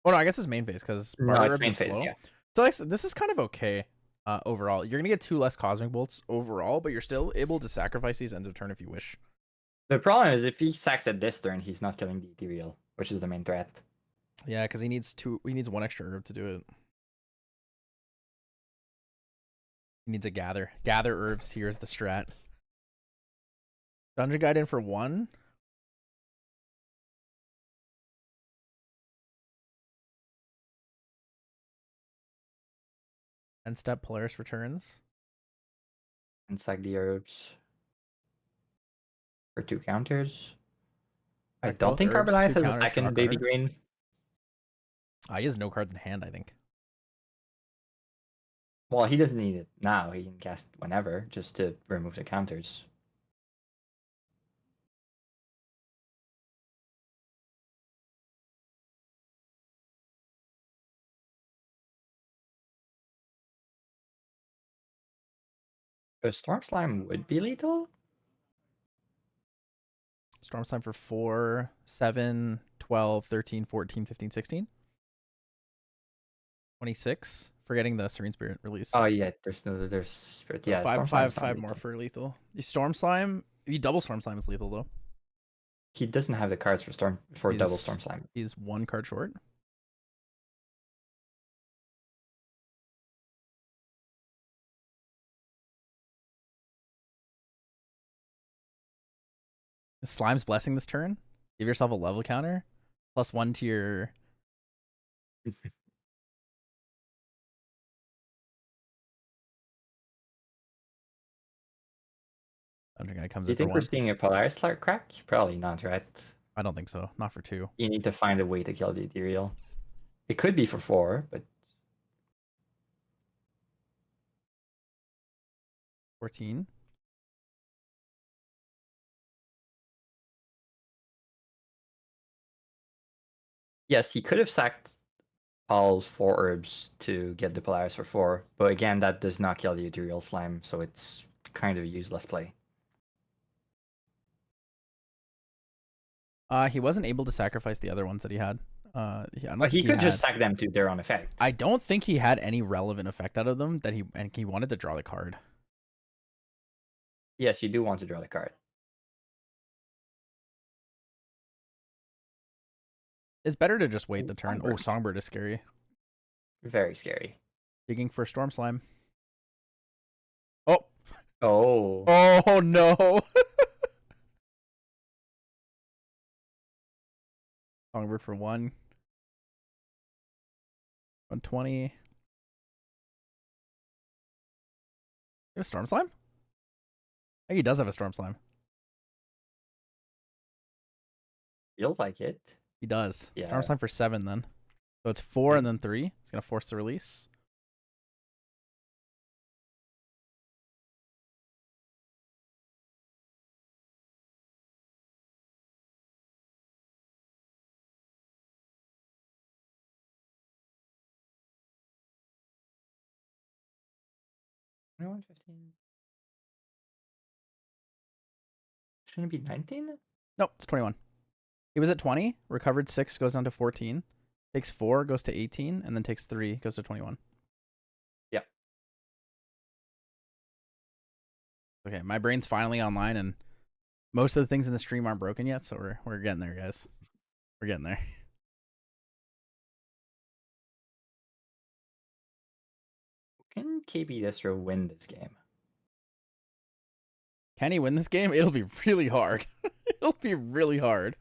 Oh no, I guess it's main phase because No, barter it's herbs main is phase, slow. yeah. So like, this is kind of okay overall. You're gonna get 2 less Cosmic Bolts overall, but you're still able to sacrifice these ends of turn if you wish. The problem is if he sacks at this turn, he's not killing the Ethereal, which is the main threat. Yeah, because he needs 1 extra herb to do it. He needs a gather herbs. Here's the strat. Dungeon Guide in for 1. End step Polaris returns. And sack the herbs for 2 counters. I Sack don't both think herbs, Carbonite 2 has a counters, draw second baby card. green. He has no cards in hand, I think. Well, he doesn't need it now. He can cast whenever just to remove the counters. A Storm Slime would be lethal? Storm Slime for 4, 7, 12, 13, 14, 15, 16. 26. Forgetting the Serene Spirit release. Oh yeah, there's Spirit. Yeah, five, Storm Slime's not five more lethal. for lethal. The Storm Slime, if you double Storm Slime is lethal though. He doesn't have the cards for double Storm Slime. He's 1 card short. Slime's Blessing this turn. Give yourself a level counter. +1 to your... Dungeon Guy comes Do you in for think we're 1. seeing a Polaris crack? Probably not, right? I don't think so. Not for 2. You need to find a way to kill the Ethereal. It could be for 4, but 14. yes, he could have sacked all 4 herbs to get the Polaris for 4, but again, that does not kill the Ethereal Slime, so it's kind of a useless play. He wasn't able to sacrifice the other ones that he had. But he could just sack them to their own effect. I don't think he had any relevant effect out of them that he wanted to draw the card. Yes, you do want to draw the card. It's better to just wait Ooh, the turn. Songbird. Oh, Songbird is scary. Very scary. Digging for Storm Slime. Oh. Oh. Oh no. Songbird for 1. 120. You have a Storm Slime? I think he does have a Storm Slime. Feels like it. He does. Yeah. Storm Slime for 7 then. So it's 4 and then 3. It's gonna force the release. No, 15. Shouldn't it be 19? Nope, it's 21. He was at 20, recovered 6, goes down to 14. Takes 4, goes to 18, and then takes 3, goes to 21. Yeah. Okay, my brain's finally online, and most of the things in the stream aren't broken yet, so we're getting there, guys. We're getting there. Can KB Destro win this game? Can he win this game? It'll be really hard. It'll be really hard.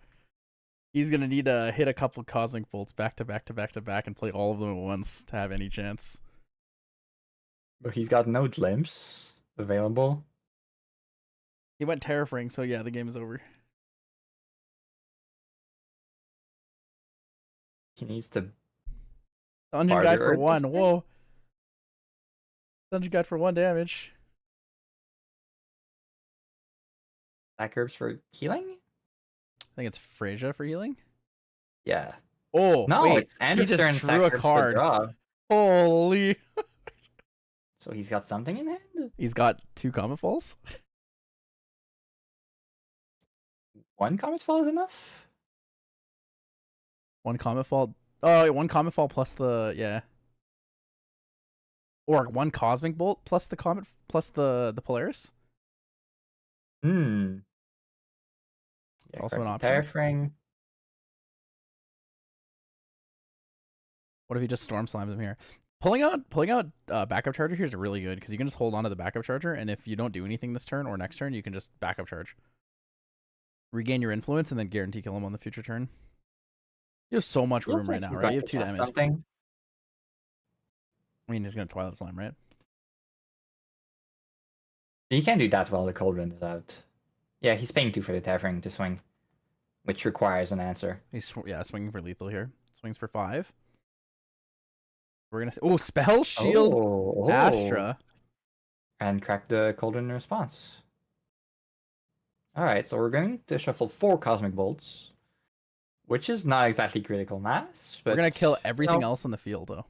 He's going to need to hit a couple Cosmic Bolts back to back to back to back and play all of them at once to have any chance. But he's got no glimpse available. He went Terrafring, so yeah, the game is over. He needs to... Dungeon Guide for Barter 1. this Whoa. Dungeon Guide for 1 damage. Black herbs for healing? I think it's Freyja for healing. Yeah. Oh, No, wait. it's He just Anderson drew a card. Draw. Holy. So he's got something in hand? He's got 2 Comet Falls. 1 Comet Fall is enough? 1 Comet Fall. Oh, 1 Comet Fall plus the, yeah. Or 1 Cosmic Bolt plus the Comet, plus the Polaris. Hmm. It's Yeah, also an option. Terrafring. What if he just Storm Slimes him here? Pulling out backup charger here is really good because you can just hold on to the backup charger, and if you don't do anything this turn or next turn, you can just backup charge. Regain your influence and then guarantee kill him on the future turn. You have so much room right now, right? You have 2 damage. Something. I mean, he's gonna Twilight Slime, right? You can't do that while the cauldron is out. Yeah, he's paying 2 for the Terrafring to swing, which requires an answer. He's swinging for lethal here. Swings for 5. We're gonna Spell Shield Astra. And crack the cauldron in response. Alright, so we're going to shuffle 4 Cosmic Bolts, which is not exactly critical mass, but we're gonna kill everything else on the field though.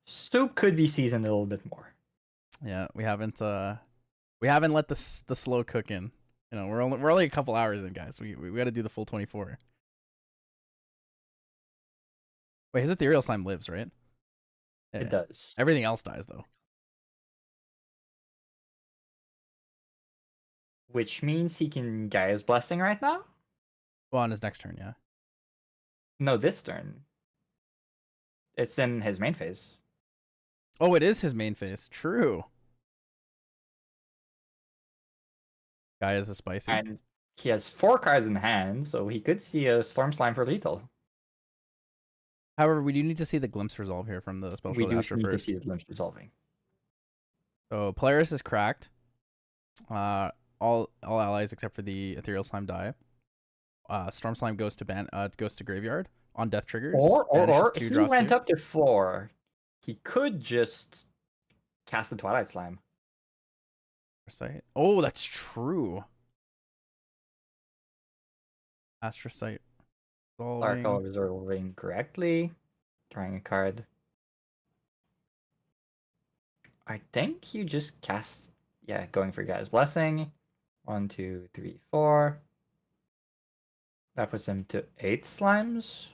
Soup could be seasoned a little bit more. Yeah, we haven't let the slow cook in. You know, we're only a couple hours in, guys. We got to do the full 24. Wait, his Ethereal Slime lives, right? Yeah. It does. Everything else dies though. Which means he can Gaia's Blessing right now? Well, on his next turn, yeah. No, this turn. It's in his main phase. Oh, it is his main phase. True. Gaia's a spicy. And he has 4 cards in hand, so he could see a Storm Slime for lethal. However, we do need to see the Glimpse resolve here from the Spell Shield Astra need first. to see the glimpse resolving. So Polaris is cracked. All allies except for the Ethereal Slime die. Storm Slime goes to graveyard on death triggers. Or he went up to 4. He could just cast the Twilight Slime. Foresight. Oh, that's true. Astrocyte. Sparkle resolving correctly. Drawing a card. I think you just cast... Yeah, going for Gaia's Blessing. 1, 2, 3, 4. That puts him to 8 slimes.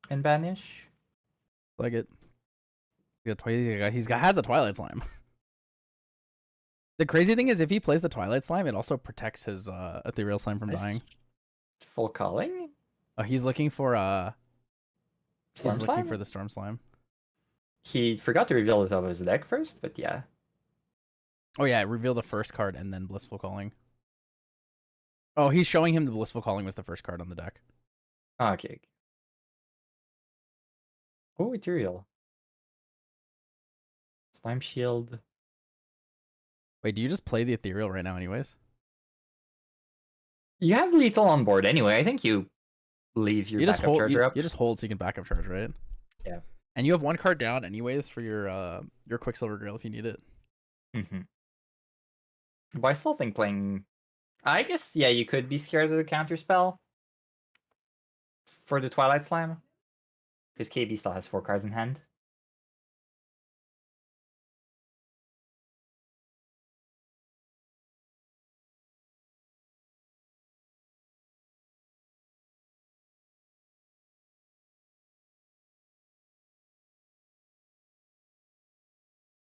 And banish. Like it. Has a Twilight Slime. The crazy thing is, if he plays the Twilight Slime, it also protects his Ethereal Slime from dying. Full calling? He's looking for Storm Slime? for the Storm Slime. He forgot to reveal it of his deck first, but yeah. Oh yeah, reveal the first card and then Blissful Calling. Oh, he's showing him the Blissful Calling was the first card on the deck. Okay. Oh, Ethereal. Slime Shield. Wait, do you just play the Ethereal right now anyways? You have lethal on board anyway. I think you leave your You just backup hold. charger You up. just hold so you can backup charge, right? Yeah. And you have one card down anyways for your Quicksilver Grail if you need it. Mm-hmm. But I still think playing. I guess yeah, you could be scared of the counter spell for the Twilight Slime, because KB still has 4 cards in hand.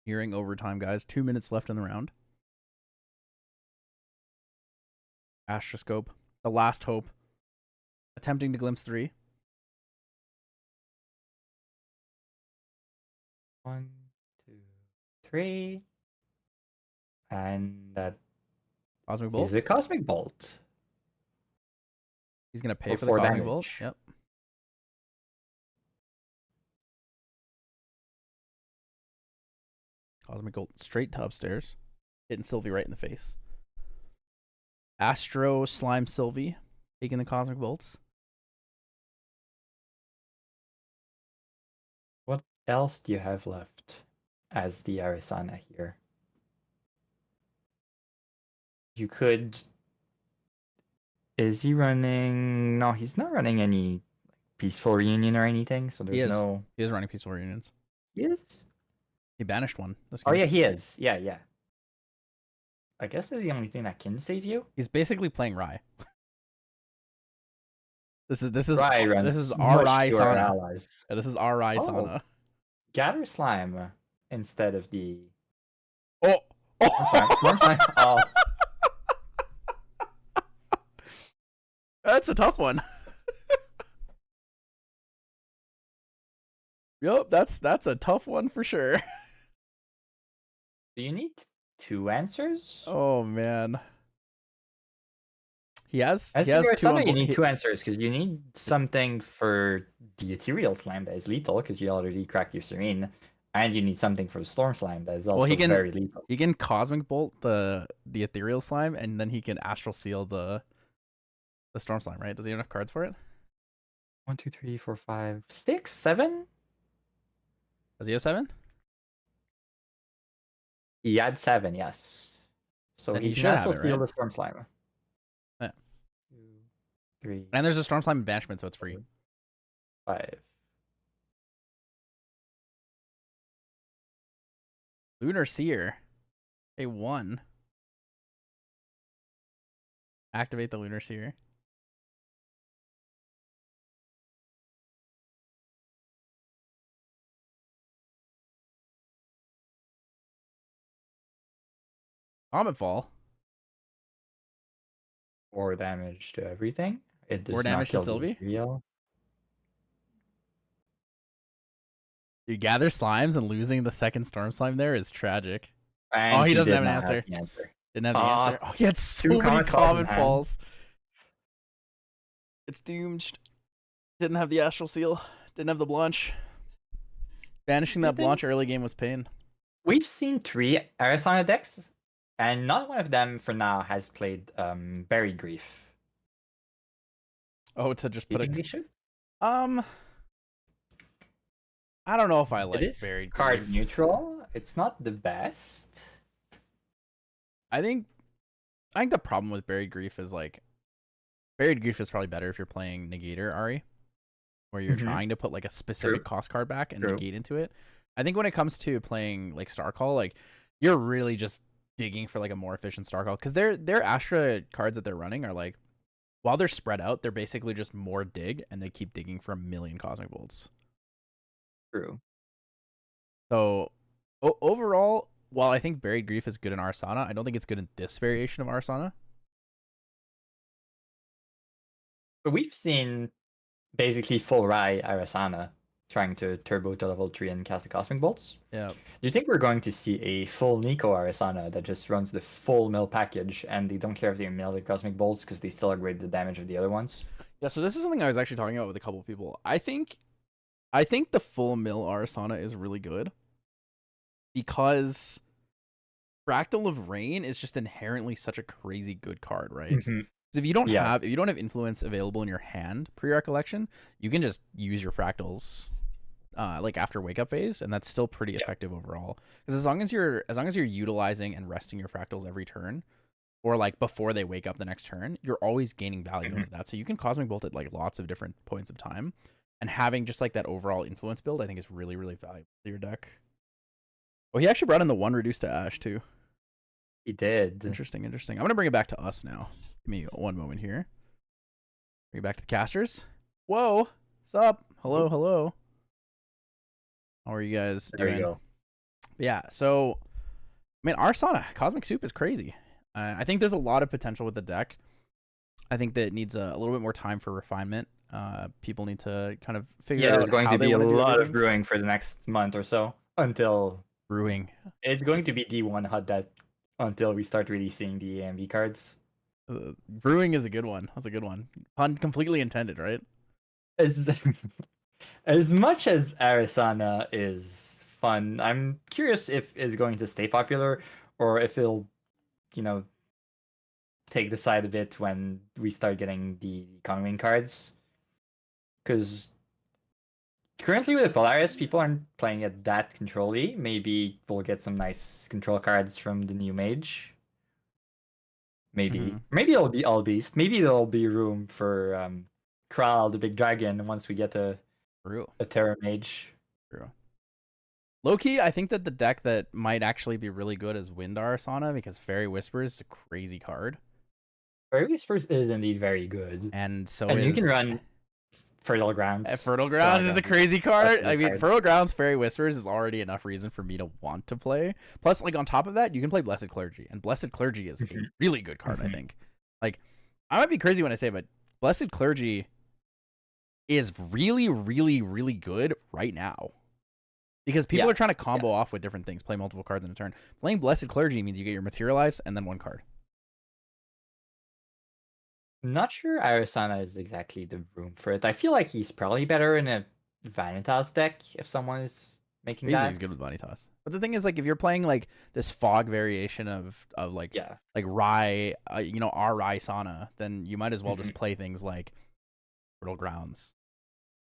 Nearing overtime, guys. 2 minutes left in the round. Astroscope, the last hope. Attempting to glimpse 3. 1, 2, 3, and that Cosmic Bolt. is a Cosmic Bolt. He's gonna pay For for the 4 Cosmic Bolt. damage. Yep. Cosmic Bolt straight to upstairs, hitting Sylvie right in the face. Astro Slime Sylvie taking the Cosmic Bolts. What else do you have left as the Arisana here? You could. Is he running? No, he's not running any Peaceful Reunion or anything. So there's no. He is running Peaceful Reunions. He is. He banished one. Oh yeah, he is. Yeah. I guess that's the only thing that can save you. He's basically playing Rye. This is Rye runs this is our much fewer Arisana. allies. Yeah, this is our Arisana. Gather Slime instead of the. Oh, Storm Slime. Oh, that's a tough one. Yep, that's a tough one for sure. do you need 2 answers? Oh man. He has As two on Arisana, you board. need 2 answers because you need something for the Ethereal Slime that is lethal because you already cracked your Serene, and you need something for the Storm Slime that is also very lethal. He can Cosmic Bolt the Ethereal Slime, and then he can Astral Seal the Storm Slime, right? Does he have enough cards for it? 1, 2, 3, 4, 5, 6, 7. Does he have 7? He had 7, yes. So Then he he can should have also it, steal right? the Storm Slime. Yeah. 2, 3, And there's a Storm Slime banishment, so it's free. 5. Lunar Seer. A 1. Activate the Lunar Seer. Comet Fall. 4 damage to everything. It does 4 not damage to kill the Sylvie? Ethereal. You gather slimes and losing the second Storm Slime there is tragic. And Oh, he doesn't did have an not answer. the answer. Didn't have the answer. Oh, he had so 2 many Comet Falls in Comet hand. Falls. It's doomed. Didn't have the Astral Seal. Didn't have the Blanche. Banishing that Blanche early game was pain. We've seen 3 Arisana decks, and not one of them for now has played Buried Grief. Oh, to just Do you put think a we should? I don't know if I like It is Buried card Grief. neutral. It's not the best. I think the problem with Buried Grief is like Buried Grief is probably better if you're playing Negator Ari, where you're trying to put like a specific cost card back and negate into it. I think when it comes to playing like Star Call, like you're really just digging for like a more efficient Star Call because their Astra cards that they're running are like, while they're spread out, they're basically just more dig and they keep digging for a million Cosmic Bolts. True. So overall, while I think Buried Grief is good in Arisana, I don't think it's good in this variation of Arisana. But we've seen basically full Rai Arisana trying to turbo to level 3 and cast the Cosmic Bolts. Yeah. Do you think we're going to see a full Nico Arisana that just runs the full mill package and they don't care if they mill the Cosmic Bolts because they still upgrade the damage of the other ones? Yeah, so this is something I was actually talking about with a couple of people. I think the full mill Arisana is really good because Fractal of Rain is just inherently such a crazy good card, right? Because if you don't have influence available in your hand pre-recollection, you can just use your fractals like after wake up phase, and that's still pretty effective overall. Because as long as you're utilizing and resting your fractals every turn, or like before they wake up the next turn, you're always gaining value over that. So you can cosmic bolt at like lots of different points of time, and having just like that overall influence build, I think is really really valuable to your deck. Oh, he actually brought in the one reduced to ash too. He did. Interesting. I'm gonna bring it back to us now. Give me one moment here. Bring it back to the casters. Whoa, what's up? Hello. How are you guys doing? There you go. Yeah, so I mean, Arisana Cosmic Soup is crazy. I think there's a lot of potential with the deck. I think that it needs a little bit more time for refinement. People need to kind of figure out. There's going how to they be a wanna do lot of everything. brewing for the next month or so until Brewing. it's going to be D1 hot that until we start releasing the AMV cards. Brewing is a good one. That's a good one. Pun completely intended, right? As much as Arisana is fun, I'm curious if it's going to stay popular or if it'll, take the side a bit when we start getting the Conwing cards. Because currently with the Polaris, people aren't playing it that control-y. Maybe we'll get some nice control cards from the new mage. Maybe it'll be all beast. Maybe there'll be room for Kral, the big dragon, once we get a Terra mage. True. Low-key, I think that the deck that might actually be really good is Wind Arisana, because Fairy Whispers is a crazy card. Fairy Whispers is indeed very good. And so you can run Fertile Grounds. Fertile Grounds is a crazy card. I mean, Fertile Grounds, Fairy Whispers is already enough reason for me to want to play. Plus, like, on top of that, you can play Blessed Clergy. And Blessed Clergy is a really good card, I think. Like, I might be crazy when I say it, but Blessed Clergy is really, really, really good right now. Because people are trying to combo off with different things, play multiple cards in a turn. Playing Blessed Clergy means you get your Materialize and then one card. I'm not sure Arisana is exactly the room for it. I feel like he's probably better in a Vanitas deck if someone is making that. He's good with Vanitas. But the thing is, like, if you're playing like this fog variation of like Rai, our Arisana, then you might as well just play things like Fertile Grounds,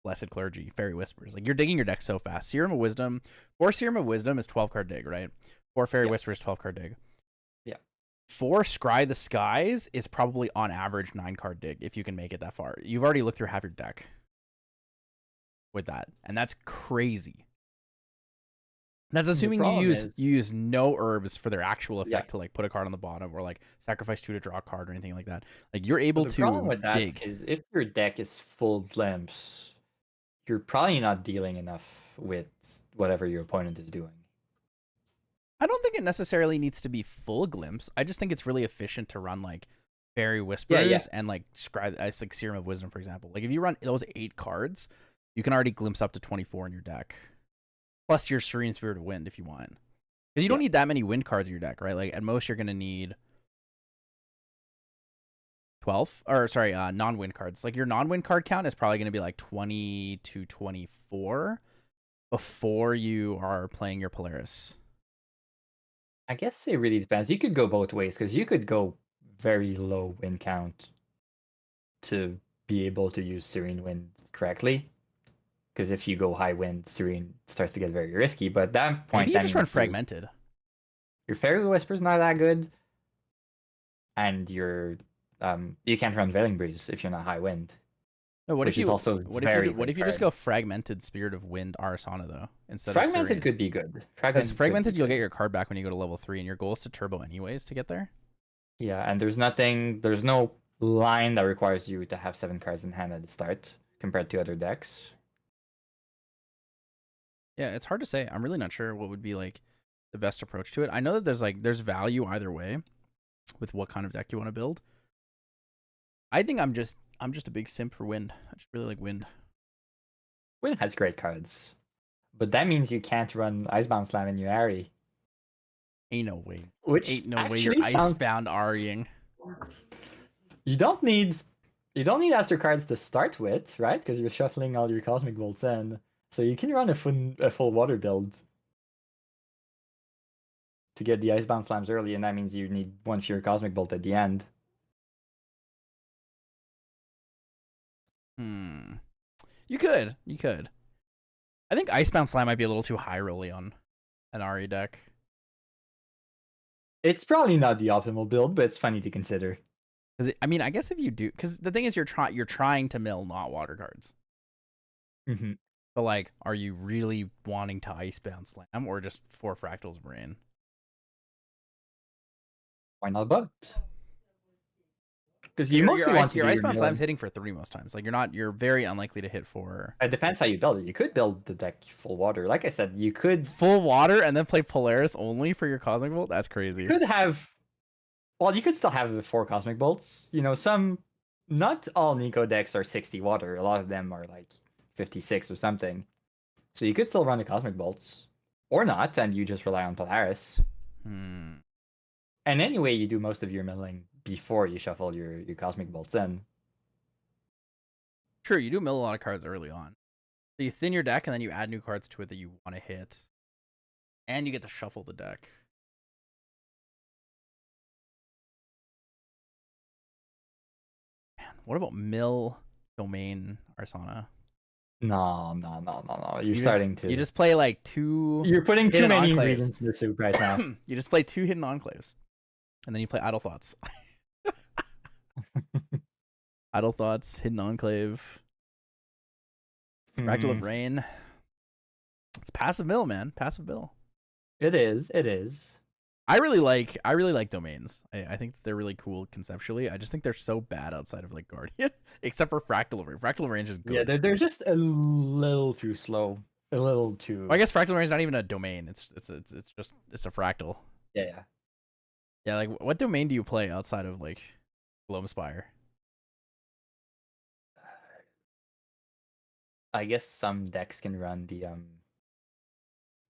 Blessed Clergy, Fairy Whispers. Like, you're digging your deck so fast. Serum of Wisdom, 4 Serum of Wisdom is 12 card dig, right? 4 Fairy Whispers, 12 card dig. 4 Scry the Skies is probably on average 9 card dig if you can make it that far. You've already looked through half your deck with that, and that's crazy. That's assuming you use no herbs for their actual effect to like put a card on the bottom or like sacrifice 2 to draw a card or anything like that. Like, you're able to problem with that dig. is if your deck is full glimpse, you're probably not dealing enough with whatever your opponent is doing. I don't think it necessarily needs to be full glimpse. I just think it's really efficient to run like Fairy Whispers and like Scry, like Serum of Wisdom, for example. Like, if you run those 8 cards, you can already glimpse up to 24 in your deck. Plus your Serene Spirit of Wind if you want. Because you don't need that many wind cards in your deck, right? Like, at most you're going to need 12. Or, sorry, non-wind cards. Like, your non-wind card count is probably going to be like 20 to 24 before you are playing your Polaris. I guess it really depends. You could go both ways, because you could go very low wind count to be able to use Serene Wind correctly. Because if you go high wind, Serene starts to get very risky. But at that point, maybe you just run Fragmented. Your Fairy Whisper's not that good, and your you can't run Veiling Breeze if you're not high wind. No, what if you just go Fragmented Spirit of Wind Arisana though instead Fragmented of Serene? Could be good. Fragmented you'll get your card back when you go to level 3, and your goal is to turbo anyways to get there. Yeah, and there's no line that requires you to have 7 cards in hand at the start compared to other decks. Yeah, it's hard to say. I'm really not sure what would be like the best approach to it. I know that there's value either way with what kind of deck you want to build. I think I'm just a big simp for Wind. I just really like Wind. Wind has great cards, but that means you can't run Icebound Slam in your Ari. Ain't no way. Way you're Icebound Ariing. You don't need Astro cards to start with, right? Because you're shuffling all your Cosmic Bolts in. So you can run a full water build to get the Icebound Slams early, and that means you need one for your Cosmic Bolt at the end. Hmm. You could. You could. I think Icebound Slime might be a little too high rolly on an Ari deck. It's probably not the optimal build, but it's funny to consider. Because I mean, I guess if you do, because the thing is, you're trying to mill not water cards. Mm-hmm. But like, are you really wanting to Icebound Slam or just 4 Fractals of Rain? Why not both? Because you Your mostly want to your do your Icebound Slam's milling. hitting for 3 most times. Like you're very unlikely to hit for It depends how you build it. You could build the deck full water. Like I said, you could full water and then play Polaris only for your Cosmic Bolt. That's crazy. have. Well, you could still have the 4 Cosmic Bolts. You know, not all Nico decks are 60 water. A lot of them are like 56 or something. So you could still run the Cosmic Bolts. Or not, and you just rely on Polaris. Hmm. And anyway, you do most of your milling before you shuffle your Cosmic Bolts in. Sure, you do mill a lot of cards early on. So you thin your deck and then you add new cards to it that you want to hit. And you get to shuffle the deck. Man, what about mill domain Arisana? No. You just play like 2. You're putting too hidden many enclaves. ingredients in the soup right now. You just play 2 hidden enclaves. And then you play Idle Thoughts. Idle Thoughts, Hidden Enclave, Fractal of Rain. It's passive mill, man. Passive mill. It is. It is. I really like domains. I think they're really cool conceptually. I just think they're so bad outside of like Guardian, except for Fractal of Rain. Fractal of Rain is good. Yeah, they're just a little too slow. A little too. Well, I guess Fractal of Rain is not even a domain. It's a fractal. Yeah. Yeah, like what domain do you play outside of like Gloamspire? I guess some decks can run the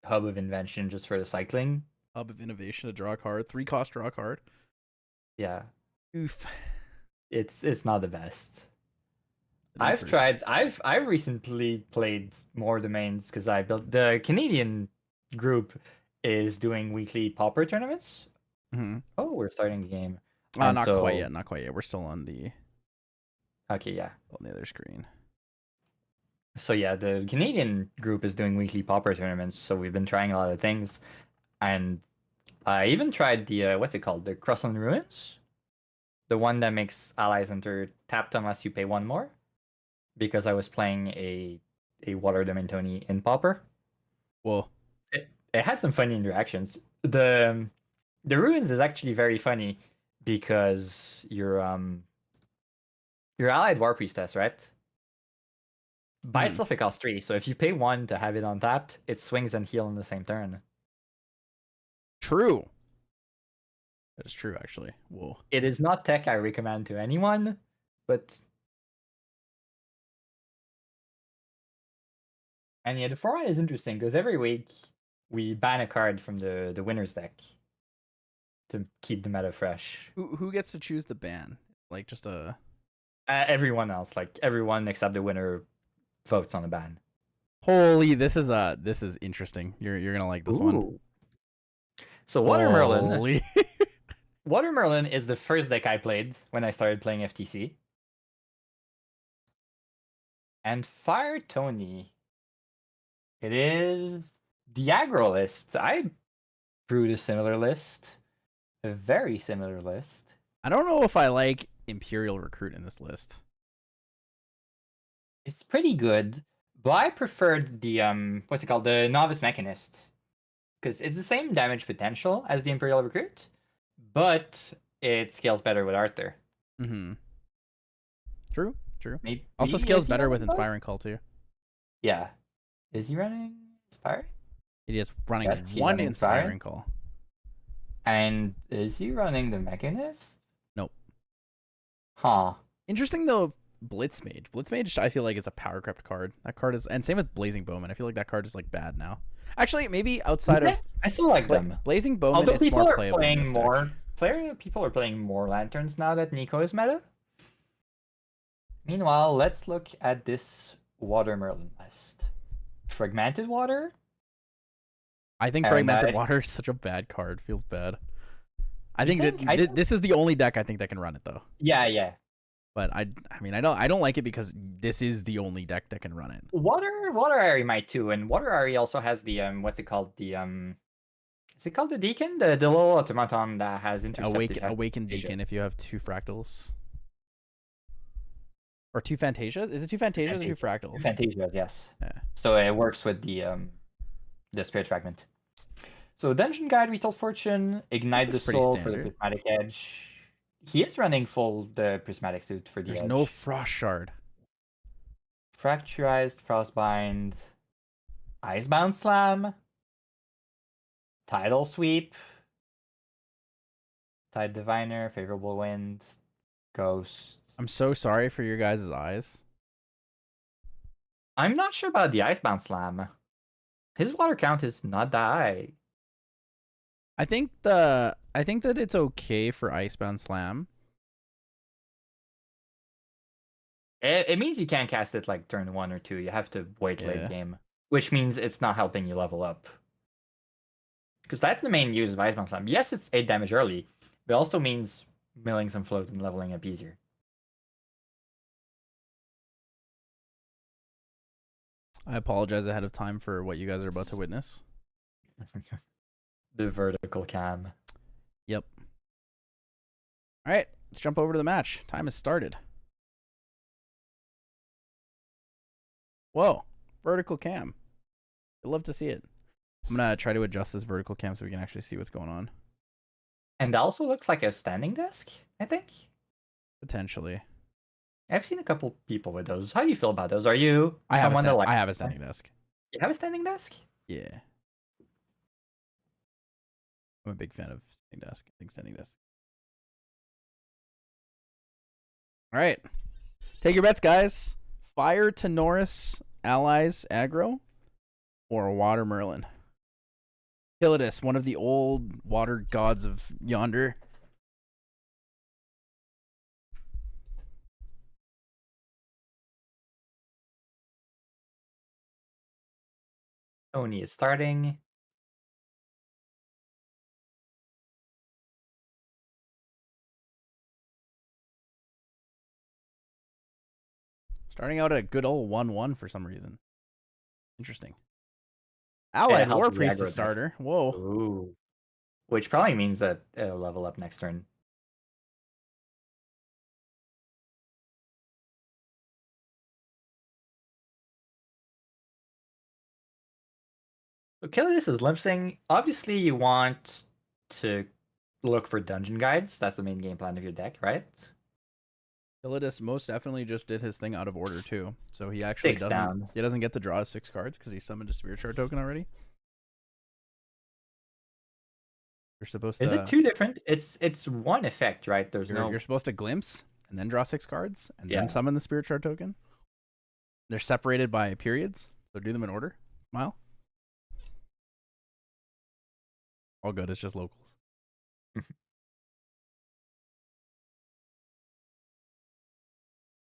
Hub of Invention just for the cycling. Hub of Innovation to draw a card. 3 cost draw a card. Yeah. Oof. It's not the best. I've recently played more domains because I built the Canadian group is doing weekly Pauper tournaments. Mm-hmm. Oh, we're starting the game. Not quite yet. Not quite yet. We're still on the Okay, yeah. on the other screen. So yeah, the Canadian group is doing weekly Pauper tournaments, so we've been trying a lot of things. And I even tried the what's it called? The Crossland Ruins? The one that makes allies enter tapped unless you pay 1 more. Because I was playing a water domain Tony in Pauper. Whoa. It had some funny interactions. The Ruins is actually very funny because your allied War Priestess, right? By itself it costs 3, so if you pay 1 to have it untapped, it swings and heal in the same turn. True. That is true, actually. Whoa. It is not tech I recommend to anyone, but... And yeah, the format is interesting, because every week we ban a card from the winner's deck to keep the meta fresh. Who gets to choose the ban? Like, just a... everyone else, like, everyone except the winner votes on the ban. Holy, this is interesting. You're gonna like this one. So Water Merlin... Holy. Water Merlin is the first deck I played when I started playing FTC. And Fire Tony. It is the aggro list. I brewed a similar list. A very similar list. I don't know if I like Imperial Recruit in this list. It's pretty good, but I preferred the what's it called? The Novice Mechanist. Because it's the same damage potential as the Imperial Recruit, but it scales better with Arthur. Mm-hmm. True. Maybe Also scales better with Inspiring Call too. Yeah. Is he running Inspiring? It is running Yes, he's 1 running Inspiring Call. And is he running the Mechanist? Nope. Huh. Interesting though, Blitz Mage. Blitz Mage I feel like is a power crept card. That card is, and same with Blazing Bowman. I feel like that card is like bad now. Actually, maybe outside of I still like them. Blazing Bowman Although is people more are playable. playing people are playing more lanterns now that Nico is meta. Meanwhile, let's look at this Water Merlin list. Fragmented Water. I think Fragmented Water is such a bad card. Feels bad. I think this is the only deck I think that can run it though. Yeah. But I mean, I don't like it because this is the only deck that can run it. Water might too, and Water also has the what's it called? The is it called the Deacon? The little automaton that has intercepted Awakened Deacon if you have 2 fractals. Or 2 Fantasias? Is it 2 Fantasias or 2 fractals? 2 Fantasias, yes. Yeah. So it works with the Spirit Fragment. So Dungeon Guide, Retold Fortune, Ignite the Soul for the Prismatic Edge. He is running full the Prismatic Suit for the There's edge. no Frost Shard. Fracturized, Frostbind, Icebound Slam, Tidal Sweep, Tide Diviner, Favorable Wind, Ghost. I'm so sorry for your guys' eyes. I'm not sure about the Icebound Slam. His water count is not that high. I think that it's okay for Icebound Slam. It means you can't cast it like turn 1 or 2. You have to wait late game, which means it's not helping you level up. Because that's the main use of Icebound Slam. Yes, it's 8 damage early, but it also means milling some float and leveling up easier. I apologize ahead of time for what you guys are about to witness. The vertical cam. Yep. All right, let's jump over to the match. Time has started. Whoa, vertical cam. I'd love to see it. I'm going to try to adjust this vertical cam so we can actually see what's going on. And that also looks like a standing desk, I think. Potentially. I've seen a couple people with those. How do you feel about those? Are you I have a standing desk. You have a standing desk? Yeah. I'm a big fan of standing desk. I think standing desk. All right. Take your bets, guys. Fire Tenoris allies aggro or water Merlin. Heliodus, one of the old water gods of yonder. Tony is starting. Starting out a good old 1-1 for some reason. Interesting. Allied War Priest starter. Whoa. Ooh. Which probably means that it'll level up next turn. So Heliodus is limpsing. Obviously, you want to look for dungeon guides. That's the main game plan of your deck, right? Heliodus most definitely just did his thing out of order too. So he actually doesn't get to draw 6 cards because he summoned a Spirit Shard token already. You're supposed to. Is it 2 different? It's 1 effect, right? You're supposed to glimpse and then draw 6 cards and then summon the Spirit Shard token. They're separated by periods, so do them in order. Smile. All good. It's just locals.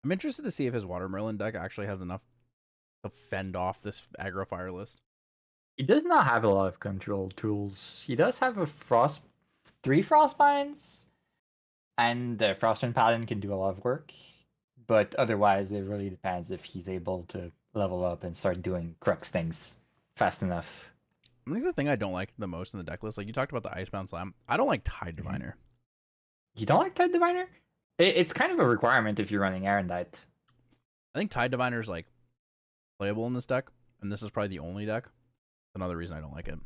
I'm interested to see if his Water Merlin deck actually has enough to fend off this aggro fire list. He does not have a lot of control tools. He does have a 3 Frostbinds, and the Frostwind Paladin can do a lot of work. But otherwise, it really depends if he's able to level up and start doing crux things fast enough. I think the thing I don't like the most in the deck list, like you talked about the Icebound Slam, I don't like Tide Diviner. You don't like Tide Diviner? It's kind of a requirement if you're running Erendite. I think Tide Diviner is like playable in this deck, and this is probably the only deck. Another reason I don't like it.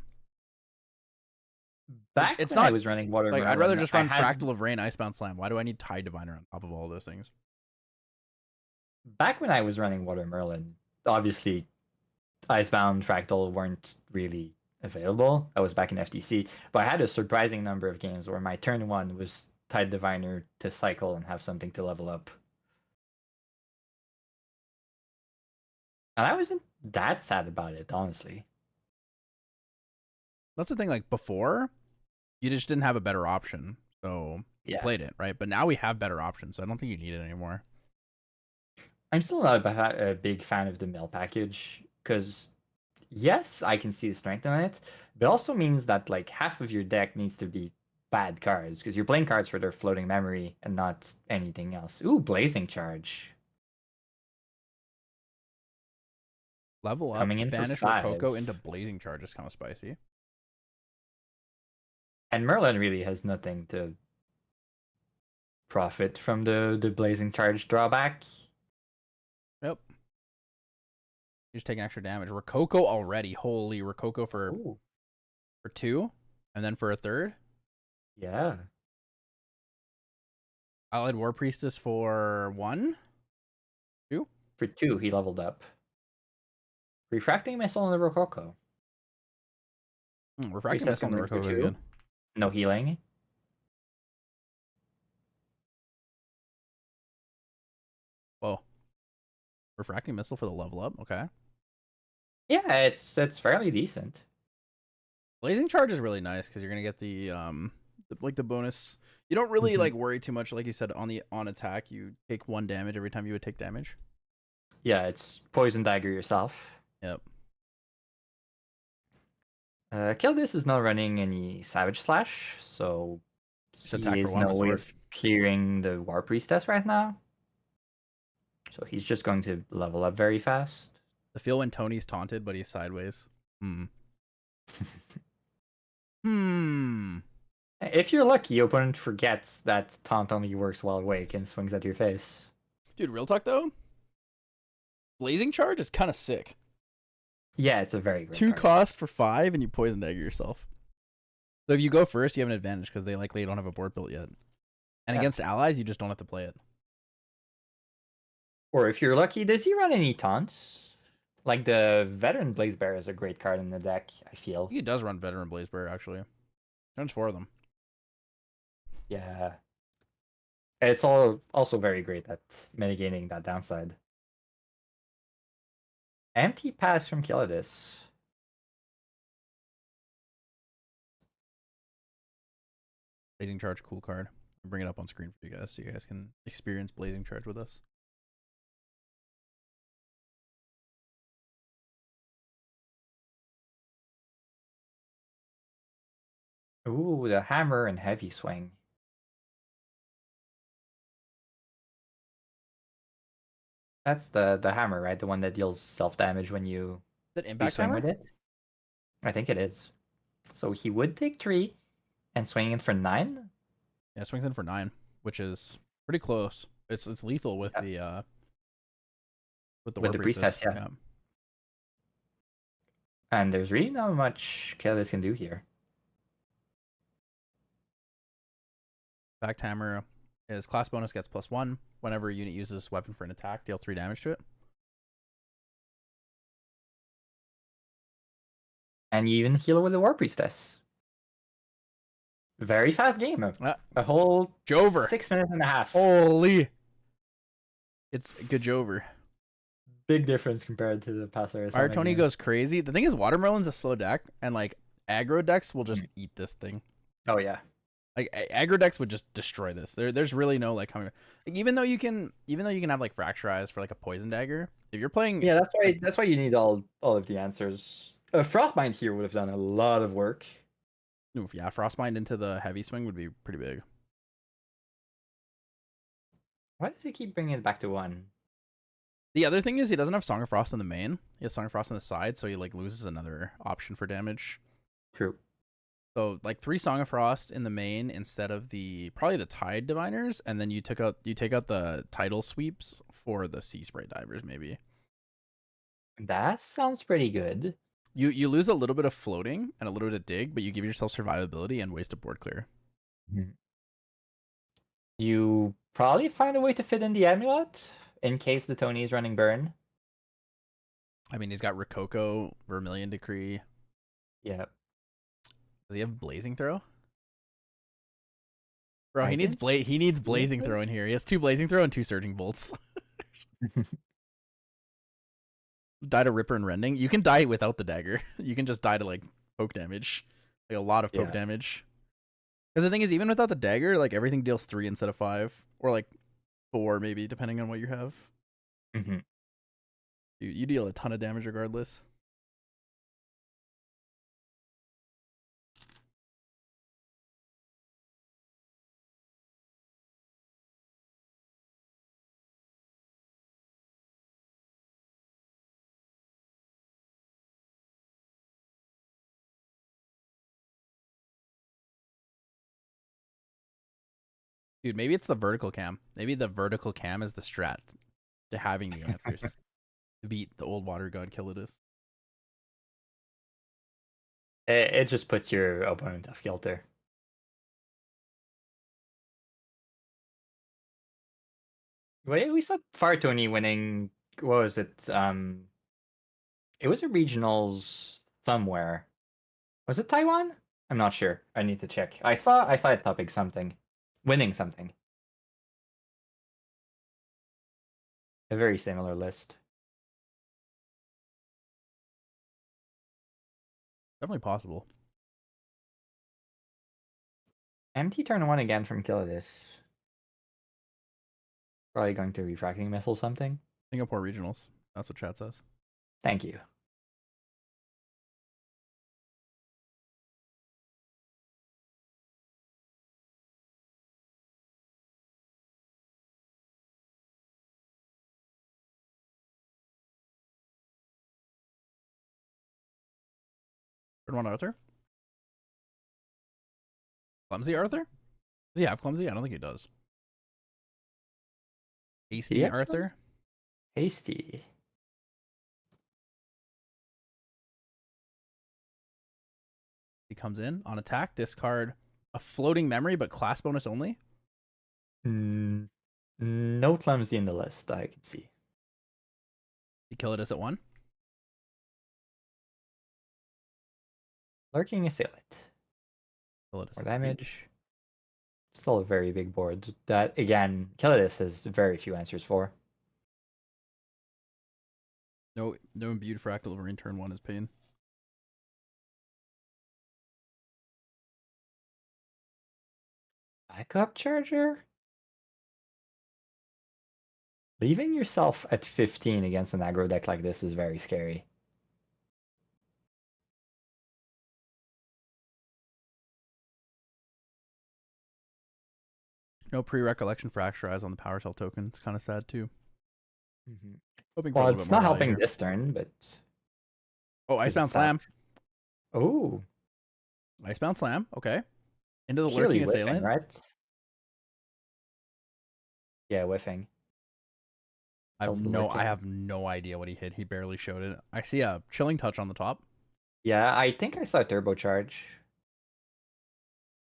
I was running Water like Merlin, I'd rather just run Fractal of Rain, Icebound Slam. Why do I need Tide Diviner on top of all those things? Back when I was running Water Merlin, obviously Icebound, Fractal weren't really available. I was back in FTC, but I had a surprising number of games where my turn 1 was Tide Diviner to cycle and have something to level up. And I wasn't that sad about it, honestly. That's the thing, like before, you just didn't have a better option. So you played it, right? But now we have better options, so I don't think you need it anymore. I'm still not a big fan of the mill package, because yes, I can see the strength in it, but it also means that like half of your deck needs to be bad cards because you're playing cards for their floating memory and not anything else. Ooh, Blazing Charge. Level up, Coming in for banish 5. Rococo into Blazing Charge is kind of spicy. And Merlin really has nothing to profit from the Blazing Charge drawback. Yep. You're just taking extra damage. Rococo already. Holy Rococo for 2, and then for a 3rd. Yeah. Allied War Priestess for 1, 2. For 2, he leveled up. Refracting Missile on the Rococo. Refracting Priestess Missile on the coming for Rococo is 2. good. No healing. Whoa. Refracting Missile for the level up. Okay. Yeah, it's fairly decent. Blazing Charge is really nice because you're gonna get the bonus. You don't really like worry too much, like you said, on attack. You take 1 damage every time you would take damage. Yeah, it's Poison Dagger yourself. Yep. Kill this is not running any Savage Slash, so Just attack he for is 1 no with way sword. of clearing the War Priestess right now. So he's just going to level up very fast. The feel when Tony's taunted, but he's sideways. If you're lucky, your opponent forgets that taunt only works while awake and swings at your face. Dude, real talk though, Blazing Charge is kind of sick. Yeah, it's a very great 2 card. cost for 5, and you poison dagger yourself. So if you go first, you have an advantage because they likely don't have a board built yet. And against allies, you just don't have to play it. Or if you're lucky, does he run any taunts? Like the Veteran Blaze Bear is a great card in the deck, I feel. I think he does run Veteran Blaze Bear, actually. Runs 4 of them. Yeah. It's also very great at mitigating that downside. Empty pass from Killadis. Blazing Charge, cool card. I'll bring it up on screen for you guys so you guys can experience Blazing Charge with us. Ooh, the hammer and heavy swing. That's the hammer, right? The one that deals self-damage when you Is that Impact swing Hammer? with it? I think it is. So he would take 3 and swing in for 9? Yeah, swings in for 9, which is pretty close. It's lethal with the War Priestess, yeah. And there's really not much Killadis can do here. Impact Hammer is class bonus gets +1. Whenever a unit uses this weapon for an attack, deal 3 damage to it. And you even heal with the War Priestess. Very fast game. A whole Jover. 6 minutes and a half. Holy. It's good Jover. Big difference compared to the past Arisana Fire Tony games. goes crazy. The thing is, Watermelon's a slow deck, and like aggro decks will just eat this thing. Oh yeah. Like aggro decks would just destroy this. There's really no like coming. Like, even though you can have like Fracturize for like a poison dagger, if you're playing, Yeah, that's why you need all of the answers. Frostbind here would have done a lot of work. Oof, yeah, Frostbind into the heavy swing would be pretty big. Why does he keep bringing it back to 1? The other thing is he doesn't have Song of Frost in the main. He has Song of Frost on the side, so he like loses another option for damage. True. So like 3 Song of Frost in the main instead of probably the Tide Diviners, and then you take out the Tidal Sweeps for the Sea Spray Divers maybe. That sounds pretty good. You lose a little bit of floating and a little bit of dig, but you give yourself survivability and ways to board clear. You probably find a way to fit in the amulet in case the Tony is running burn. I mean, he's got Rococo, Vermilion Decree. Yeah. Does he have Blazing Throw? Bro, he needs Blazing Throw in here. He has 2 Blazing Throw and 2 Surging Bolts. Die to Ripper and Rending. You can die without the dagger. You can just die to like poke damage, like a lot of poke damage. Because the thing is, even without the dagger, like everything deals 3 instead of 5, or like 4 maybe, depending on what you have. You deal a ton of damage regardless. Dude, maybe it's the vertical cam. Maybe the vertical cam is the strat to having the answers. To beat the old water god Kilidus. It just puts your opponent off kilter. We saw Fire Tony winning. What was it? It was a regionals somewhere. Was it Taiwan? I'm not sure. I need to check. I saw it topic something, winning something. A very similar list. Definitely possible. MT turn 1 again from Kilidus. Probably going to refracting missile something. Singapore regionals. That's what chat says. Thank you. Turn one Arthur. Clumsy Arthur? Does he have clumsy? I don't think he does. Hasty Arthur? Hasty. He comes in on attack, discard a floating memory, but class bonus only. No clumsy in the list, I can see. He kill it as at 1. Lurking Assailant. Kill it as More at 3. damage. Still a very big board. That, again, Kilidus has very few answers for. No imbued fractal over in turn 1 is pain. Backup charger? Leaving yourself at 15 against an aggro deck like this is very scary. No pre-recollection fracturize on the power cell token. It's kind of sad too. Mm-hmm. Hoping for Well, a little it's bit more not value helping here. this turn, but... Oh, Icebound Slam. Oh. Icebound Slam. Okay. Into the Clearly lurking whiffing, assailant. right? Yeah, whiffing. I have no idea what he hit. He barely showed it. I see a chilling touch on the top. Yeah, I think I saw turbocharge.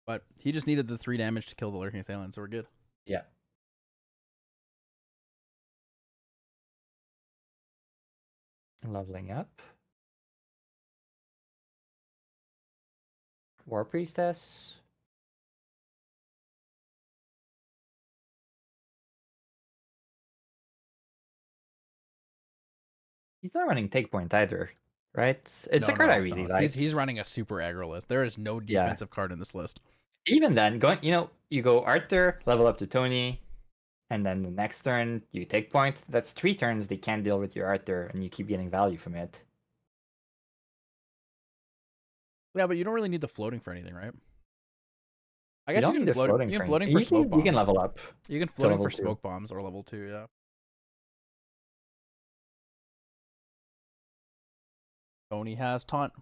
But he just needed the 3 damage to kill the lurking assailant, so we're good. Yeah. Leveling up. War Priestess. He's not running Take Point either, right? It's a card I really like. He's running a super aggro list. There is no defensive card in this list. Even then, you go Arthur, level up to Tony, and then the next turn you take point. That's 3 turns they can't deal with your Arthur, and you keep getting value from it. Yeah, but you don't really need the floating for anything, right? I guess you you can floating for smoke bombs. You can level up. You can floating for smoke bombs or level 2, yeah. Tony has taunt.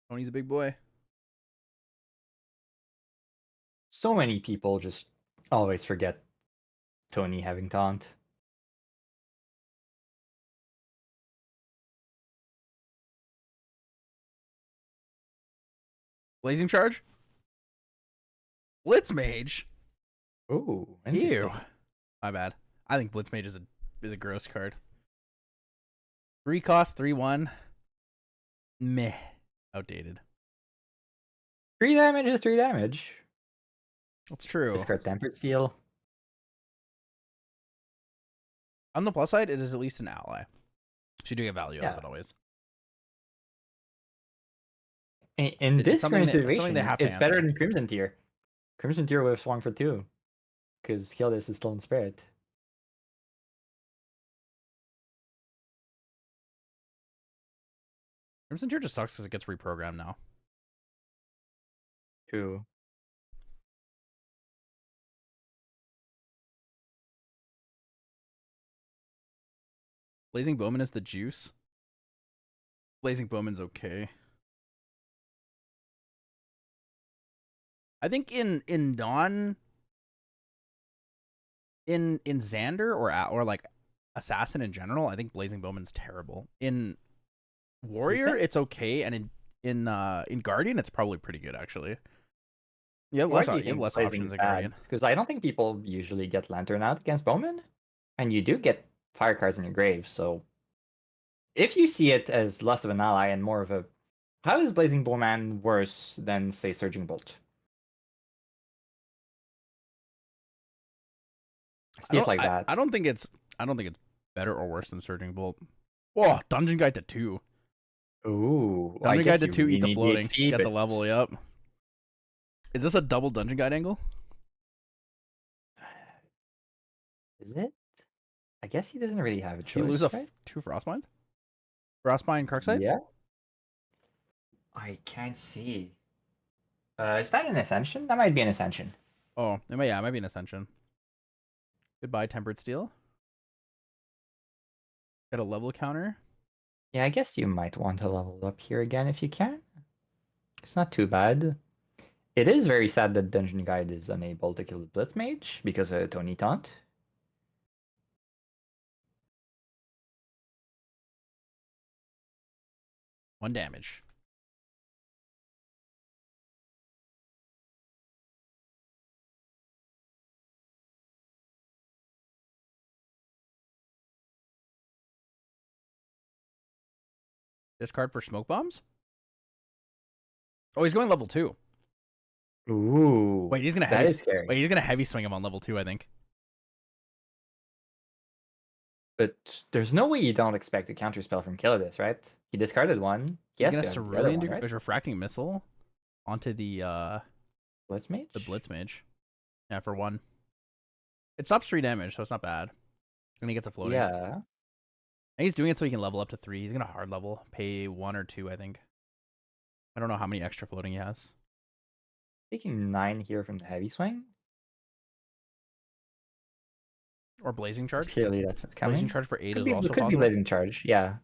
Tony's a big boy. So many people just always forget Tony having taunt. Blazing Charge? Blitz Mage? Ooh, ew. My bad. I think Blitz Mage is a gross card. 3 cost, 3/1. Meh. Outdated. 3 damage is 3 damage. That's true. Discard Tempered Steel. On the plus side, it is at least an ally. So you do get value out of it always. In this current situation, it's better answer. than Crimson Tier. Crimson Tier would have swung for 2. Because Kilidus is still in Spirit. Crimson Tier just sucks because it gets reprogrammed now. True. Blazing Bowman is the juice. Blazing Bowman's okay. I think in non in Xander or like Assassin in general, I think Blazing Bowman's terrible. In Warrior, it's okay, and in Guardian, it's probably pretty good actually. You have Why less do you you have think less Blazing options is in bad? Guardian. Because I don't think people usually get Lantern out against Bowman, and you do get fire cards in your grave. So if you see it as less of an ally and more of a, how is Blazing Bowman worse than say Surging Bolt? See it like that. I don't think it's better or worse than Surging Bolt. Whoa, Dungeon Guide to 2. Ooh, I Dungeon Guide guess to you 2, really eat the need the floating, HP, get the but level. Yep. Is this a double Dungeon Guide angle? is it? I guess he doesn't really have a He lose choice, right? 2 Frostbinds? Frostbind Karksite? Yeah. I can't see. Is that an Ascension? That might be an Ascension. Oh, it might be an Ascension. Goodbye, Tempered Steel. Get a level counter. Yeah, I guess you might want to level up here again if you can. It's not too bad. It is very sad that Dungeon Guide is unable to kill the Blitz Mage because of Tony Taunt. 1 damage. Discard for smoke bombs? Oh, he's going level 2. Ooh, Wait, he's gonna that is scary. Wait, he's gonna heavy swing him on level 2, I think. But there's no way you don't expect a counter spell from Killadus, right? He discarded one. He He's has gonna to have the other Cerulean one, right? his refracting missile onto the Blitz Mage? Blitz Mage. Yeah, for 1. It stops 3 damage, so it's not bad. And he gets a floating. Yeah. And he's doing it so he can level up to 3. He's gonna hard level, pay 1 or 2, I think. I don't know how many extra floating he has. Taking 9 here from the heavy swing. Or Blazing Charge. Clearly that's what's coming. Blazing Charge for 8 is also could possible. be Blazing Charge, yeah.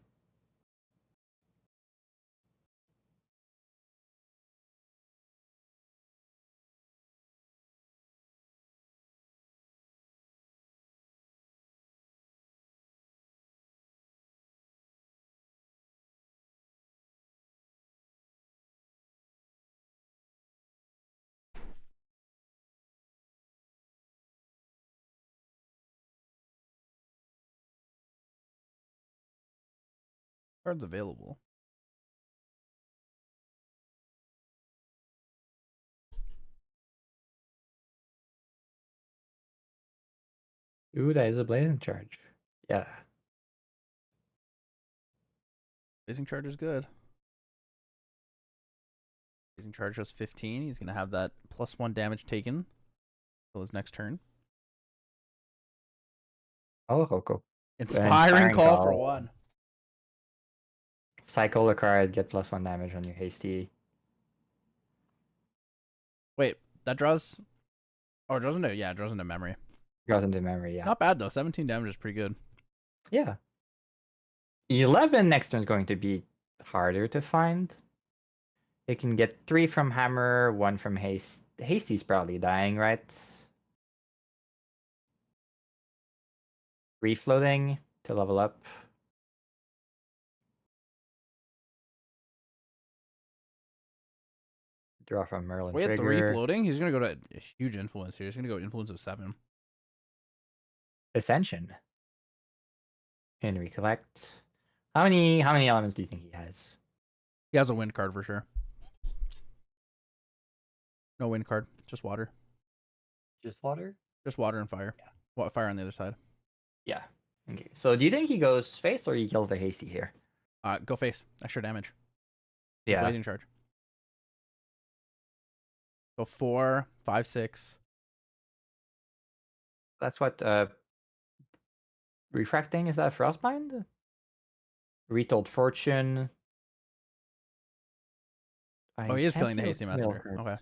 Cards available. Ooh, that is a Blazing Charge. Yeah. Blazing Charge is good. Blazing Charge does 15. He's gonna have that +1 damage taken till his next turn. Oh, Hoko. Inspiring call for 1. Cycle a card, get +1 damage on your hasty. Wait, that draws. Oh, it draws into it draws into memory. Draws into memory, yeah. Not bad though. 17 damage is pretty good. Yeah. 11 next turn is going to be harder to find. You can get 3 from Hammer, 1 from Haste. Hasty's probably dying, right? 3 floating to level up. Draw from Merlin Wait, trigger. 3 floating? He's gonna go to a huge influence here. He's gonna go influence of 7. Ascension. And recollect. How many elements do you think he has? He has a wind card for sure. No wind card, just water. Just water? Just water and fire. Yeah. What fire on the other side? Yeah. Okay. So do you think he goes face or he kills the hasty here? Go face. Extra damage. Yeah. Blazing Charge. Go 4, 5, 6. That's what refracting, is that Frostbind? Retold Fortune. Oh, he is killing the Hasty Messenger. Okay.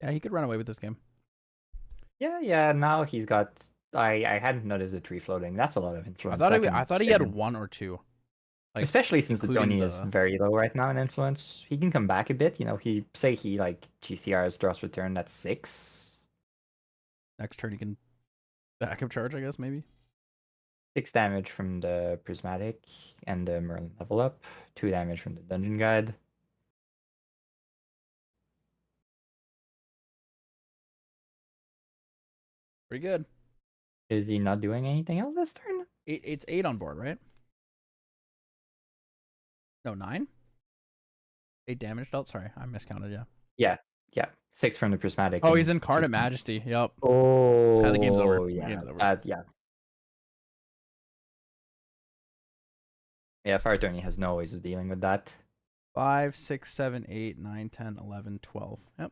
Yeah, he could run away with this game. Yeah. Now he's got. I hadn't noticed the tree floating. That's a lot of I influence. thought That I can thought he save had him. one or two, like Especially since the including Tony is very low right now in influence. He can come back a bit. You know, he like GCR's draws return at 6. next turn. He can backup charge, I guess maybe. 6 damage from the prismatic and the Merlin level up. 2 damage from the dungeon guide. Pretty good. Is he not doing anything else this turn? It's 8 on board, right? No, 9. 8 damage dealt. Sorry, I miscounted. Yeah. Yeah. 6 from the prismatic. Oh, and he's two Incarnate from- Majesty. Yep. Oh, the game's over. Yeah, The game's over. yeah. Yeah, Fire Tony has no ways of dealing with that. 5, 6, 7, 8, 9, 10, 11, 12. Yep.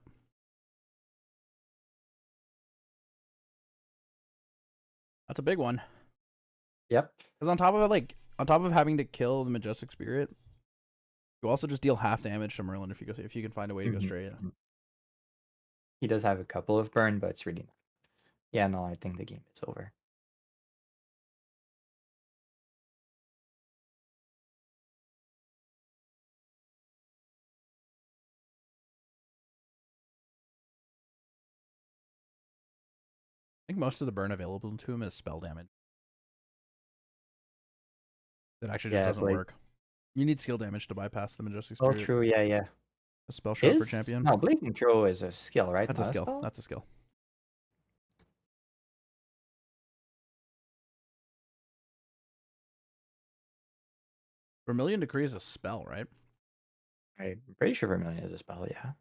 That's a big one. Yep. Because on top of having to kill the Majestic Spirit, you also just deal half damage to Merlin if you can find a way to go straight. He does have a couple of burn, but it's really not. Yeah, no, I think the game is over. I think most of the burn available to him is spell damage. That actually just doesn't work. You need skill damage to bypass the Majestic Spirit. Oh, true. Yeah. A spell shot for champion. No, Blazing Throw is a skill, right? That's Not a skill. spell? That's a skill. Vermilion Decree is a spell, right? I'm pretty sure Vermilion is a spell, yeah.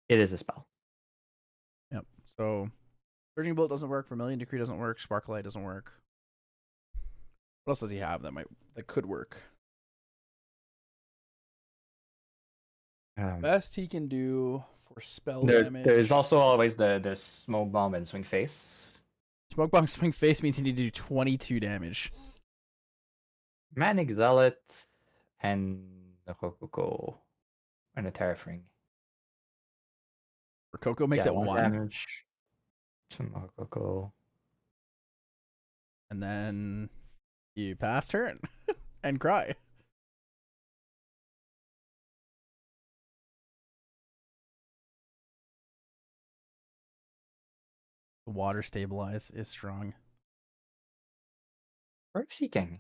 It is a spell. Yep. So, Surging Bolt doesn't work. Vermilion Decree doesn't work. Sparklight doesn't work. What else does he have that could work? Best he can do for spell damage. There's also always the Smoke Bomb and Swing Face. Smoke Bomb Swing Face means you need to do 22 damage. Manic Zealot and the Rococo and a Terrafring. Rococo makes it 1 damage. Some Rococo. And then you pass turn and cry. The water stabilize is strong. Earth Seeking.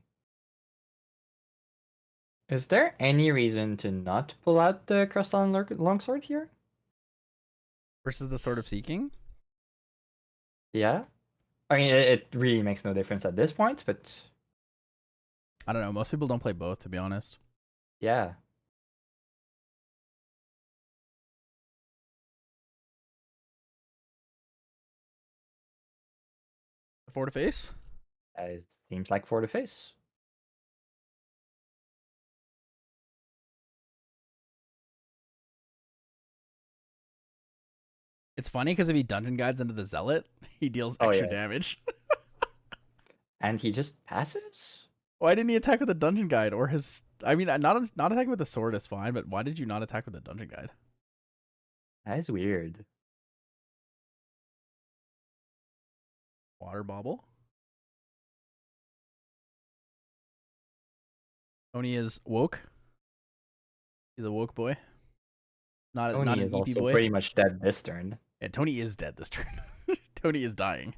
Is there any reason to not pull out the Crystalline Longsword here? Versus the Sword of Seeking? Yeah. I mean, it really makes no difference at this point, but... I don't know. Most people don't play both, to be honest. Yeah. Four to face? It seems like 4 to face. It's funny because if he dungeon guides into the Zealot, he deals extra damage. And he just passes? Why didn't he attack with a dungeon guide or his? I mean, not attacking with the sword is fine, but why did you not attack with the dungeon guide? That is weird. Water bauble. Tony is woke. He's a woke boy. Not Tony an is EP also boy. pretty much dead this turn. Yeah, Tony is dead this turn. Tony is dying.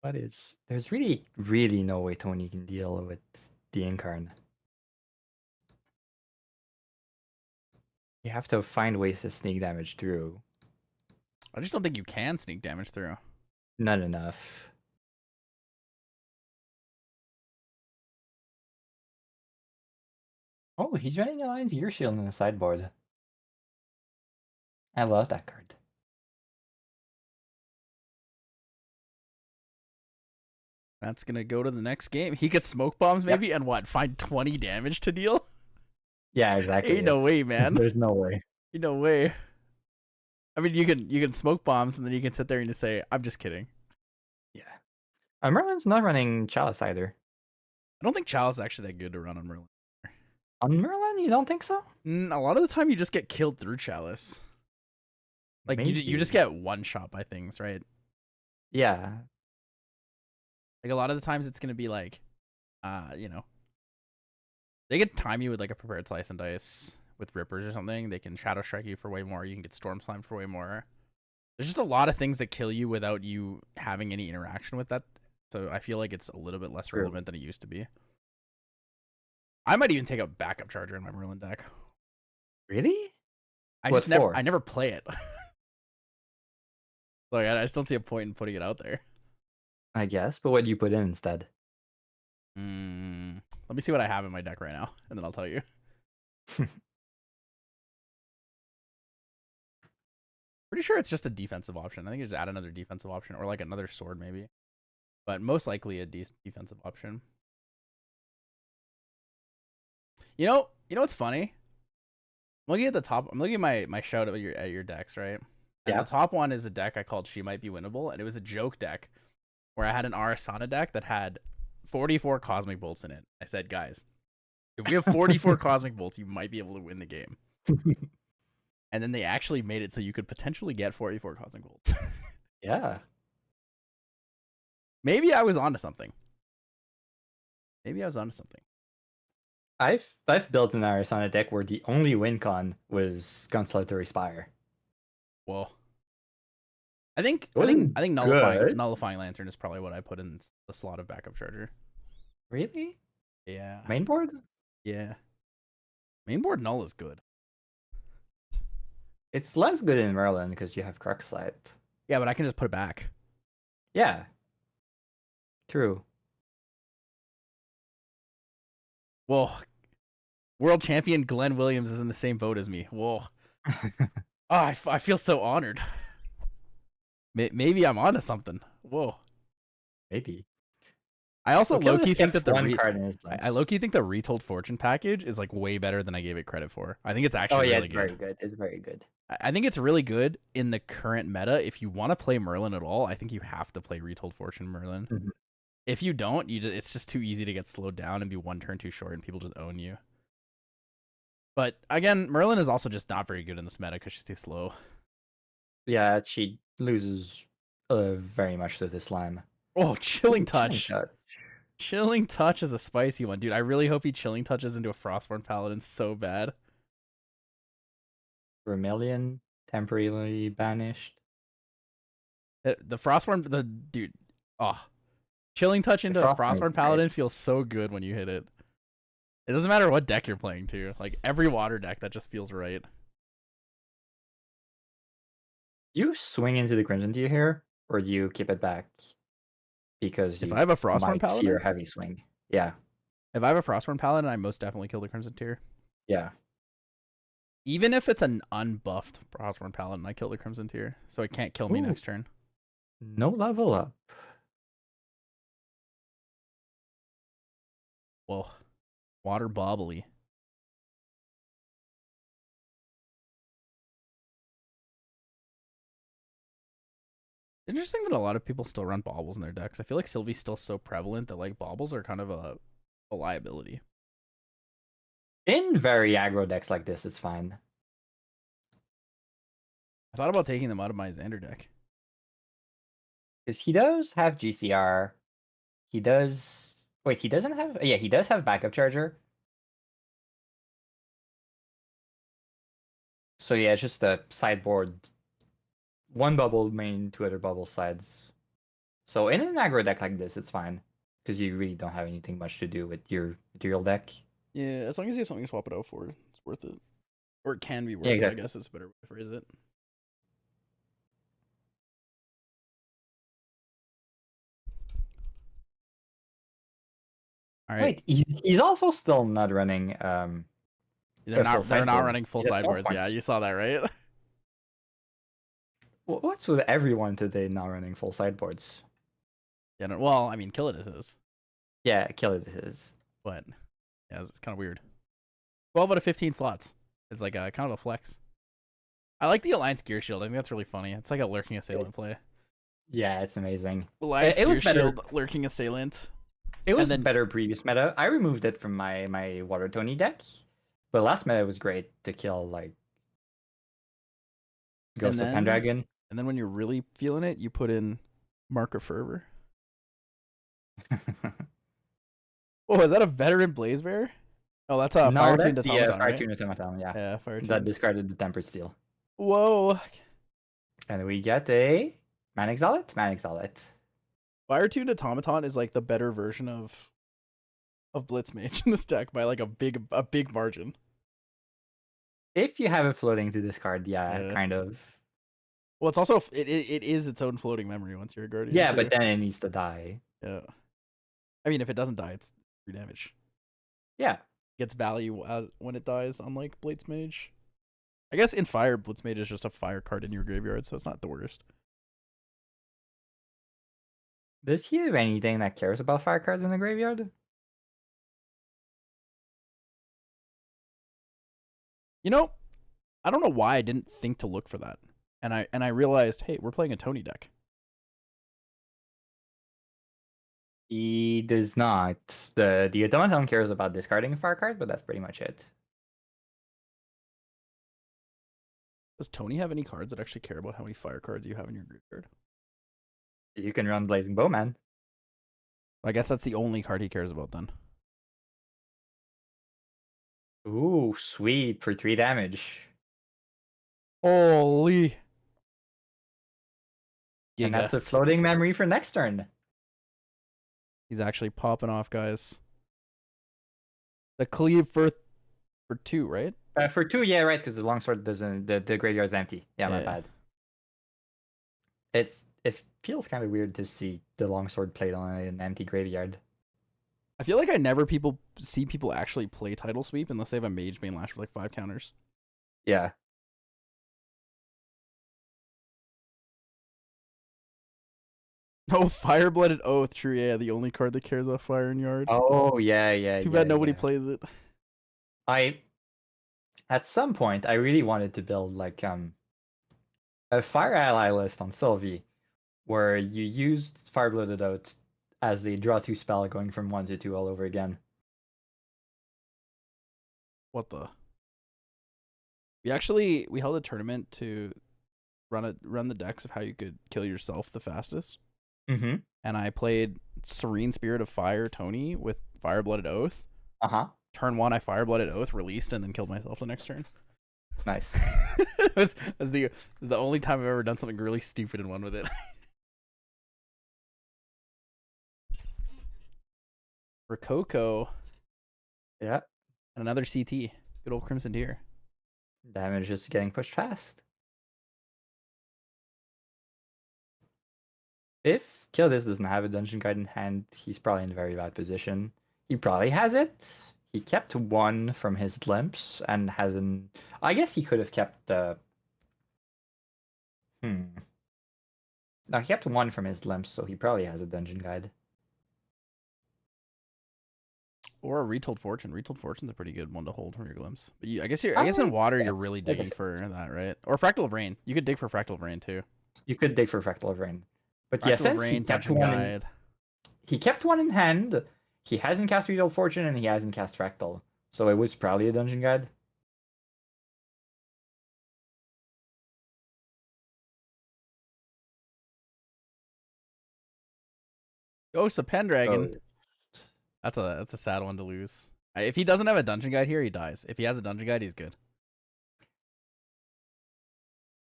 But there's really no way Tony can deal with the Incarn. You have to find ways to sneak damage through. I just don't think you can sneak damage through. Not enough. Oh, he's running Alliance Gear Shield on the sideboard. I love that card. That's gonna go to the next game. He gets smoke bombs maybe, and what? Find 20 damage to deal? Yeah, exactly. Ain't no way, man. There's no way. Ain't no way. I mean, you can smoke bombs, and then you can sit there and just say, "I'm just kidding." Yeah. Merlin's not running Chalice either. I don't think Chalice is actually that good to run on Merlin. On Merlin, you don't think so? A lot of the time, you just get killed through Chalice. Like you just get one shot by things, right? Yeah. Like a lot of the times, it's gonna be like, they could time you with like a prepared slice and dice with rippers or something. They can shadow strike you for way more. You can get storm slimed for way more. There's just a lot of things that kill you without you having any interaction with that. So I feel like it's a little bit less relevant than it used to be. I might even take a backup charger in my Merlin deck. Really? I never play it. Like I just don't see a point in putting it out there. I guess, but what do you put in instead? Let me see what I have in my deck right now, and then I'll tell you. Pretty sure it's just a defensive option. I think you just add another defensive option, or like another sword maybe. But most likely a defensive option. You know what's funny? I'm looking at the top. I'm looking at my shout at your decks, right? And the top one is a deck I called She Might Be Winnable, and it was a joke deck where I had an Arisana deck that had 44 Cosmic Bolts in it. I said, guys, if we have 44 Cosmic Bolts, you might be able to win the game. And then they actually made it so you could potentially get 44 Cosmic Bolts. Yeah. Maybe I was onto something. I've built an Arisana deck where the only win con was Constellatory Spire. Whoa. I think nullifying lantern is probably what I put in the slot of backup charger. Really? Yeah. Mainboard? Yeah. Mainboard null is good. It's less good in Merlin because you have Cruxlight. Yeah, but I can just put it back. Yeah. True. Whoa. World champion Glenn Williams is in the same boat as me. Whoa. I feel so honored. Maybe I'm onto something. Whoa. Maybe. I also low-key think that I low-key think the Retold Fortune package is like way better than I gave it credit for. I think it's actually really good. Very good. It's very good. I think it's really good in the current meta. If you want to play Merlin at all, I think you have to play Retold Fortune Merlin. Mm-hmm. If you don't, it's just too easy to get slowed down and be one turn too short and people just own you. But again, Merlin is also just not very good in this meta because she's too slow. Yeah, she loses very much to this slime. Oh, Chilling Touch. Chilling Touch is a spicy one, dude. I really hope he Chilling Touches into a Frostborn Paladin so bad. Vermilion, temporarily banished. The Frostborn, dude. Oh, Chilling Touch into a Frostborn Paladin feels so good when you hit it. It doesn't matter what deck you're playing too. Like every water deck, that just feels right. You swing into the Crimson Tier here, or do you keep it back? Because if I have a Frostborn Paladin, fear heavy swing. Yeah. If I have a Frostborn Paladin, I most definitely kill the Crimson Tier. Yeah. Even if it's an unbuffed Frostborn Paladin, I kill the Crimson Tier, so it can't kill me next turn. No level up. Whoa. Water Bobbly. Interesting that a lot of people still run baubles in their decks. I feel like Sylvie's still so prevalent that like baubles are kind of a liability. In very aggro decks like this, it's fine. I thought about taking them out of my Xander deck. Because he does have GCR. He does... Wait, he doesn't have... Yeah, he does have backup charger. So yeah, it's just a sideboard. One bubble main, two other bubble sides. So in an aggro deck like this, it's fine. Because you really don't have anything much to do with your material deck. Yeah, as long as you have something to swap it out for, it's worth it. Or it can be worth it, I guess it's a better way to phrase it. All right. Wait, he's also still not running... They're not running full sideboards. Yeah, you saw that, right? What's with everyone today not running full sideboards? Yeah, no, well, I mean, kill it is, Yeah, kill it is. but yeah, it's kind of weird. 12 out of 15 slots. It's like a kind of a flex. I like the Alliance Gear Shield. I think that's really funny. It's like a lurking assailant play. Yeah, it's amazing. Alliance It Gear was better. Shield, lurking assailant. It was then, better previous meta. I removed it from my Water Tony deck, but last meta was great to kill like Ghost of Pendragon. And then when you're really feeling it, you put in Mark of Fervor. Oh, is that a veteran Blaze Bear? Oh, that's a Fire Tuned Automaton, Fire right? Tuned Automaton, yeah. Yeah, Fire Tuned. That discarded the Tempered Steel. Whoa. And we get a Man Exalate? Man Exalate. Fire Tuned Automaton is like the better version of Blitzmage in this deck by like a big margin. If you have it floating to discard, yeah, kind of. Well, it's also it is its own floating memory once you're a guardian. Yeah, but then it needs to die. Yeah. I mean, if it doesn't die, it's 3 damage. Yeah. It gets value when it dies, unlike Blitzmage. I guess in Fire, Blitzmage is just a fire card in your graveyard, so it's not the worst. Does he have anything that cares about fire cards in the graveyard? You know, I don't know why I didn't think to look for that. And I realized, hey, we're playing a Tony deck. He does not. The Automaton cares about discarding a fire card, but that's pretty much it. Does Tony have any cards that actually care about how many fire cards you have in your graveyard? You can run Blazing Bowman. I guess that's the only card he cares about then. Ooh, sweet, for 3 damage. Holy. Giga. And that's a floating memory for next turn. He's actually popping off, guys. The cleave for 2, right? For 2, yeah, right, because the longsword doesn't. The graveyard's empty. Yeah, my bad. It feels kind of weird to see the longsword played on an empty graveyard. I feel like I never see people actually play Tidal Sweep unless they have a Mage Bane Lash for like 5 counters. Yeah. Oh, Fire-Blooded Oath, true, yeah, the only card that cares about Fire in Yard. Oh, yeah. Too bad nobody plays it. At some point, I really wanted to build like a Fire Ally list on Sylvie, where you used Fire-Blooded Oath as the draw 2 spell going from 1 to 2 all over again. What the? We held a tournament to run the decks of how you could kill yourself the fastest. Mm-hmm. And I played Serene Spirit of Fire Tony with Fire-Blooded Oath. Turn 1, I Fire-Blooded Oath, released, and then killed myself the next turn. Nice. That's the only time I've ever done something really stupid and won with it. For Coco. Yeah. And another CT. Good old Crimson Deer. Damage is getting pushed fast. If Kill This doesn't have a Dungeon Guide in hand, he's probably in a very bad position. He probably has it. He kept 1 from his glimpse and hasn't. I guess he could have kept. No, he kept 1 from his glimpse, so he probably has a Dungeon Guide. Or a Retold Fortune. Retold Fortune's a pretty good one to hold from your glimpse. But I guess in water you're really digging for that, right? Or Fractal of Rain. You could dig for Fractal of Rain too. You could dig for Fractal of Rain. But Fractal since of Rain, he kept 1 in hand, he hasn't cast Retold Fortune and he hasn't cast Fractal. So it was probably a Dungeon Guide. Ghost of Pendragon. That's a sad one to lose. If he doesn't have a Dungeon Guide here, he dies. If he has a Dungeon Guide, he's good.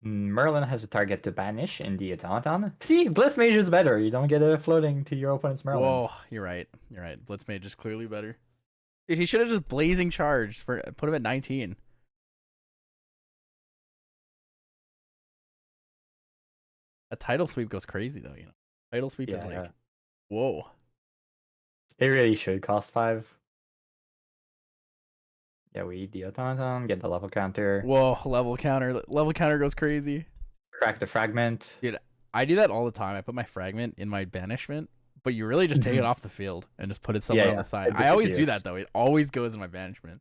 Merlin has a target to banish in the Automaton. See, Blitzmage is better. You don't get it floating to your opponent's Merlin. Whoa, you're right. Blitzmage is clearly better. Dude, he should have just Blazing Charged put him at 19. A Tidal Sweep goes crazy though, Tidal Sweep is like, whoa. It really should cost 5. Yeah, we eat the Automaton, get the level counter. Whoa, level counter. Level counter goes crazy. Crack the fragment. Dude, I do that all the time. I put my fragment in my banishment, but you really just take it off the field and just put it somewhere on the side. I always do that though. It always goes in my banishment.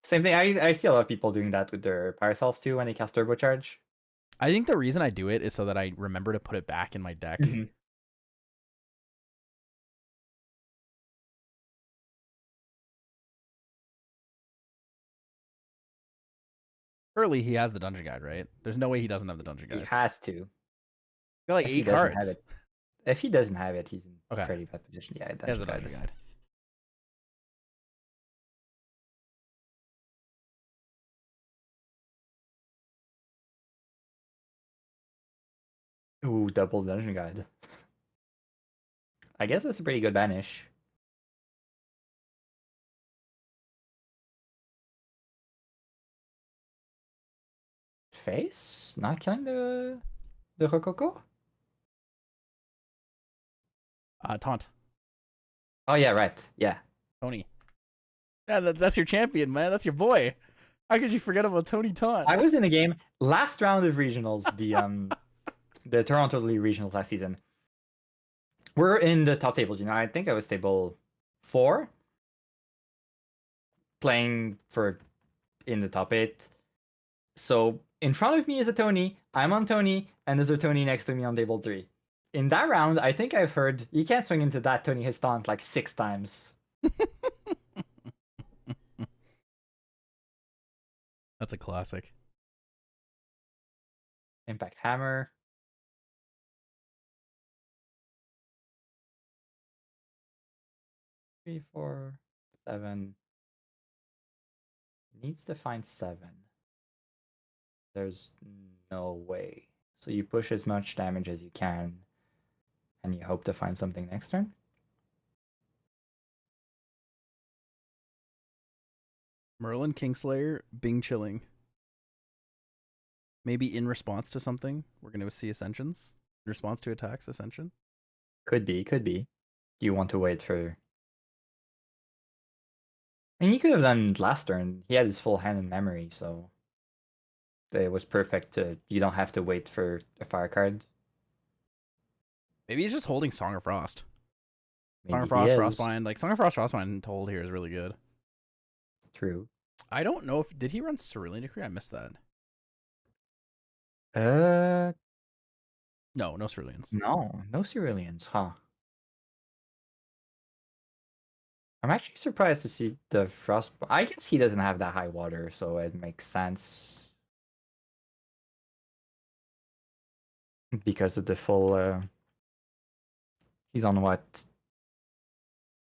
Same thing. I see a lot of people doing that with their Paracells too when they cast Turbocharge. I think the reason I do it is so that I remember to put it back in my deck. Early, he has the dungeon guide, right? There's no way he doesn't have the dungeon guide. He has to. Got like 8 cards. If he doesn't have it, he's in a pretty bad position. Yeah, he has the dungeon guide. Ooh, double dungeon guide. I guess that's a pretty good banish. Face? Not killing the Rococo? Taunt. Oh yeah, right. Yeah. Tony. Yeah, that's your champion, man. That's your boy. How could you forget about Tony Taunt? I was in a game last round of regionals, the Toronto League regionals last season. We're in the top tables, you know. I think I was table 4. Playing for in the top 8. So in front of me is a Tony, I'm on Tony, and there's a Tony next to me on table 3. In that round, I think I've heard you can't swing into that Tony his taunt like 6 times. That's a classic. Impact Hammer. Three, 4, 7. Needs to find 7. There's no way. So you push as much damage as you can, and you hope to find something next turn. Merlin, Kingslayer, Bing Chilling. Maybe in response to something, we're going to see Ascensions. In response to attacks, Ascension. Could be, could be. You want to wait for... I mean, he could have done last turn. He had his full hand in memory, so... It was perfect to... You don't have to wait for a fire card. Maybe he's just holding Song of Frost. Maybe Song of Frost, Frostbind. Like, Song of Frost, Frostbind to hold here is really good. True. I don't know if... Did he run Cerulean Decree? I missed that. No Ceruleans. No Ceruleans, huh? I'm actually surprised to see the Frost... I guess he doesn't have that high water, so it makes sense. Because of the full... He's on what?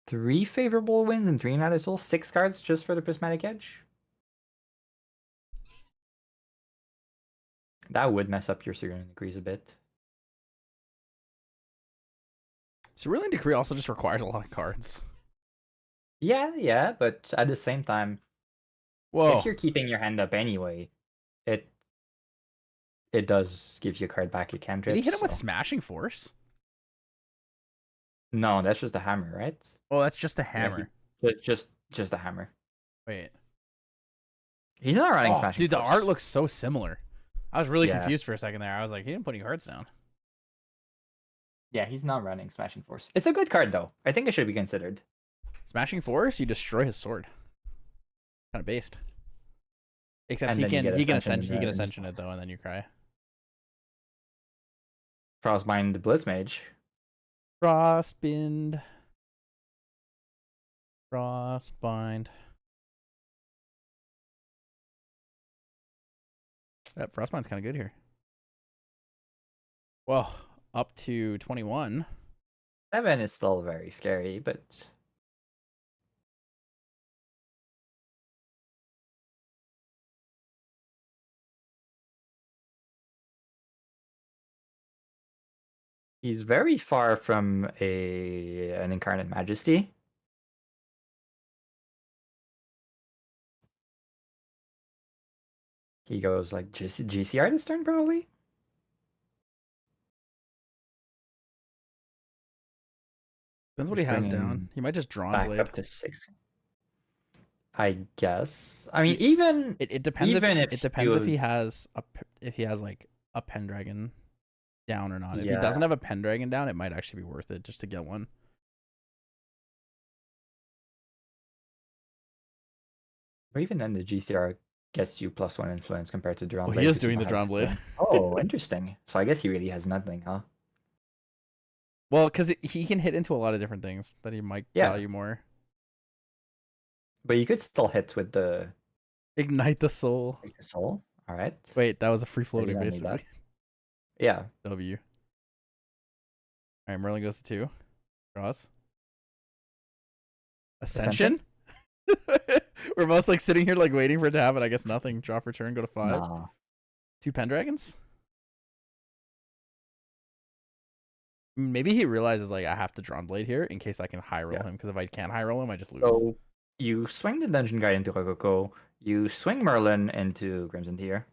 3 favorable wins and 3 Night of Soul? 6 cards just for the Prismatic Edge? That would mess up your Serene Decrees a bit. Cerulean Decree also just requires a lot of cards. Yeah, but at the same time, if you're keeping your hand up anyway, it does give you a card back. You can't. Did he hit him with Smashing Force? No, that's just a hammer, right? Oh, that's just a hammer. Yeah, just a hammer. Wait. He's not running Smashing Force. Dude, the art looks so similar. I was really confused for a second there. I was like, he didn't put any cards down. Yeah, he's not running Smashing Force. It's a good card, though. I think it should be considered. Smashing Force, you destroy his sword. Kind of based. Except he can ascension it though, and then you cry. Frostbind the Blitzmage. Frostbind. That Frostbind's kind of good here. Well, up to 21. 7 is still very scary, but... He's very far from an Incarnate Majesty. He goes like GCR this turn, probably. Depends what he has down. He might just draw back blade up to 6. I guess. I mean, even it depends. even if he has like a Pendragon down or not. If he Yeah. doesn't have a Pendragon down, it might actually be worth it just to get one. But even then, the GCR gets you +1 influence compared to Drawn Oh, Blade. he is 'cause you doing the don't have Drawn Blade. influence. Oh, interesting. So I guess he really has nothing, huh? Well, because he can hit into a lot of different things that he might value more. But you could still hit with the Ignite the Soul. Soul. All right. Wait, that was a free Maybe floating, I need basically. that. Yeah. W. All right, Merlin goes to 2. Draws. Ascension? We're both like sitting here like waiting for it to happen. I guess nothing. Draw for turn, go to 5. Nah. 2 Pendragons? Maybe he realizes like I have to Drawn Blade here in case I can high roll him, because if I can't high roll him, I just lose. So you swing the Dungeon Guide into Rococo. You swing Merlin into Crimson Tier.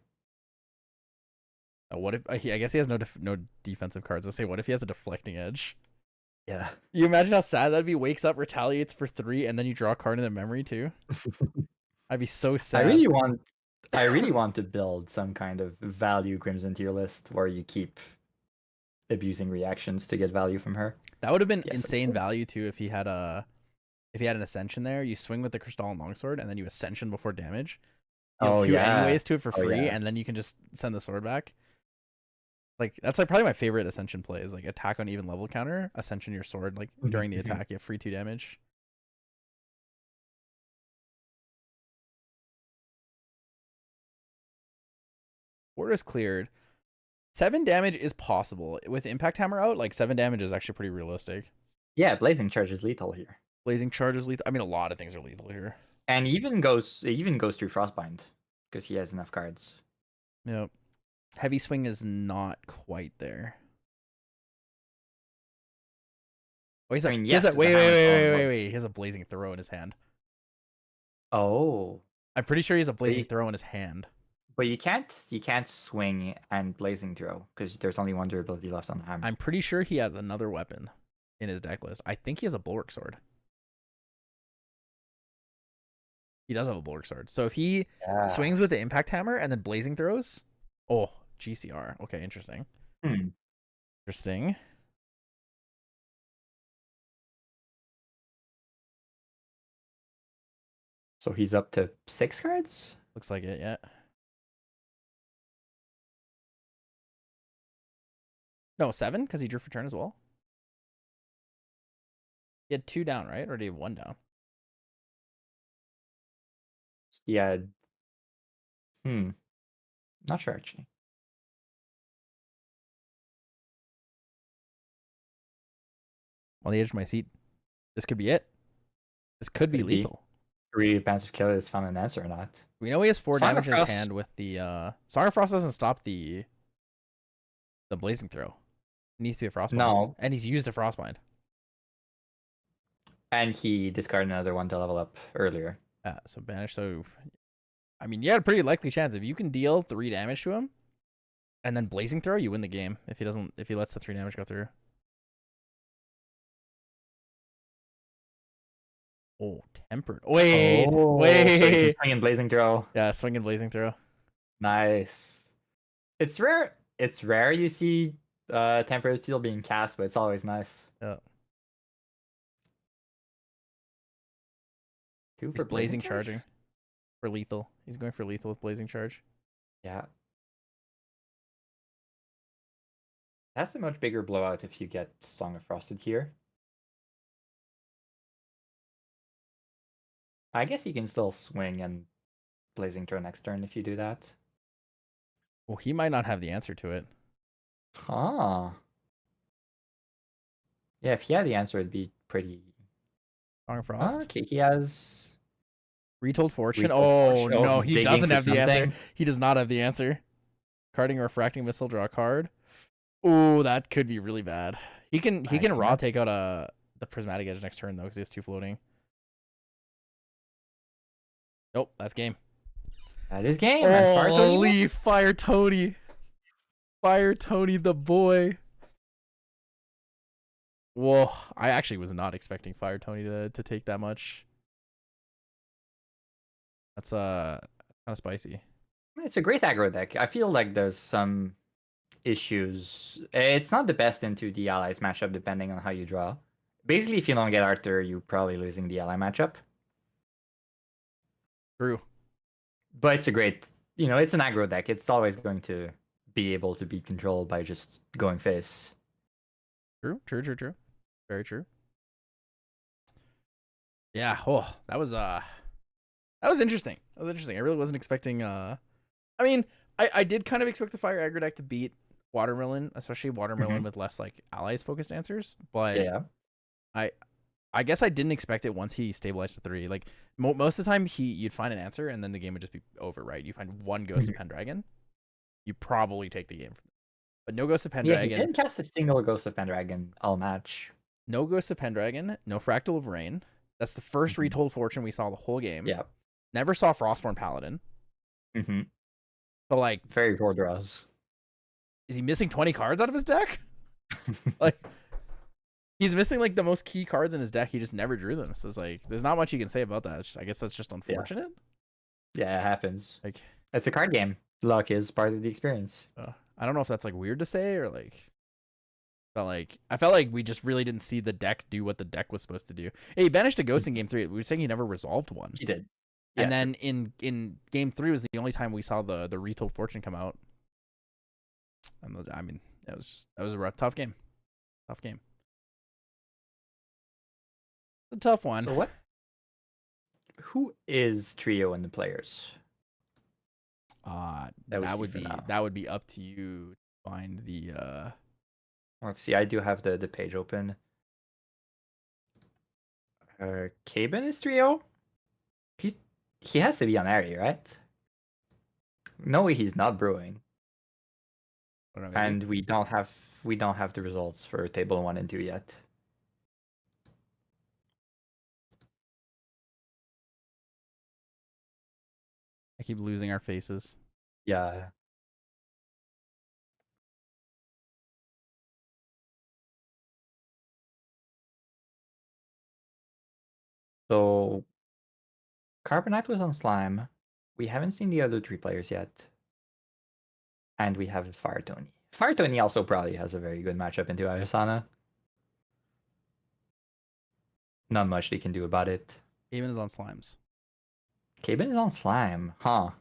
What if I guess he has no defensive cards? Let's say, what if he has a deflecting edge? Yeah. You imagine how sad that'd be. Wakes up, retaliates for 3, and then you draw a card in the memory too. I'd be so sad. I really want to build some kind of value Crimson Tier list where you keep abusing reactions to get value from her. That would have been insane value too if he had an Ascension there. You swing with the Crystal and Longsword, and then you Ascension before damage. Deal 2 anyways to it for free, and then you can just send the sword back. Like, that's like probably my favorite Ascension play is like attack on even level counter, Ascension your sword, like during the attack, you have free 2 damage. Board is cleared. 7 damage is possible. With Impact Hammer out, like 7 damage is actually pretty realistic. Yeah, Blazing Charge is lethal here. Blazing Charge is lethal. I mean, a lot of things are lethal here. And it even goes through Frostbind because he has enough cards. Yep. Heavy Swing is not quite there. Oh, he's wait. He has a Blazing Throw in his hand. Oh. I'm pretty sure he has a Blazing Throw in his hand. But you can't swing and Blazing Throw because there's only one durability left on the hammer. I'm pretty sure he has another weapon in his deck list. I think he has a Bulwark Sword. He does have a Bulwark Sword. So if he swings with the Impact Hammer and then Blazing Throws, oh, GCR. Okay, interesting. Interesting. So he's up to 6 cards? Looks like it, yeah. No, 7, because he drew for turn as well. He had 2 down, right? Or did he have 1 down? Yeah. Not sure, actually. On the edge of my seat. This could be it. This could be lethal. 3 Passive Killers found an answer or not. We know he has 4 damage in his hand with the Song of Frost doesn't stop the Blazing Throw. It needs to be a Frostbind. No. And he's used a Frostbind. And he discarded another one to level up earlier. Yeah, so banish. So, I mean, you had a pretty likely chance. If you can deal 3 damage to him and then Blazing Throw, you win the game. If he lets the 3 damage go through. Oh, tempered. Wait. So swing and Blazing Throw. Yeah, swing and Blazing Throw. Nice. It's rare you see Temporary Steel being cast, but it's always nice. Yeah. He's Blazing Charging for lethal. He's going for lethal with Blazing Charge. Yeah. That's a much bigger blowout if you get Song of Frosted here. I guess you can still swing and Blazing Throw next turn if you do that. Well, he might not have the answer to it. Huh. Yeah, if he had the answer, it'd be pretty... Song of Frost? Okay, he has... Retold Fortune? Retold Fortune. No, he doesn't have the answer. something. He does not have the answer. Carding a Refracting Missile, draw a card. Oh, that could be really bad. He can raw take out the Prismatic Edge next turn, though, because he has 2 floating. Nope, that's game. That is game. Holy Fire Tony. Fire Tony the boy. Whoa, I actually was not expecting Fire Tony to take that much. That's kind of spicy. It's a great aggro deck. I feel like there's some issues. It's not the best into the allies matchup depending on how you draw. Basically, if you don't get Arthur, you're probably losing the ally matchup. True. But it's a great, it's an aggro deck. It's always going to be able to be controlled by just going face. True. Very true. Yeah. Oh, that was interesting. That was interesting. I really wasn't expecting. I mean, I did kind of expect the fire aggro deck to beat Watermelon, especially Watermelon with less like allies focused answers. But Yeah. I guess I didn't expect it once he stabilized to 3. Like most of the time, you'd find an answer and then the game would just be over. Right? You find one Ghost of Pendragon, you probably take the game. But no Ghost of Pendragon. Yeah, he didn't cast a single Ghost of Pendragon all match. No Ghost of Pendragon. No Fractal of Rain. That's the first Retold Fortune we saw the whole game. Yeah. Never saw Frostborn Paladin. So like, very poor draws. Is he missing 20 cards out of his deck? Like, he's missing like the most key cards in his deck. He just never drew them. So it's like, there's not much you can say about that. I guess that's just unfortunate. Yeah, it happens. Like, it's a card game. Luck is part of the experience. I don't know if that's like weird to say or like. I felt like we just really didn't see the deck do what the deck was supposed to do. Hey, he banished a ghost in game 3. We were saying he never resolved one. He did. Yeah. And then in game 3 was the only time we saw the Retold Fortune come out. And I mean, that was a tough game. Tough game. It's a tough one. So what? Who is Trio in the players? That would be up to you to find the Let's see, I do have the page open. Caben is Trio? He has to be on Ari, right? No way he's not brewing. And we don't have the results for table 1 and 2 yet. I keep losing our faces. Yeah. So Carbonite was on Slime. We haven't seen the other 3 players yet. And we have Fire Tony. Fire Tony also probably has a very good matchup into Arisana. Not much they can do about it. Caben is on Slimes. Caben is on Slime, huh?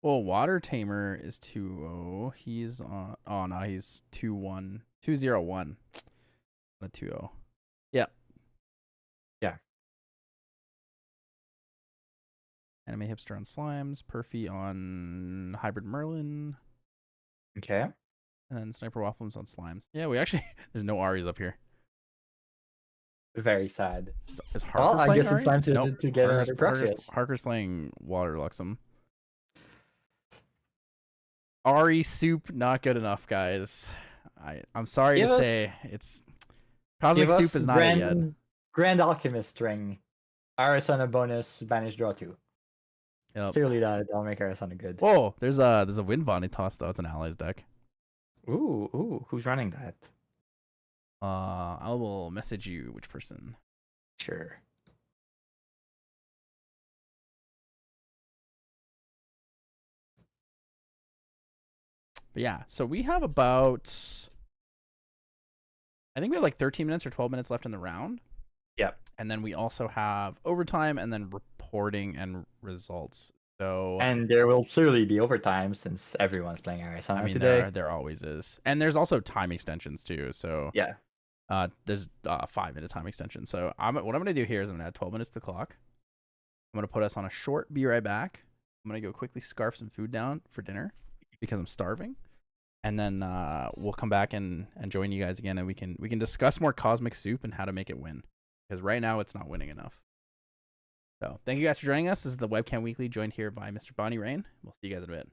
Well, Water Tamer is 2-0. He's on. Oh no, he's 2-1. 2-0-1. Not 2-0. Yeah. Yeah. Anime Hipster on Slimes. Perfy on Hybrid Merlin. Okay. And then Sniper Waffles on Slimes. Yeah, we actually there's no Aries up here. Very sad. Is Harker I guess Ari? it's time to get another Proxius. Harker's playing Water Luxem. Ari Soup not good enough, guys. I'm sorry to say it's Cosmic Soup is not it yet. Grand Alchemist string. Arisana bonus, banish draw 2. Yep. Clearly that'll make Arisana good. Whoa, there's a Wind Vanitas though. It's an allies deck. Ooh, who's running that? I will message you which person. Sure. But yeah, so we have about I think we have like 13 minutes or 12 minutes left in the round. Yep. And then we also have overtime and then reporting and results. So and there will clearly be overtime since everyone's playing Arisana today. There always is. And there's also time extensions too. So yeah. There's 5-minute time extension. So what I'm gonna do here is I'm gonna add 12 minutes to the clock. I'm gonna put us on a short be right back. I'm gonna go quickly scarf some food down for dinner because I'm starving. And then we'll come back and join you guys again, and we can discuss more Cosmic Soup and how to make it win. Because right now it's not winning enough. So thank you guys for joining us. This is the Webcam Weekly, joined here by Mr. baniRien. We'll see you guys in a bit.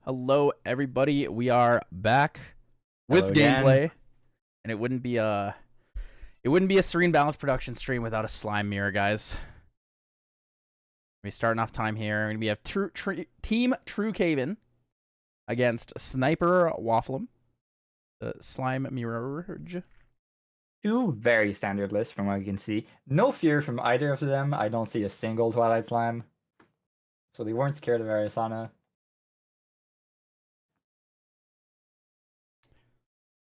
Hello, everybody. We are back with Hello again. gameplay, and it wouldn't be a Serene Balance production stream without a slime mirror, guys. We're starting off time here, and we have Team True Caven against Sniper Wafflem, the slime mirror. Two very standard lists from what you can see. No fear from either of them. I don't see a single Twilight Slime. So they weren't scared of Arisana.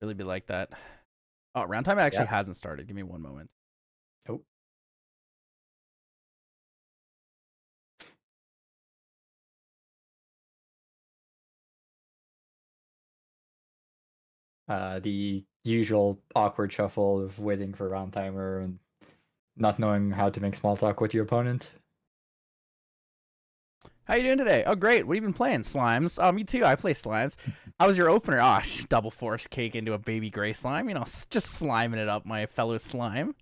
Really be like that. Oh, round time actually hasn't started. Give me one moment. Oh. The usual awkward shuffle of waiting for round timer and not knowing how to make small talk with your opponent. How you doing today? Oh, great. What have you been playing? Slimes? Oh, me too. I play slimes. How was your opener? Oh, double force cake into a baby gray slime. You know, just sliming it up, my fellow slime.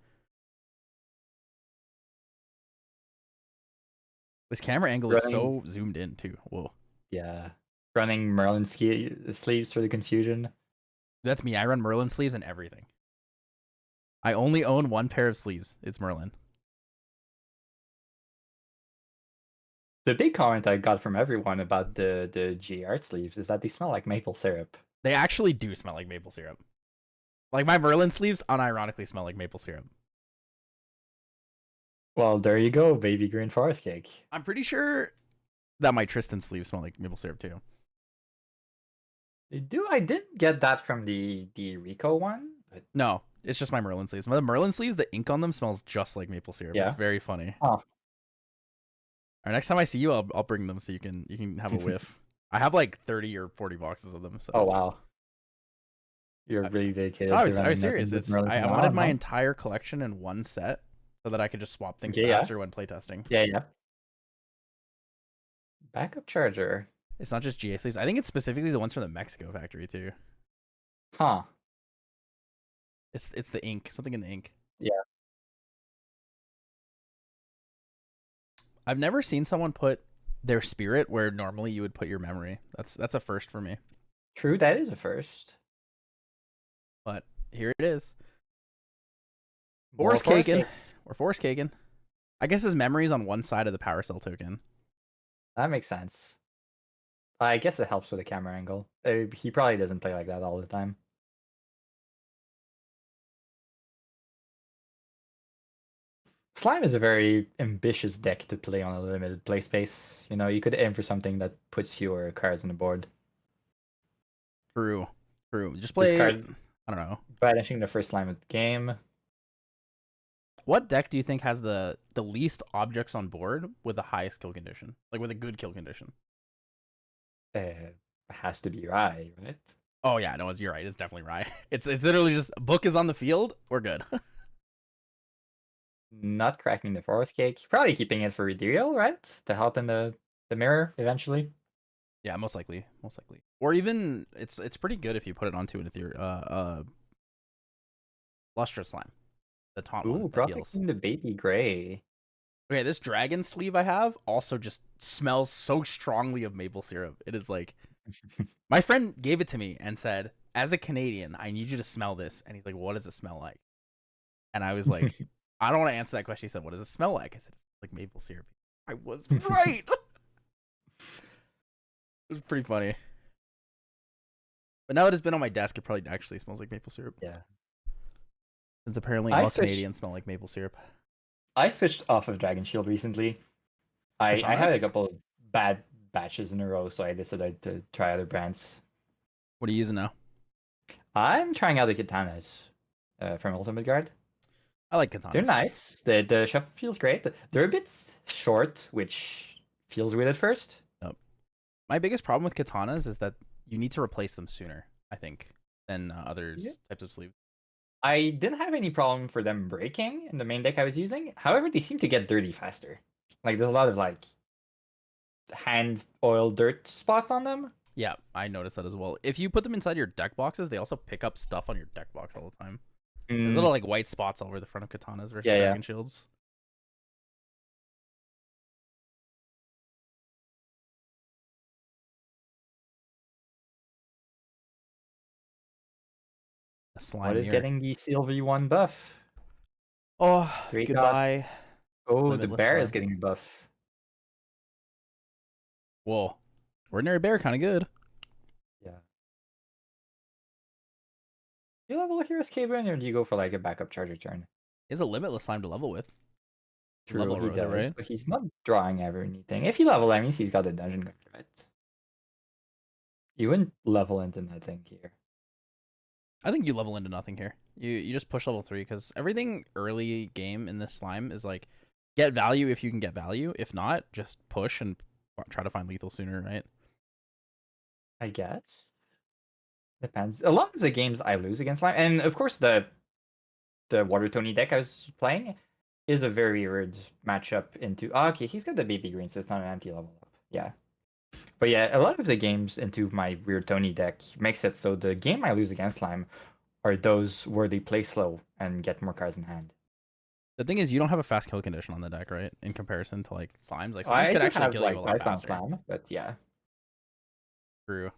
This camera angle is so zoomed in, too. Whoa. Yeah. Running Merlin sleeves for the confusion. That's me. I run Merlin sleeves and everything. I only own one pair of sleeves. It's Merlin. The big comment I got from everyone about the G art sleeves is that they smell like maple syrup. They actually do smell like maple syrup. Like my Merlin sleeves unironically smell like maple syrup. Well, there you go, baby green forest cake. I'm pretty sure that my Tristan sleeves smell like maple syrup too. They do. I did get that from the Rico one, but no, it's just my Merlin sleeves. The Merlin sleeves, the ink on them smells just like maple syrup. Yeah. It's very funny. Oh. All right, next time I see you, I'll bring them so you can have a whiff. I have like 30 or 40 boxes of them. So. Oh wow. You're really dedicated. I was serious. I wanted my entire collection in one set so that I could just swap things faster when playtesting. Yeah. Backup charger. It's not just GA sleeves. I think it's specifically the ones from the Mexico factory too. Huh. It's the ink. Something in the ink. Yeah. I've never seen someone put their spirit where normally you would put your memory. That's a first for me. True, that is a first. But here it is. Force caking. Or force caking. I guess his memory's on one side of the power cell token. That makes sense. I guess it helps with the camera angle. He probably doesn't play like that all the time. Slime is a very ambitious deck to play on a limited play space. You know, you could aim for something that puts fewer cards on the board. True. Just play. I don't know. Banishing the first slime of the game. What deck do you think has the least objects on board with the highest kill condition? Like with a good kill condition? Has to be Rai, right? Oh yeah, no, you're right. It's definitely Rai. It's literally just book is on the field. We're good. Not cracking the forest cake. Probably keeping it for Redeal, right? To help in the mirror eventually. Yeah, most likely. Or even it's pretty good if you put it onto an lustrous slime. The taunt one. Protecting the baby gray. Okay, this dragon sleeve I have also just smells so strongly of maple syrup. It is like my friend gave it to me and said, as a Canadian, I need you to smell this. And he's like, what does it smell like? And I was like, I don't want to answer that question. He said, what does it smell like? I said, it's like maple syrup. I was right. It was pretty funny. But now that it's been on my desk, it probably actually smells like maple syrup. Yeah. Since apparently all Canadians smell like maple syrup. I switched off of Dragon Shield recently. I had a couple of bad batches in a row, so I decided to try other brands. What are you using now? I'm trying out the katanas from Ultimate Guard. I like katanas. They're nice. The shuffle feels great. They're a bit short, which feels weird at first. Oh. My biggest problem with katanas is that you need to replace them sooner, I think, than other types of sleeves. I didn't have any problem for them breaking in the main deck I was using. However, they seem to get dirty faster. Like, there's a lot of, like, hand oil dirt spots on them. Yeah, I noticed that as well. If you put them inside your deck boxes, they also pick up stuff on your deck box all the time. There's little, like, white spots all over the front of katanas versus dragon shields. slime What is mirror. getting the Sylvie 1 buff? Oh, 3 goodbye. costs. Oh, the Limitless bear is slime. getting a buff. Whoa. Ordinary bear, kind of good. Yeah. Do you level a Hero's Cable or do you go for like a backup charger turn? He has a limitless slime to level with. True, Level he with it, does, right? but he's not drawing ever anything. If he level, that means he's got a dungeon card, right? You wouldn't level into nothing here. I think you level into nothing here. You just push level 3 because everything early game in this slime is like get value if you can get value. If not, just push and try to find lethal sooner, right? I guess. Depends. A lot of the games I lose against slime, and of course the Water Tony deck I was playing is a very weird matchup into. Oh, okay, he's got the baby green, so it's not an empty level up. Yeah. But yeah, a lot of the games into my weird Tony deck makes it so the game I lose against slime are those where they play slow and get more cards in hand. The thing is, you don't have a fast kill condition on the deck, right? In comparison to like slimes, I could do actually have kill you a like lot Ice Bound faster. Slam, but yeah. True.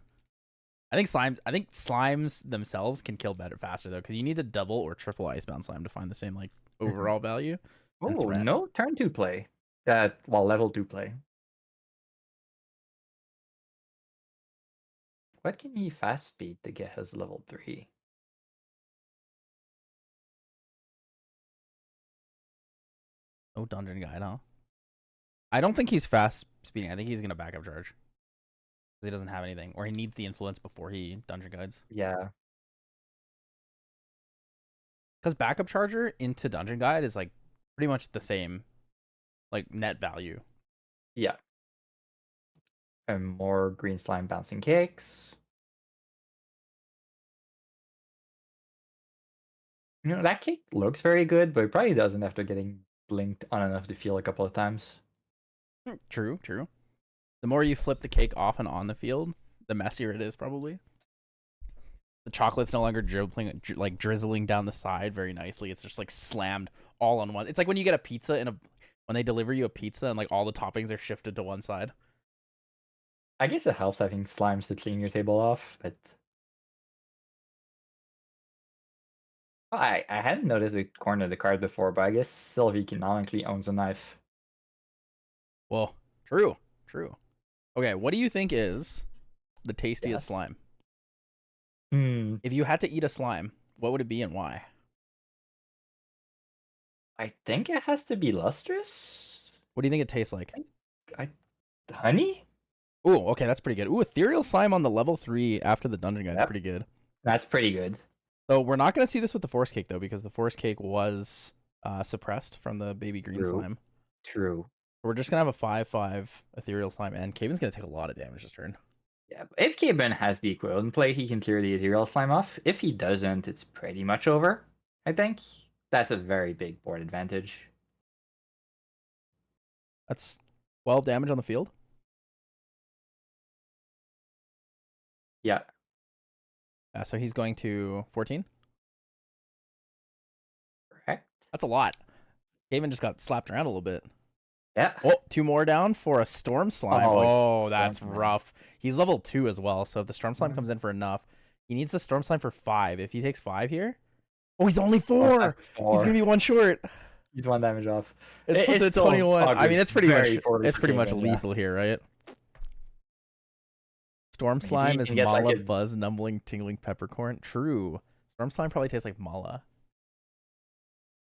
I think slimes themselves can kill better faster though, because you need to double or triple icebound slime to find the same like overall value. and Oh, threat. no turn 2 play. Well, level 2 play. What can he fast speed to get his level 3? No dungeon guide, huh? I don't think he's fast speeding. I think he's gonna backup charge because he doesn't have anything, or he needs the influence before he dungeon guides. Yeah. Because backup charger into dungeon guide is like pretty much the same, like net value. Yeah. And more green slime bouncing cakes. You know, that cake looks very good, but it probably doesn't after getting blinked on enough to feel a couple of times. True, true. The more you flip the cake off and on the field, the messier it is probably. The chocolate's no longer dribbling, like drizzling down the side very nicely. It's just like slammed all on one. It's like when you get a pizza when they deliver you a pizza and like all the toppings are shifted to one side. I guess it helps having slimes to clean your table off, but I hadn't noticed the corner of the card before, but I guess Sylvie canonically owns a knife. Well, true, true. Okay, what do you think is the tastiest slime? If you had to eat a slime, what would it be and why? I think it has to be lustrous. What do you think it tastes like? Honey? Ooh, okay, that's pretty good. Ooh, ethereal slime on the level 3 after the dungeon guide's pretty good. That's pretty good. So we're not going to see this with the forest cake though, because the forest cake was suppressed from the baby green slime. True. We're just gonna have a 5/5 ethereal slime, and Caven's gonna take a lot of damage this turn. Yeah, if Caben has the equivalent play, he can clear the ethereal slime off. If he doesn't, it's pretty much over. I think that's a very big board advantage. That's 12 damage on the field. Yeah. So he's going to 14. Correct. That's a lot. Caven just got slapped around a little bit. Yeah. Oh, 2 more down for a storm slime. Oh, that's slime. rough. He's level 2 as well, so if the storm slime comes in for enough, he needs the storm slime for 5. If he takes 5 here, oh, he's only 4. He's gonna be 1 short. He's 1 damage off. It puts it 21. I mean, it's pretty much lethal here, right? Storm slime is mala, like buzz, numbling, tingling peppercorn. True. Storm slime probably tastes like mala.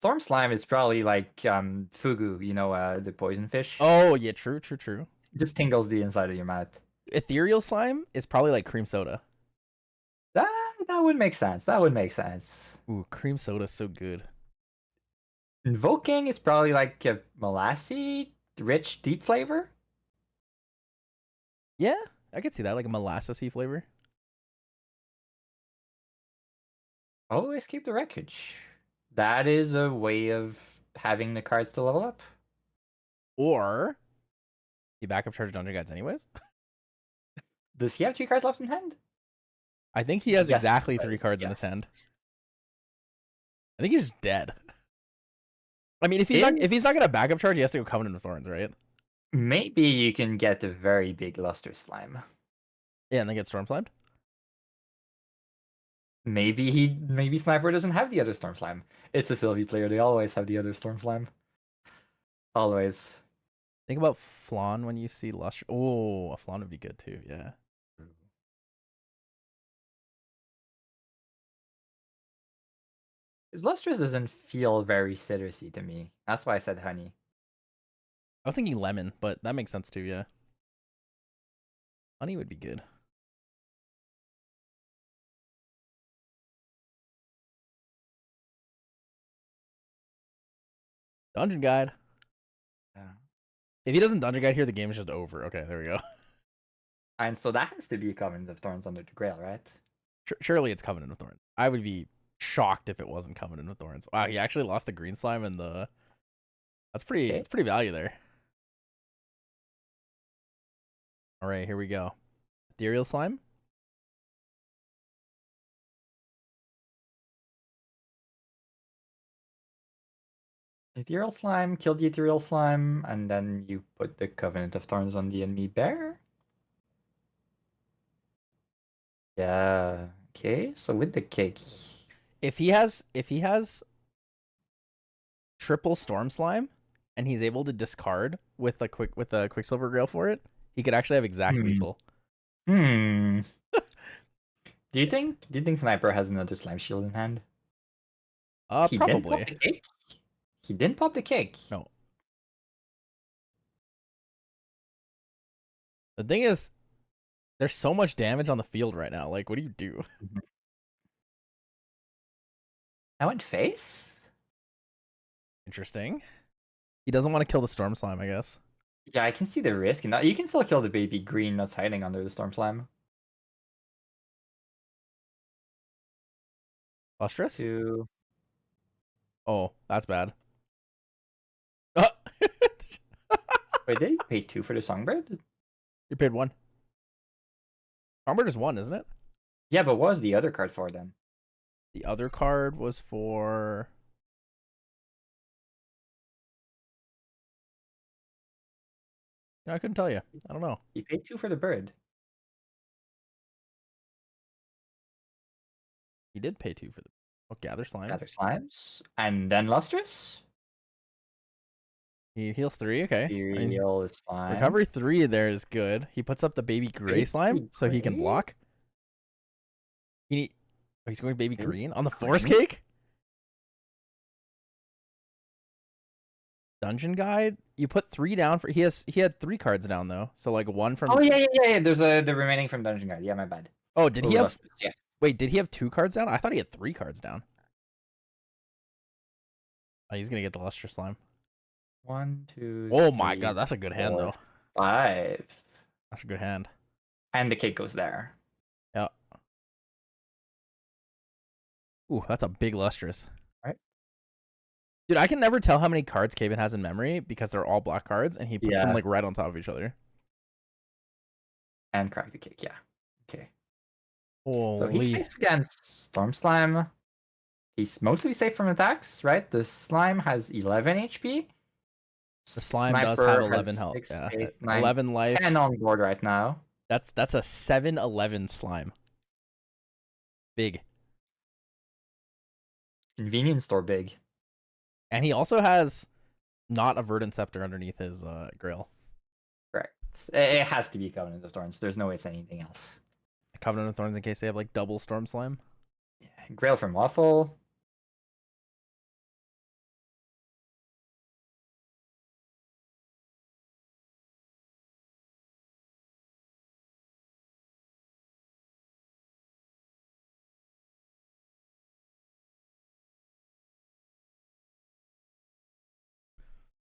Storm slime is probably like fugu, you know, the poison fish. Oh yeah, true. It just tingles the inside of your mouth. Ethereal slime is probably like cream soda. That would make sense. Ooh, cream soda's so good. Invoking is probably like a molassy, rich, deep flavor. Yeah, I could see that, like a molassesy flavor. Oh, escape the wreckage. That is a way of having the cards to level up. Or you backup charge dungeon guides anyways. Does he have 3 cards left in hand? I think he has exactly 3 cards in his hand. I think he's dead. I mean, if he's not gonna backup charge, he has to go Covenant of Thorns, right? Maybe you can get a very big luster slime. Yeah, and then get storm slimed. maybe Sniper doesn't have the other Storm Slime. It's a Sylvie player. They always have the other Storm Slime. Always. Think about Flan when you see Luster. Oh, a Flan would be good too. Yeah. His Lustrous doesn't feel very citrusy to me. That's why I said honey. I was thinking lemon, but that makes sense too. Yeah. Honey would be good. Dungeon Guide. Yeah. If he doesn't Dungeon Guide here, the game is just over. Okay, there we go. And so that has to be Covenant of Thorns under the Grail, right? Surely it's Covenant of Thorns. I would be shocked if it wasn't Covenant of Thorns. Wow, he actually lost the green slime and the. That's pretty. Okay. It's pretty value there. All right, here we go. Ethereal slime. Ethereal Slime, kill the Ethereal Slime, and then you put the Covenant of Thorns on the enemy bear. Yeah. Okay, so with the cake. If he has triple storm slime and he's able to discard with a Quicksilver Grail for it, he could actually have exact lethal. Do you think Sniper has another Slime Shield in hand? He Probably. Didn't pop the cake? He didn't pop the cake. No. The thing is, there's so much damage on the field right now. Like, what do you do? I went face? Interesting. He doesn't want to kill the storm slime, I guess. Yeah, I can see the risk. You can still kill the baby green that's hiding under the Storm Slime. Lustrous? 2. Oh, that's bad. Wait, did you pay 2 for the Songbird? You paid 1. Songbird is 1, isn't it? Yeah, but what was the other card for then? The other card was for... No, I couldn't tell you. I don't know. You paid 2 for the bird. He did pay 2 for the... Oh, Gather Slimes. Gather Slimes. And then Lustrous? He heals 3, okay. Ethereal is fine. Recovery 3 there is good. He puts up the baby gray slime so he can block. He's going baby green on the forest cake? Dungeon Guide? You put 3 down for... He had 3 cards down, though. So, like, 1 from... Oh, yeah. There's the remaining from Dungeon Guide. Yeah, my bad. Oh, did he have... Yeah. Wait, did he have 2 cards down? I thought he had 3 cards down. Oh, he's going to get the Luster Slime. 1, 2, Oh 3, my god, that's a good hand, 4, though. 5. That's a good hand. And the cake goes there. Yeah. Ooh, that's a big Lustrous. Right. Dude, I can never tell how many cards Caven has in memory because they're all black cards, and he puts them, like, right on top of each other. And crack the cake, yeah. Okay. Holy. So he's safe against Storm Slime. He's mostly safe from attacks, right? The slime has 11 HP. The slime does Sniper have has 11 health. 6, Yeah. 8, 9, 11 life. 10 on board right now. That's a 7-11 slime. Big. Convenience store big. And he also has not a Verdant Scepter underneath his grill. Correct. It has to be Covenant of Thorns. There's no way it's anything else. Covenant of Thorns in case they have, like, double Storm Slime. Yeah. Grail from Waffle.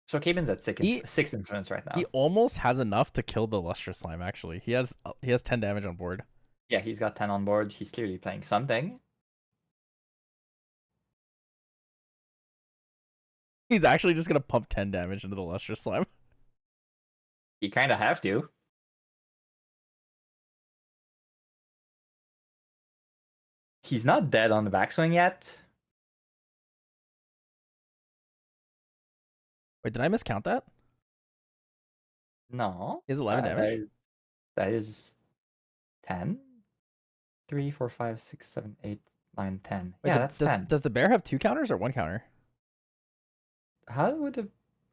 So Caven's at 6 influence right now. He almost has enough to kill the Lustrous Slime, actually. He has 10 damage on board. Yeah, he's got 10 on board. He's clearly playing something. He's actually just going to pump 10 damage into the Lustrous Slime. You kind of have to. He's not dead on the backswing yet. Wait, did I miscount that? No. He has 11 damage? That is 10. 3, 4, 5, 6, 7, 8, 9, 10. Wait, Yeah, that's 10. does the bear have 2 counters or 1 counter? How would the...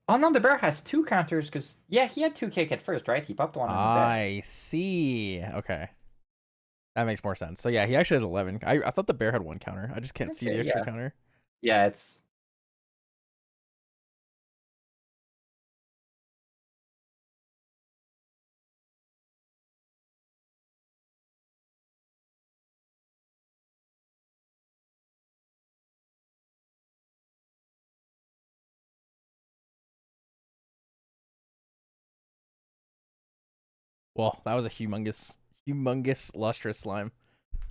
Oh no, the bear has 2 counters because yeah, he had 2 kick at first, right? He popped one on the bear. I see. Okay. That makes more sense. So yeah, he actually has 11. I thought the bear had 1 counter. I just can't see the Okay, extra yeah. counter. Yeah, it's... Well, that was a humongous lustrous slime. Did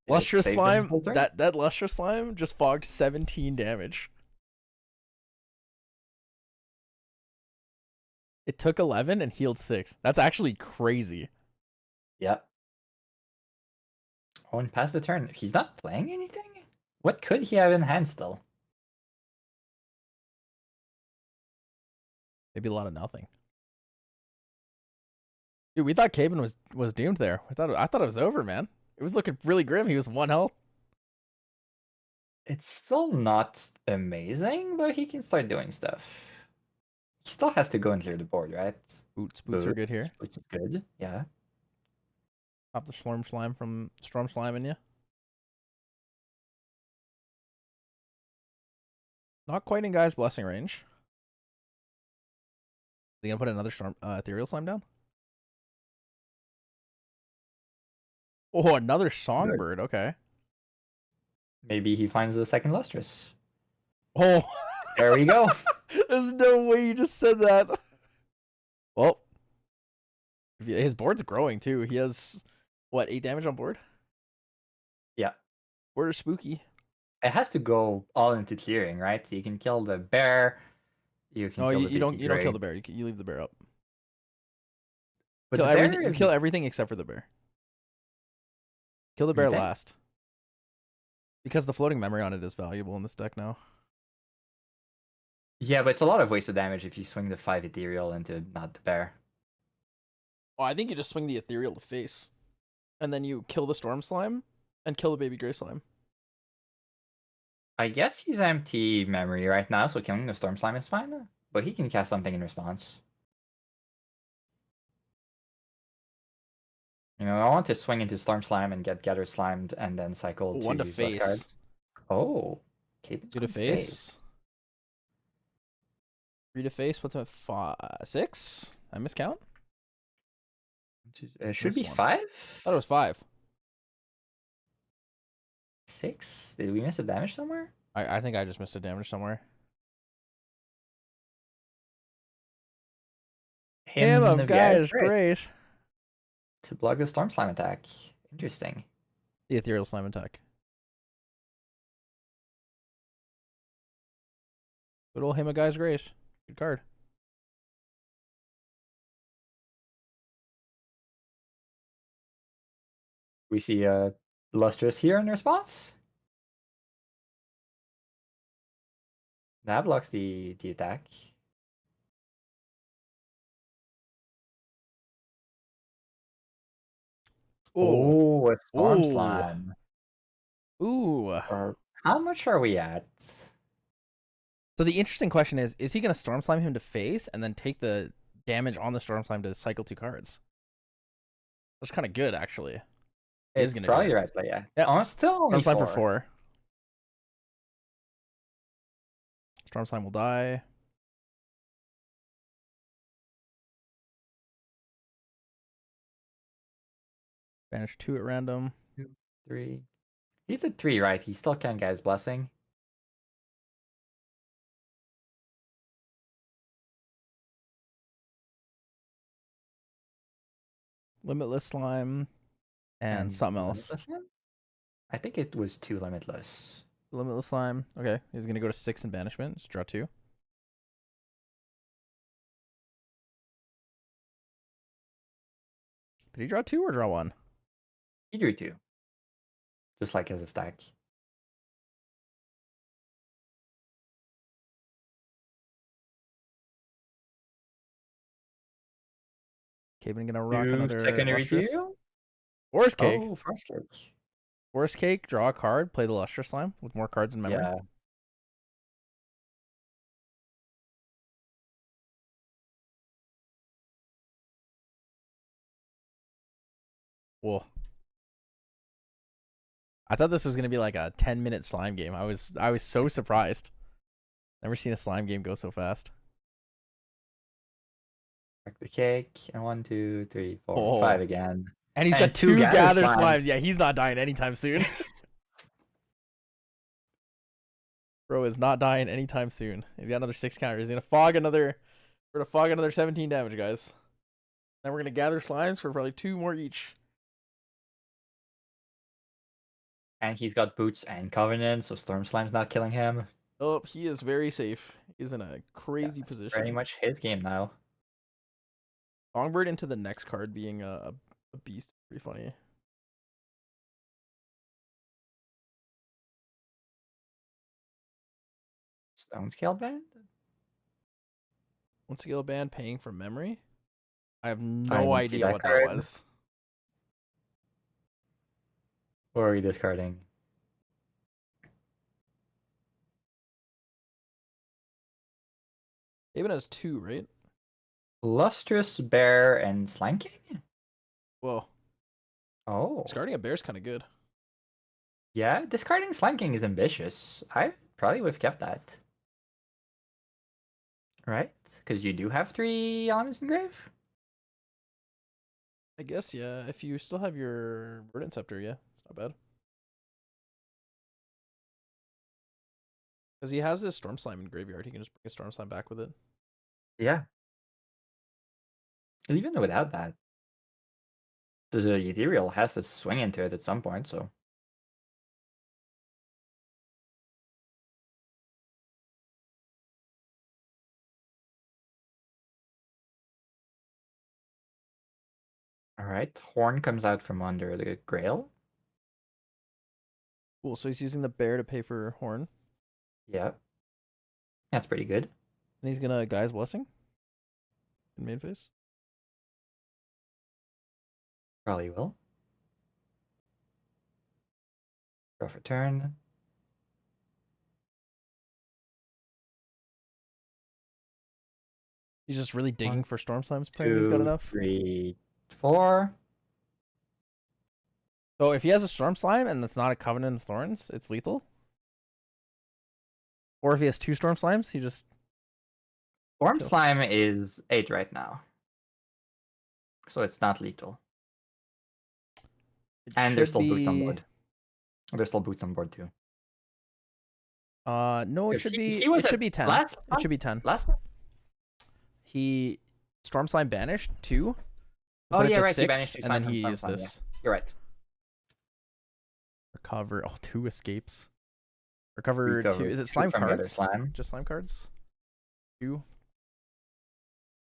it Lustrous save the slime. whole turn? That lustrous slime just fogged 17 damage. It took 11 and healed 6. That's actually crazy. Yep. Oh, and passed the turn. He's not playing anything? What could he have in hand still? Maybe a lot of nothing. Dude, we thought Caven was doomed there. I thought it was over, man. It was looking really grim. He was 1 health. It's still not amazing, but he can start doing stuff. He still has to go and clear the board, right? Boots are good here. Boots is good, yeah. Stop the storm slime from storm slime in you. Not quite in guy's blessing range. Are you gonna put another storm ethereal slime down? Oh, another songbird. Okay. Maybe he finds the second lustrous. Oh, There we go. There's no way you just said that. Well, his board's growing too. He has what, 8 damage on board? Yeah. Board is spooky. It has to go all into clearing, right? So you can kill the bear. You can No, kill you don't TCG. kill the bear. You leave the bear up. But Kill the everything. bear You is... kill everything except for the bear. Kill the bear think? last. Because the floating memory on it is valuable in this deck now. Yeah, but it's a lot of wasted damage if you swing the 5 ethereal into not the bear. Oh, I think you just swing the ethereal to face. And then you kill the storm slime and kill the baby gray slime. I guess he's empty memory right now, so killing the storm slime is fine. But he can cast something in response. You know, I want to swing into storm slime and get gather slimed and then cycle One to use those face. cards. Oh, Capen's 2 to going face. 3 to face. What's my 6? I miscount? It should be Missed one. 5? I thought it was 5. 6? Did we miss a damage somewhere? I think I just missed a damage somewhere. Him of guy is great. To block the storm slime attack. Interesting. The ethereal slime attack. Good old Hema guy's grace. Good card. We see a lustrous here in response. That blocks the attack. Ooh. Oh, a storm Ooh. slime. Ooh. How much are we at? So the interesting question is he going to storm slime him to face and then take the damage on the storm slime to cycle 2 cards? That's kind of good, actually. It's probably the right play, yeah. Yeah. Oh, still only Storm slime 4. for 4. Storm slime will die. Banish 2 at random. 2, 3. He's at 3, right? He still can't get his blessing. Limitless slime. And something else. Slime? I think it was 2 limitless. Limitless slime. Okay. He's going to go to 6 in banishment. Just draw 2. Did he draw 2 or draw 1? He drew 2. Just like as a stack. Caven gonna rock another secondary lustrous. view? Forest cake. Oh, forest cake. Forest Cake, draw a card, play the Luster Slime with more cards in memory. Yeah. Whoa. I thought this was gonna be like a 10-minute slime game. I was so surprised. Never seen a slime game go so fast. Crack the cake. And 1, 2, 3, 4, Oh. 5 again. And he's And got two two gather slimes. slimes. Yeah, he's not dying anytime soon. Bro is not dying anytime soon. He's got another 6 counters. He's gonna fog another. We're gonna fog another 17 damage, guys. Then we're gonna gather slimes for probably 2 more each. And he's got boots and covenant, so Storm Slime's not killing him. Oh, he is very safe. He's in a crazy That's position. pretty much his game now. Songbird into the next card being a beast. Pretty funny. Stone Scale Band? One skill band paying for memory. I have I no didn't see idea that what card. that was. Or are we discarding? Even has 2, right? Lustrous Bear and Slime King? Whoa. Oh. Discarding a bear is kind of good. Yeah, discarding Slime King is ambitious. I probably would have kept that. Right? Because you do have 3 elements in grave? I guess, yeah. If you still have your Verdant Scepter, yeah. It's not bad. Because he has this Storm Slime in graveyard. He can just bring a Storm Slime back with it. Yeah. And even without that, the Ethereal has to swing into it at some point, so. Alright, Horn comes out from under the Grail. Cool. So he's using the bear to pay for Horn. Yeah. That's pretty good. And he's gonna Guy's Blessing in main phase. Probably will. Draw for turn. He's just really digging 1, for Storm Slimes, praying he's got 2, enough. 3, 4. So if he has a Storm Slime and it's not a Covenant of Thorns, it's lethal. Or if he has 2 Storm Slimes, he just... Storm Kill. Slime is 8 right now. So it's not lethal. And there's still boots on board. There's still boots on board too. No, it 'Cause should he- be. he was It should at be 10. last It should be 10. Last He Storm Slime banished 2. Oh put it yeah, to right. 6, He banished 2 and then slimes from he Storm used Slime, this. yeah. You're right. Recover. Oh, 2 escapes. Recover 2. Recover Is it 2 slime from the other cards? slime. Just slime cards. 2.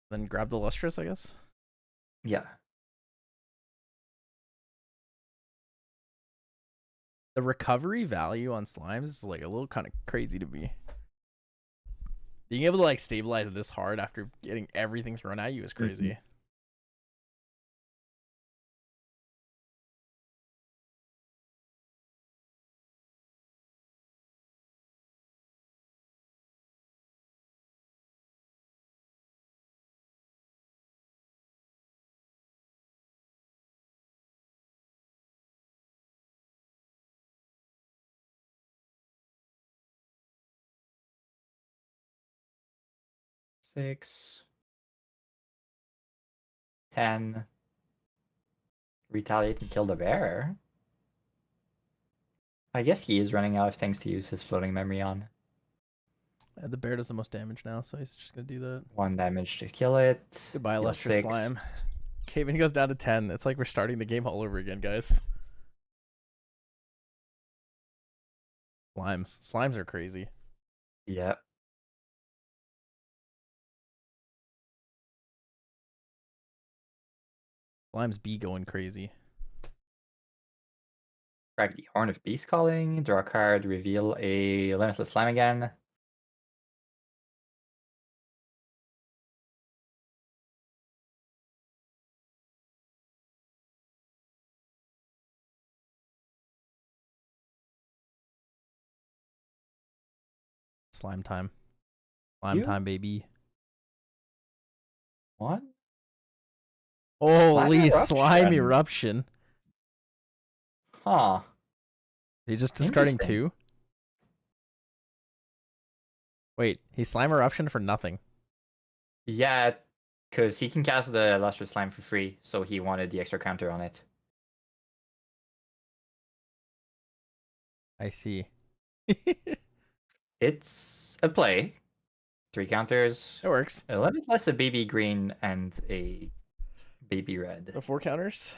Then grab the Lustrous, I guess. Yeah. The recovery value on slimes is like a little kind of crazy to me. Being able to like stabilize this hard after getting everything thrown at you is crazy. Mm-hmm. Six. 10. Retaliate and kill the bear. I guess he is running out of things to use his floating memory on. The bear does the most damage now, so he's just gonna do that. 1 damage to kill it. Goodbye, Deal Lustrous 6. Slime. Okay, when he goes down to 10, it's like we're starting the game all over again, guys. Slimes are crazy. Yeah. Slimes be going crazy. Crack the Horn of Beast Calling. Draw a card. Reveal a Limitless Slime again. Slime time. Slime time, baby. What? Holy Slime slime eruption. eruption. Huh. He's just discarding Interesting. 2? Wait, he's slime eruption for nothing. Yeah, because he can cast the Lustrous Slime for free, so he wanted the extra counter on it. I see. It's a play. 3 counters. It works. A limitless, a baby green, and a baby red. The 4 counters.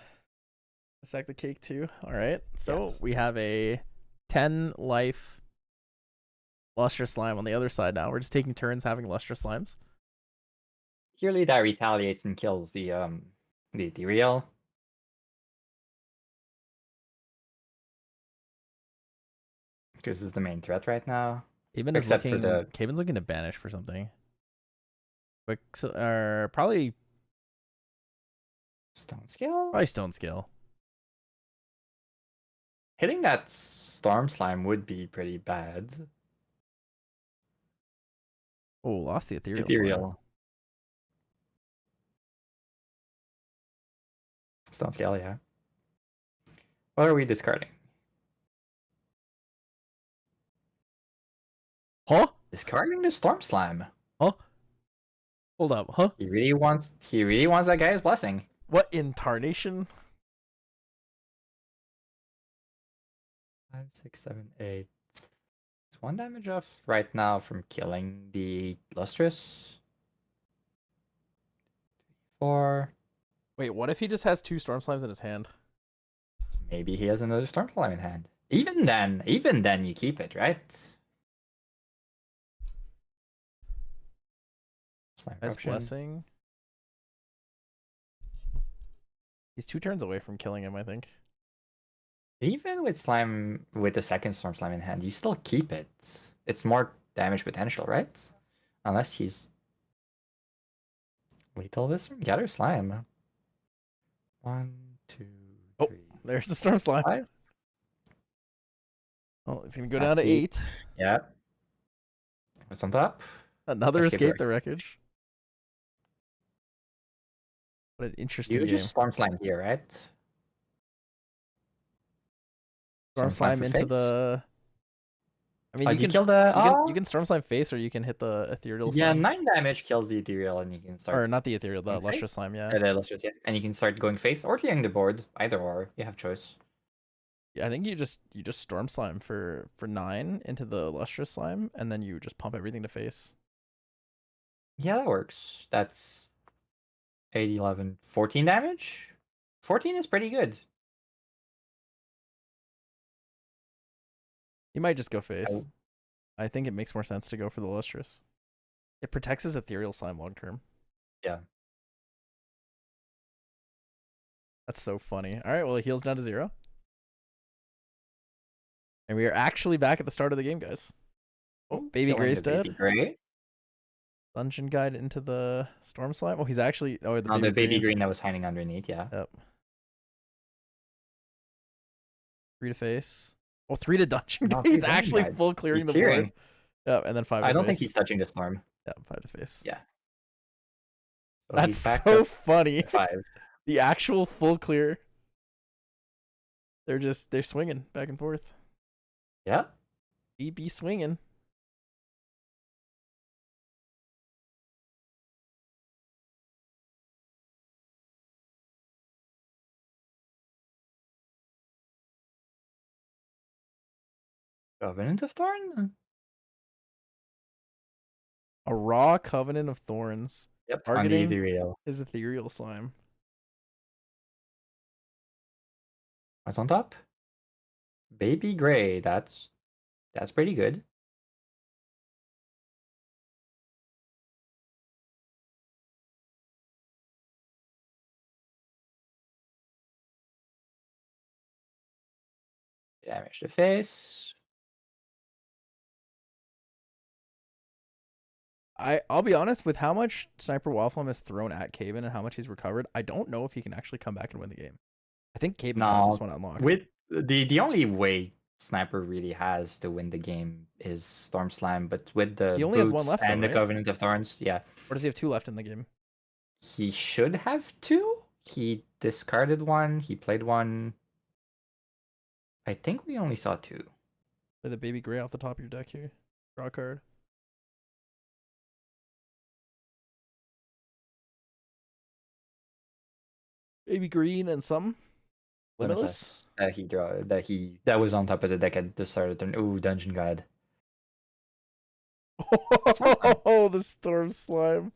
Sack the cake too. All right. So Yes. we have a 10 life lustrous slime on the other side now. We're just taking turns having lustrous slimes. Clearly that retaliates and kills the ethereal. Because it's the main threat right now. Caven's Except for the looking to banish for something. But probably stone scale? probably stone scale. Hitting that storm slime would be pretty bad. Oh, lost the ethereal. Ethereal. Stone scale, yeah. What are we discarding? Huh? Discarding the storm slime. Huh? Hold up, huh? He really wants that guy's blessing. What in tarnation? 5, 6, 7, 8. It's 1 damage off right now from killing the lustrous. 4. Wait, what if he just has 2 storm slimes in his hand? Maybe he has another storm slime in hand. Even then you keep it, right? Slime As eruption. blessing. He's 2 turns away from killing him, I think. Even with slime, with the second storm slime in hand, you still keep it. It's more damage potential, right? Unless he's lethal this one. Gather slime. 1, 2, 3. There's the storm slime. 5. Oh, it's gonna go down to 8. Yeah. What's on top? Another Escape escape the wreckage. What an interesting You game. just storm slime here, right? Storm slime for into face? the. I mean, You kill the. you can storm slime face, or you can hit the ethereal. Yeah, slime. 9 damage kills the ethereal, and you can start. Or not the ethereal, the going lustrous face? slime. Yeah. The lustrous, yeah. And you can start going face or clearing the board. Either or, you have choice. Yeah, I think you just storm slime for 9 into the lustrous slime, and then you just pump everything to face. Yeah, that works. That's 8, 11, 14 damage. 14 is pretty good. He might just go face. I think it makes more sense to go for the lustrous. It protects his ethereal slime long term. Yeah. That's so funny. All right, well, it heals down to 0. And we are actually back at the start of the game, guys. Oh, Baby Killing Gray's the dead. Baby Gray. Dungeon guide into the storm slime. Oh, he's actually. Oh, The baby green that was hiding underneath, yeah. Yep. 3 to face. Oh, 3 to dungeon. No, He's dungeon actually guide. full clearing He's the clearing. board. Yep, and then 5 to face. I don't think he's touching the storm. Yeah, 5 to face. Yeah. So That's he's back so up funny. to 5. The actual full clear. They're swinging back and forth. Yeah. Be swinging. Covenant of Thorn? A raw covenant of thorns. Yep, Targeting on the ethereal. his ethereal slime. What's on top? Baby Gray. That's pretty good. Damage to face. I'll be honest, with how much Sniper Waffle has thrown at Caven and how much he's recovered, I don't know if he can actually come back and win the game. I think Caven has this one unlocked. With the only way Sniper really has to win the game is Storm Slam, but with the He only has one boots left, though, and the right? Covenant of Thorns, yeah, Or does he have 2 left in the game? he should have two. He discarded one. He played one. I think we only saw two. Play the baby gray off the top of your deck here. Draw a card. Baby green and some limitless. That was on top of the deck at the start of the turn. Ooh, Dungeon God. Oh, the storm slime.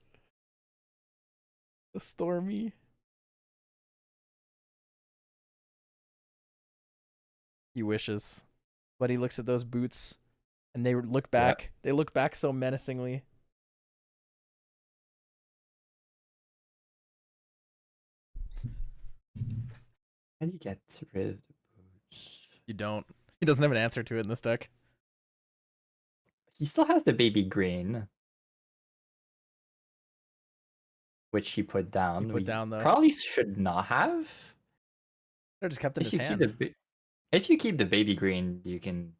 The stormy. He wishes. But he looks at those boots and they look back. Yep. They look back so menacingly. How do you get rid of the boots? You don't. He doesn't have an answer to it in this deck. He still has the baby green, which he put down. He put down, though. Probably should not have. They're just kept in his hand. If you keep the baby green, you can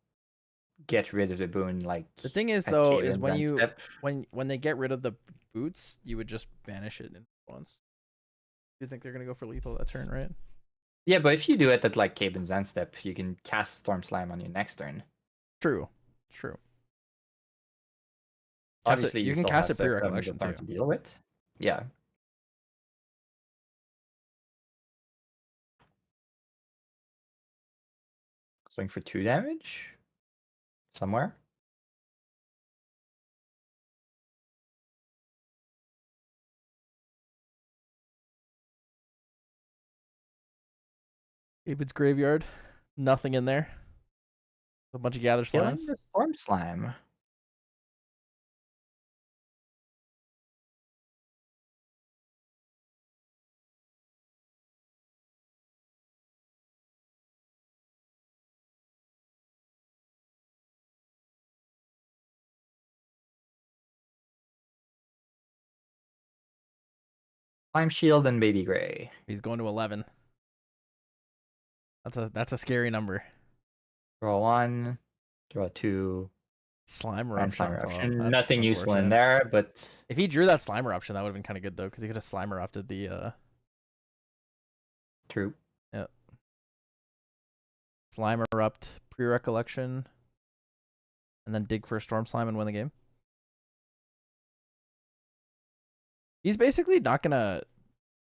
get rid of the boon. Like the thing is, at though, Cave is and when then you step. when they get rid of the boots, you would just banish it in once. You think they're gonna go for lethal that turn, right? Yeah, but if you do it at like Cave and Zen step, you can cast Storm Slam on your next turn. True. True. Obviously, you can still cast have it pre-recollection Storm too. to deal with. Yeah. Swing for 2 damage. Somewhere. David's graveyard. Nothing in there. A bunch of gather Killing slimes. the Storm Slam. Slime Shield and Baby Gray. He's going to 11. That's a scary number. Draw 1. Draw 2. Slime And eruption. Slime Eruption. Oh, that's Nothing useful in unfortunate. there, but If he drew that slime eruption, that would have been kind of good though, because he could have slime erupted the true. yeah. Slime erupt, pre-recollection, and then dig for a storm slime and win the game. He's basically not gonna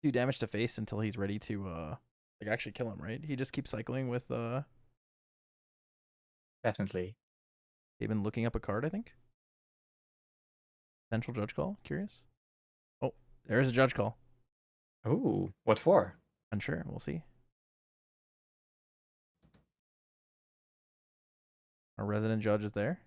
do damage to face until he's ready to like actually kill him, right? He just keeps cycling with Definitely. they've been looking up a card, I think. Potential judge call, curious. Oh, there's a judge call. Ooh, what for? Unsure, we'll see. Our resident judge is there.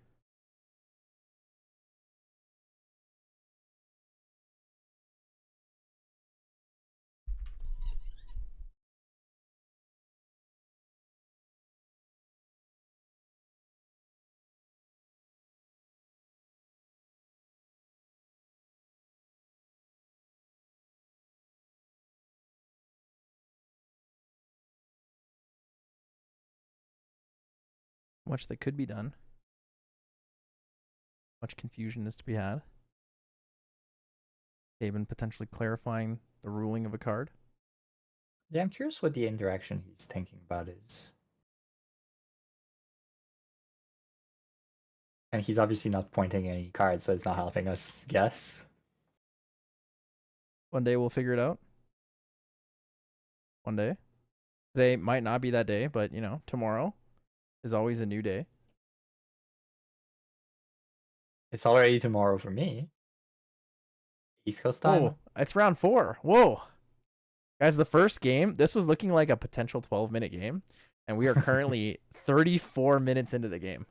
Much that could be done. Much confusion is to be had. Even potentially clarifying the ruling of a card. Yeah, I'm curious what the interaction he's thinking about is. And he's obviously not pointing any cards, so it's not helping us guess. One day we'll figure it out. One day. Today might not be that day, but you know, tomorrow is always a new day. It's already tomorrow for me. East Coast time. Oh, it's round 4. Whoa. Guys, the first game, this was looking like a potential 12-minute game, and we are currently 34 minutes into the game.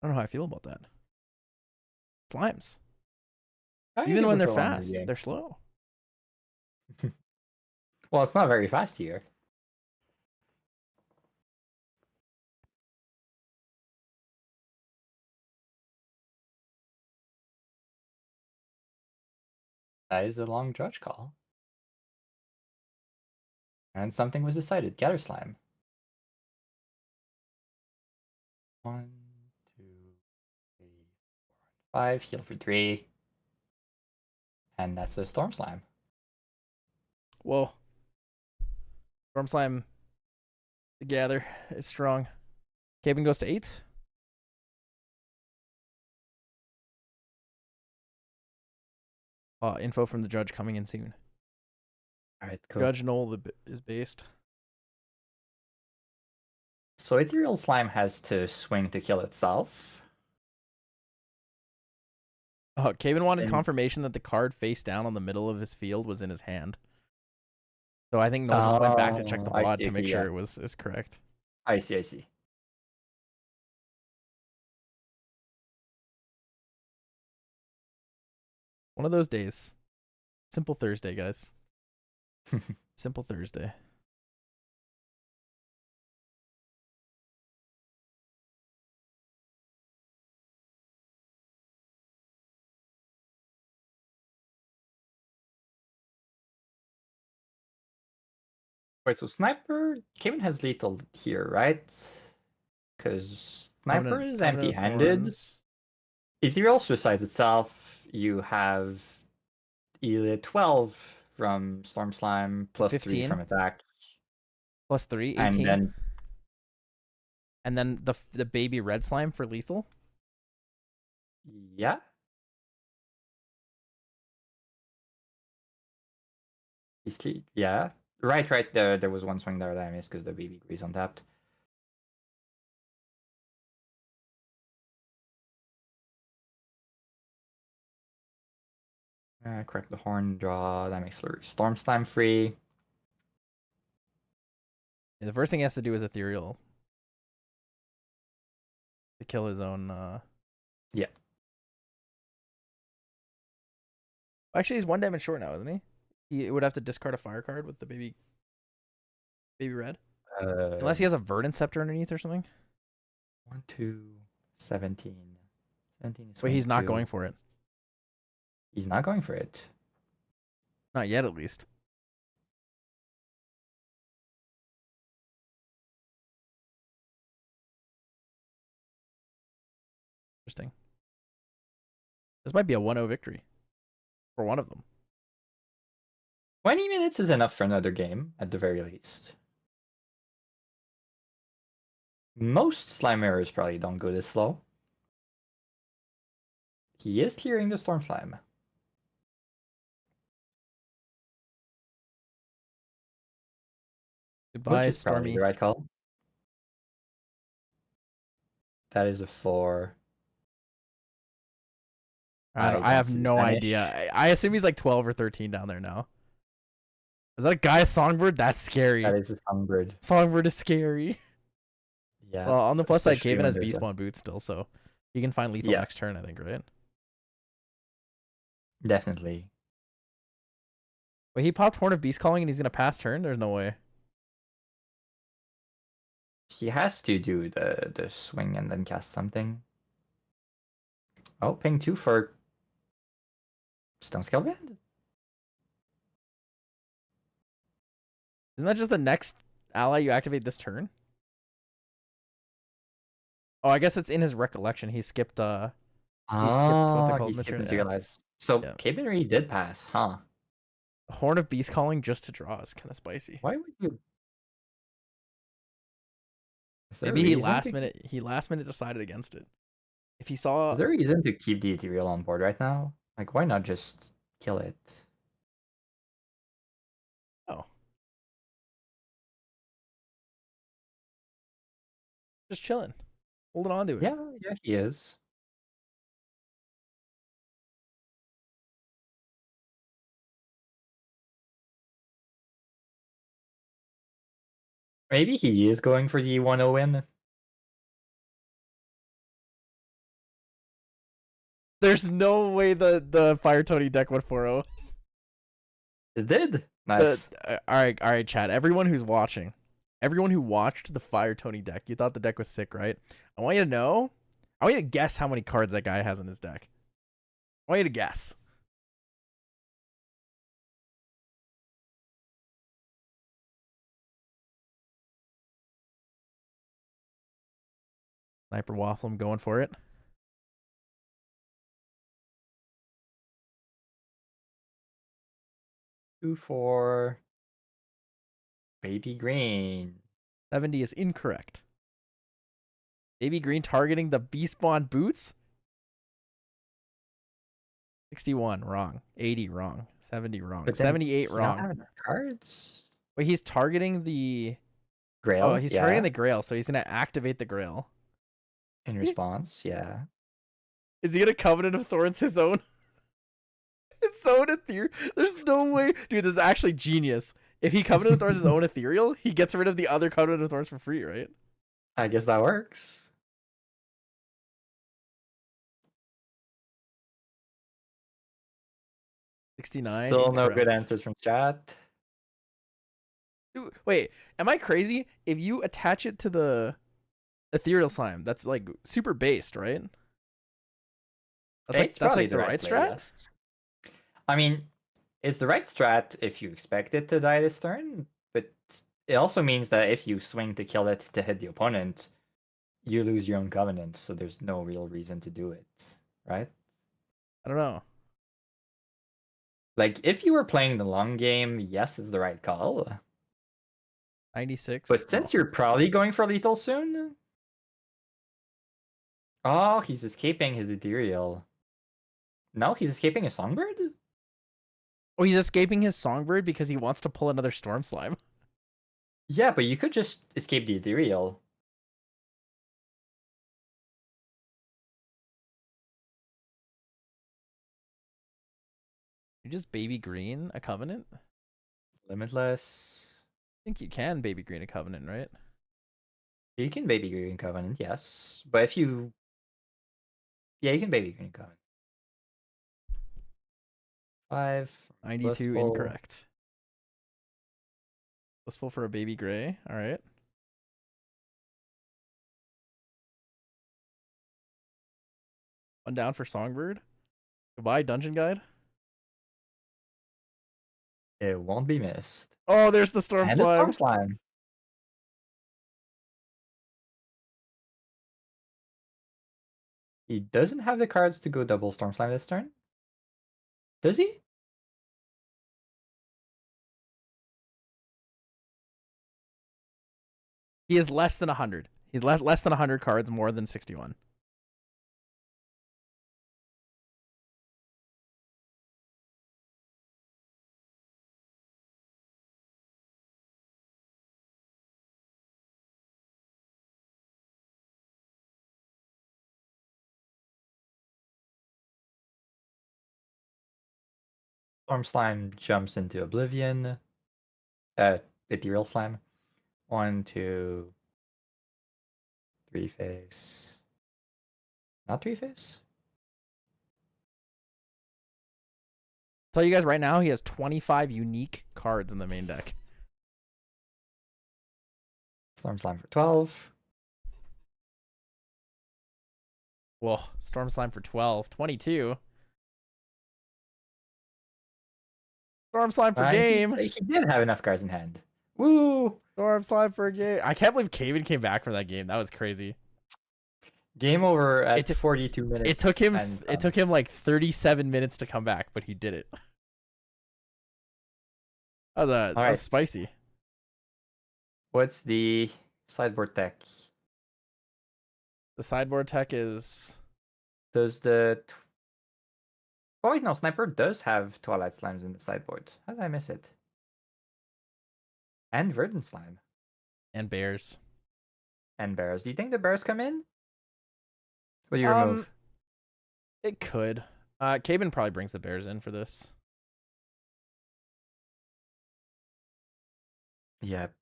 I don't know how I feel about that. Slimes. Even when they're fast, they're slow. Well, it's not very fast here. That is a long judge call. And something was decided. Gather slime. 1, 2, 3, 4, 5. Heal for 3. And that's a storm slime. Whoa. Storm slime. The gather is strong. Caven goes to 8. Info from the judge coming in soon. All right, cool. Judge Knoll is based. So Ethereal Slime has to swing to kill itself. Caven wanted confirmation that the card face down on the middle of his field was in his hand. So I think Knoll just went back to check the VOD to make sure it was correct. I see. One of those days. Simple Thursday, guys. Simple Thursday. Wait, so Sniper, Caven has lethal here, right? Because Sniper is empty-handed. Ethereal suicides itself. You have either 12 from Storm Slime, plus 3 from attack. Plus 3, 18. And then the baby red slime for lethal? Yeah. Yeah. Right. There was one swing there that I missed because the baby grease untapped. Correct the horn draw. That makes Storm Slime free. Yeah, the first thing he has to do is Ethereal. To kill his own... Yeah. Actually, he's 1 damage short now, isn't he? He would have to discard a fire card with the baby red. Unless he has a Verdant Scepter underneath or something. 1, 2, 17. 17 is Wait, he's not going for it. He's not going for it. Not yet, at least. Interesting. This might be a 1-0 victory. For one of them. 20 minutes is enough for another game, at the very least. Most slime errors probably don't go this slow. He is clearing the Storm Slime. Goodbye, which is Stormy. probably the right call. That is a 4. I have no idea. I assume he's like 12 or 13 down there now. Is that a guy, a Songbird? That's scary. That is a Songbird. Songbird is scary. Yeah. Well, on the plus side, Caven has Beast Spawn boots still, so he can find lethal next turn, I think, right? Definitely. Wait, he popped Horn of Beast Calling and he's gonna pass turn? There's no way. He has to do the swing and then cast something. Oh, ping 2 for Stone Scale Band? Isn't that just the next ally you activate this turn? Oh, I guess it's in his recollection. He skipped what's it called? He skipped materialize. So yeah. Caven really did pass, huh? Horn of Beast Calling just to draw is kind of spicy. Why would you? Maybe he last minute decided against it. If he saw, is there a reason to keep the Ethereal on board right now? Like, why not just kill it? Oh, just chilling, holding on to it. Yeah, he is. Maybe he is going for the 1-0 win. There's no way the Fire Tony deck went 4-0. It did. Nice. All right, chat. Everyone who's watching, everyone who watched the Fire Tony deck, you thought the deck was sick, right? I want you to know. I want you to guess how many cards that guy has in his deck. I want you to guess. Sniper Waffle, I'm going for it. Two for baby green. 70 is incorrect. Baby green targeting the Beastbond boots? 61, wrong. 80, wrong. 70, wrong. But then 78, does he not wrong. have enough cards? Wait, he's targeting the... Grail, Oh, he's targeting the Grail, so he's going to activate the Grail. in response, yeah. Is he going to Covenant of Thorns his own? It's so ethereal. There's no way. Dude, this is actually genius. If he Covenant of Thorns his own ethereal, he gets rid of the other Covenant of Thorns for free, right? I guess that works. $69. Still no good incorrect. answers from chat. Dude, wait, am I crazy? If you attach it to the ethereal slime, that's like super based, right? That's Probably like the right play, strat? yes. I mean, it's the right strat if you expect it to die this turn, but it also means that if you swing to kill it to hit the opponent, you lose your own covenant, so there's no real reason to do it, right? I don't know. Like, if you were playing the long game, yes, it's the right call. 96. But since you're probably going for lethal soon... Oh, he's escaping his ethereal. No, he's escaping a songbird? Oh, he's escaping his songbird because he wants to pull another storm slime. Yeah, but you could just escape the ethereal. You just baby green a covenant? I Limitless. think you can baby green a covenant, right? You can baby green covenant, yes. But if you... Yeah, you can baby green covenant. 5. 92, blissful. incorrect. Blissful for a baby gray. All right. One down for songbird. Goodbye, dungeon guide. It won't be missed. Oh, there's the storm And slime. the storm slime. He doesn't have the cards to go double storm slime this turn. Does he? He is less than 100. He's less than 100 cards, more than 61. Storm slime jumps into oblivion. Ethereal slime. 1, 2, 3 face. Not 3 face? Tell you guys right now, he has 25 unique cards in the main deck. Storm slime for 12. Whoa, storm slime for 12. 22. Storm slime for game. He did have enough cards in hand. Woo! Storm slime for game. I can't believe Caven came back from that game. That was crazy. Game over at 42 minutes. It took him like 37 minutes to come back, but he did it. That was spicy. What's the sideboard tech? The sideboard tech is... Does the... Oh wait, no, Sniper does have Twilight Slimes in the sideboard. How did I miss it? And Verdant Slime. And bears. And bears. Do you think the bears come in? What do you remove? It could. Caben probably brings the bears in for this. Yep.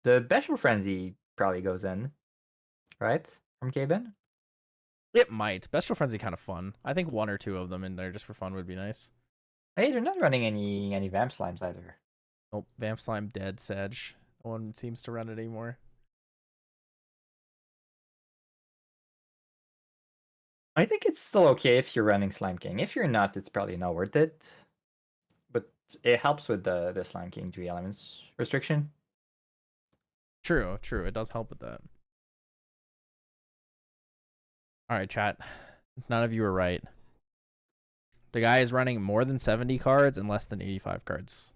The Bestial Frenzy probably goes in. Right? From Caben? It might. Bestial Frenzy kind of fun. I think 1 or 2 of them in there just for fun would be nice. Hey, they're not running any Vamp Slimes either. Nope. Vamp Slime dead, Sedge. No one seems to run it anymore. I think it's still okay if you're running Slime King. If you're not, it's probably not worth it. But it helps with the Slime King 3 elements restriction. True. It does help with that. All right, chat. Since none of you were right. The guy is running more than 70 cards and less than 85 cards.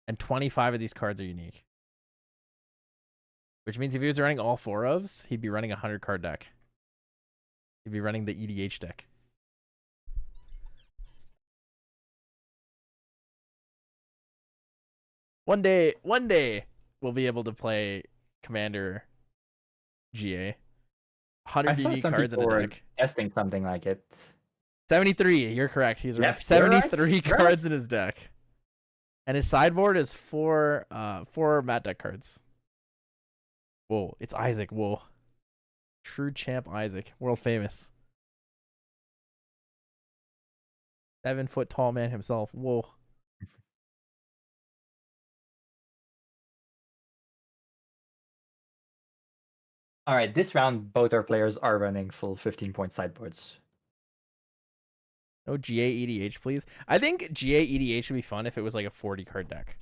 And 25 of these cards are unique. Which means if he was running all 4 ofs, he'd be running a 100 card deck. He'd be running the EDH deck. One day, we'll be able to play Commander GA. 100 unique cards in a deck. Testing something like it. 73, you're correct. He's running Yep, 73 right. cards in his deck. And his sideboard is 4 mat deck cards. Whoa, it's Isaac. Whoa. True champ Isaac. World famous. 7-foot tall man himself. Whoa. All right, this round, both our players are running full 15-point sideboards. No GA EDH, please. I think GA EDH would be fun if it was like a 40 card deck.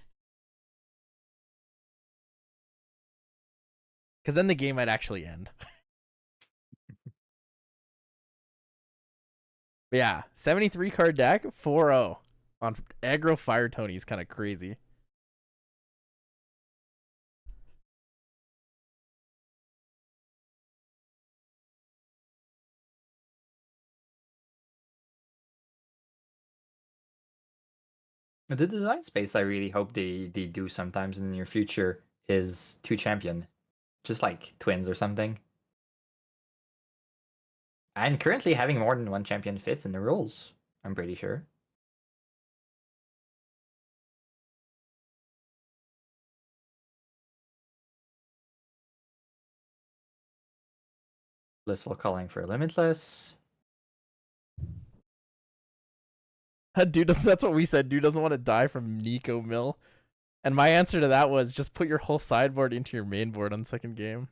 Because then the game might actually end. But yeah, 73 card deck, 4-0 on Aggro Fire Tony is kind of crazy. The design space I really hope they do sometimes in the near future is 2 champion. Just like twins or something. And currently having more than 1 champion fits in the rules, I'm pretty sure. Blissful Calling for Limitless. Dude, that's what we said. Dude doesn't want to die from Nico Mill. And my answer to that was just put your whole sideboard into your main board on second game.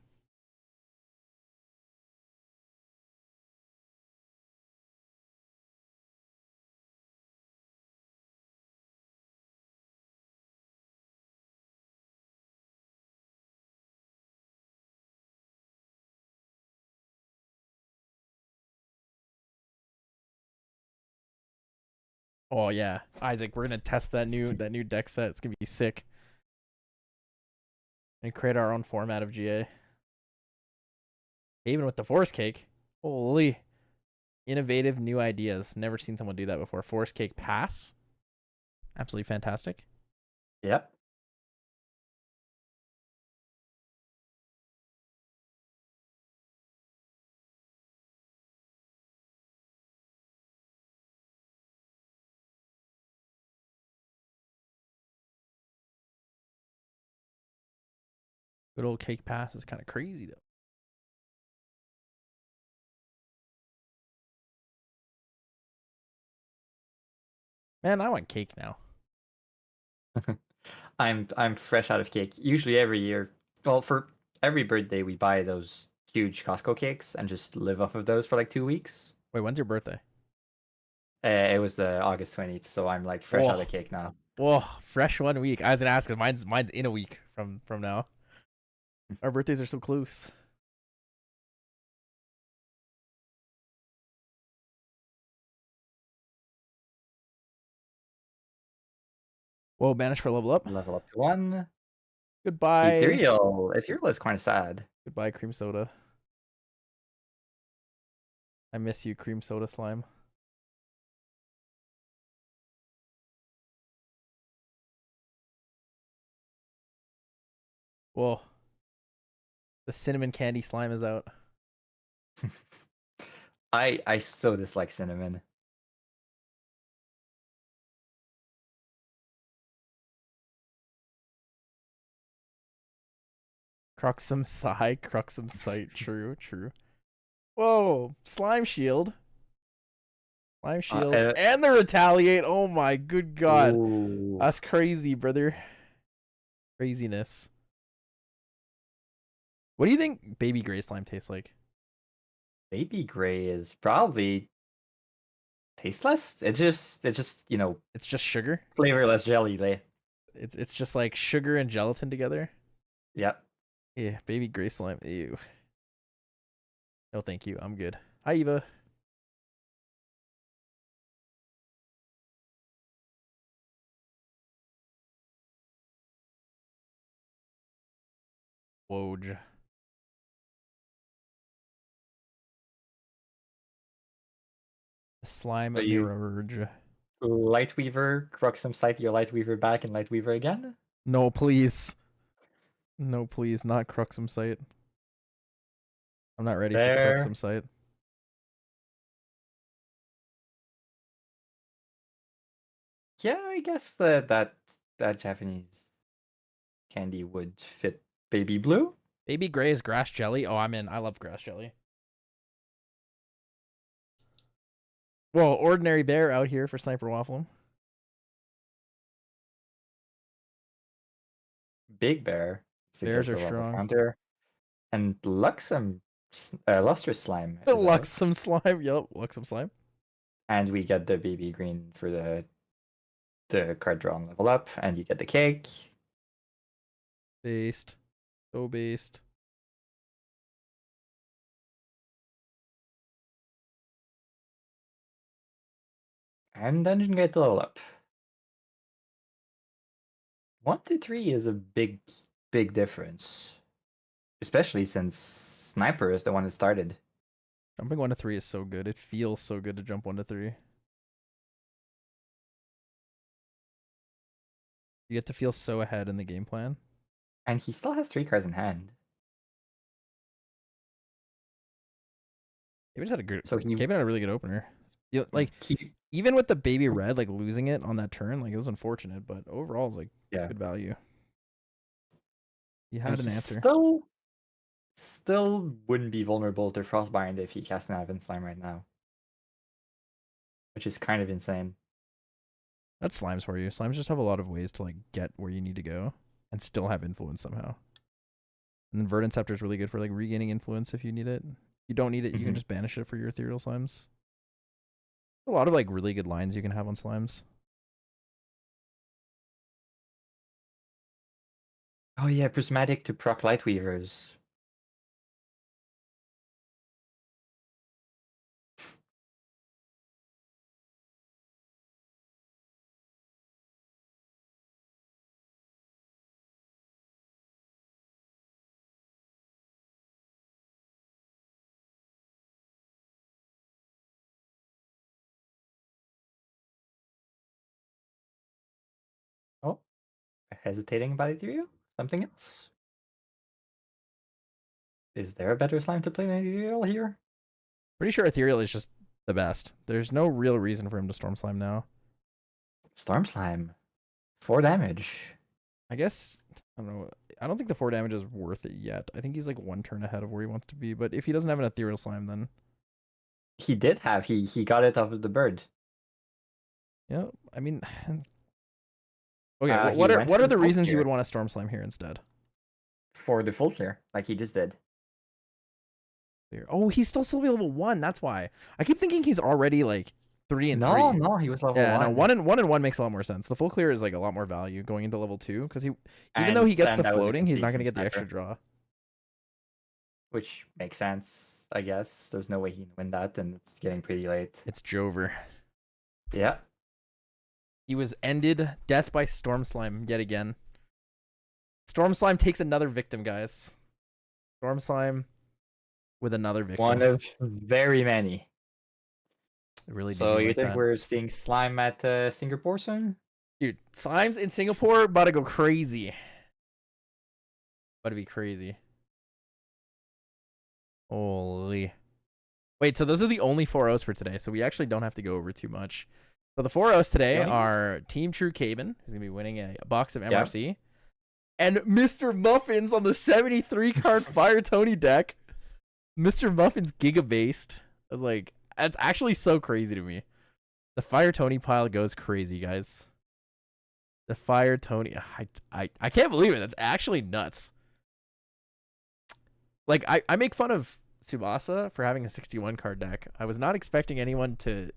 Oh yeah, Isaac, we're gonna test that new deck set. It's gonna be sick. And create our own format of GA. Even with the Forest Cake. Holy. Innovative new ideas. Never seen someone do that before. Forest Cake pass. Absolutely fantastic. Yep. Good old Cake pass is kind of crazy though. Man, I want cake now. I'm fresh out of cake. Usually every year, well, for every birthday we buy those huge Costco cakes and just live off of those for like 2 weeks. Wait, when's your birthday? It was the August 20th, so I'm like fresh out of cake now. Whoa, fresh 1 week. I was gonna ask, mine's in a week from now. Our birthdays are so close. Whoa, banish for level up. Level up to 1. Goodbye. Ethereal is kind of sad. Goodbye, cream soda. I miss you, cream soda slime. Whoa. The cinnamon candy slime is out. I so dislike cinnamon. Cruxum Psy, Cruxum Sight. True. Whoa, slime shield. Slime shield. And the retaliate. Oh my good god. Ooh. That's crazy, brother. Craziness. What do you think baby gray slime tastes like? Baby gray is probably tasteless. It just it's just sugar. Flavorless jelly. It's just like sugar and gelatin together. Yep. Yeah, baby gray slime. Ew. No, thank you. I'm good. Hi, Eva. Woj. Slime So you mirror. Lightweaver, Cruxum Sight your Lightweaver back and Lightweaver again? No, please. No, please. Not Cruxum Sight. I'm not ready for There. Cruxum Sight. Yeah, I guess that Japanese candy would fit baby blue. Baby Gray is grass jelly. Oh, I'm in. I love grass jelly. Well, ordinary bear out here for Sniper Waffle. Big Bear. Bears are The level strong. counter. And Luxum, Lustrous Slime. is out. Luxum slime. Yep, Luxum slime. And we get the baby green for the card draw and level up. And you get the cake. Based. So based. And Dungeon Gate to level up. 1 to 3 is a big difference. Especially since Sniper is the one that started. Jumping 1 to 3 is so good. It feels so good to jump 1 to 3. You get to feel so ahead in the game plan. And he still has 3 cards in hand. He just had a good. So Caven had a really good opener. You, like he, even with the baby red, like losing it on that turn, like it was unfortunate, but overall it's like yeah. good value. He had an answer. Still wouldn't be vulnerable to Frostbind if he cast an Advent Slime right now. Which is kind of insane. That's slimes for you. Slimes just have a lot of ways to like get where you need to go and still have influence somehow. And then Verdant Scepter is really good for like regaining influence if you need it. If you don't need it, you can just banish it for your ethereal slimes. A lot of like really good lines you can have on slimes. Oh yeah, Prismatic to proc Lightweavers. Oh, hesitating about Ethereal? Something else? Is there a better slime to play than Ethereal here? Pretty sure ethereal is just the best. There's no real reason for him to storm slime now. Storm Slime. 4 damage. I guess I don't know. I don't think the 4 damage is worth it yet. I think he's like 1 turn ahead of where he wants to be. But if he doesn't have an ethereal slime, then He did have. He got it off of the bird. yeah. I mean, okay. What are the reasons you would want to storm slime here instead? For the full clear, like he just did. Oh, he's still Sylvia level 1. That's why. I keep thinking he's already like 3 and 3. No, he was level 1. Yeah, no, 1 and 1 makes a lot more sense. The full clear is like a lot more value going into level 2 because even though he gets the floating, he's not going to get the extra draw. Which makes sense, I guess. There's no way he can win that, and it's getting pretty late. It's Jover. Yeah. He was ended. Death by Storm Slime yet again. Storm Slime takes another victim, guys. Storm Slime with another victim. One of very many. It really so you like think that. we're seeing slime at Singapore soon? Dude, slimes in Singapore about to go crazy. About to be crazy. Holy. Wait, so those are the only 4-0s for today, so we actually don't have to go over too much. So the 4-0s today are Team True Caven, who's going to be winning a box of MRC, yep. And Mr. Muffins on the 73-card Fire Tony deck. Mr. Muffins Giga-based. I was like, that's actually so crazy to me. The Fire Tony pile goes crazy, guys. The Fire Tony. I can't believe it. That's actually nuts. Like, I make fun of Tsubasa for having a 61-card deck. I was not expecting anyone to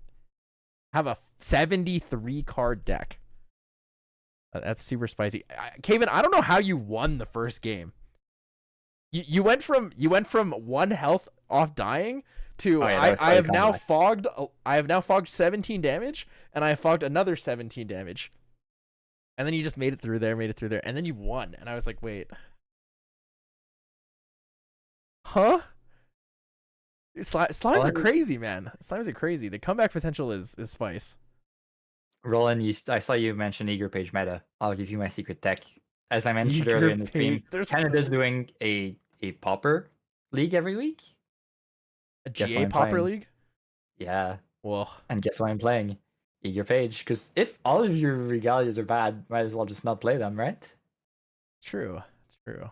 have a 73-card deck. That's super spicy. Caven, I don't know how you won the first game. You went from 1 health off dying to Oh, yeah, that was I have probably now comeback. fogged 17 damage, and I fogged another 17 damage. And then you just made it through there, and then you won. And I was like, wait. Huh? Slimes are crazy, man. Slimes are crazy. The comeback potential is spice. Roland, I saw you mention Eager Page meta. I'll give you my secret tech. As I mentioned earlier in the stream, Canada's doing a pauper league every week. A GA pauper league? Yeah. Well, and guess what I'm playing? Eager Page. Because if all of your regalias are bad, might as well just not play them, right? True. It's true.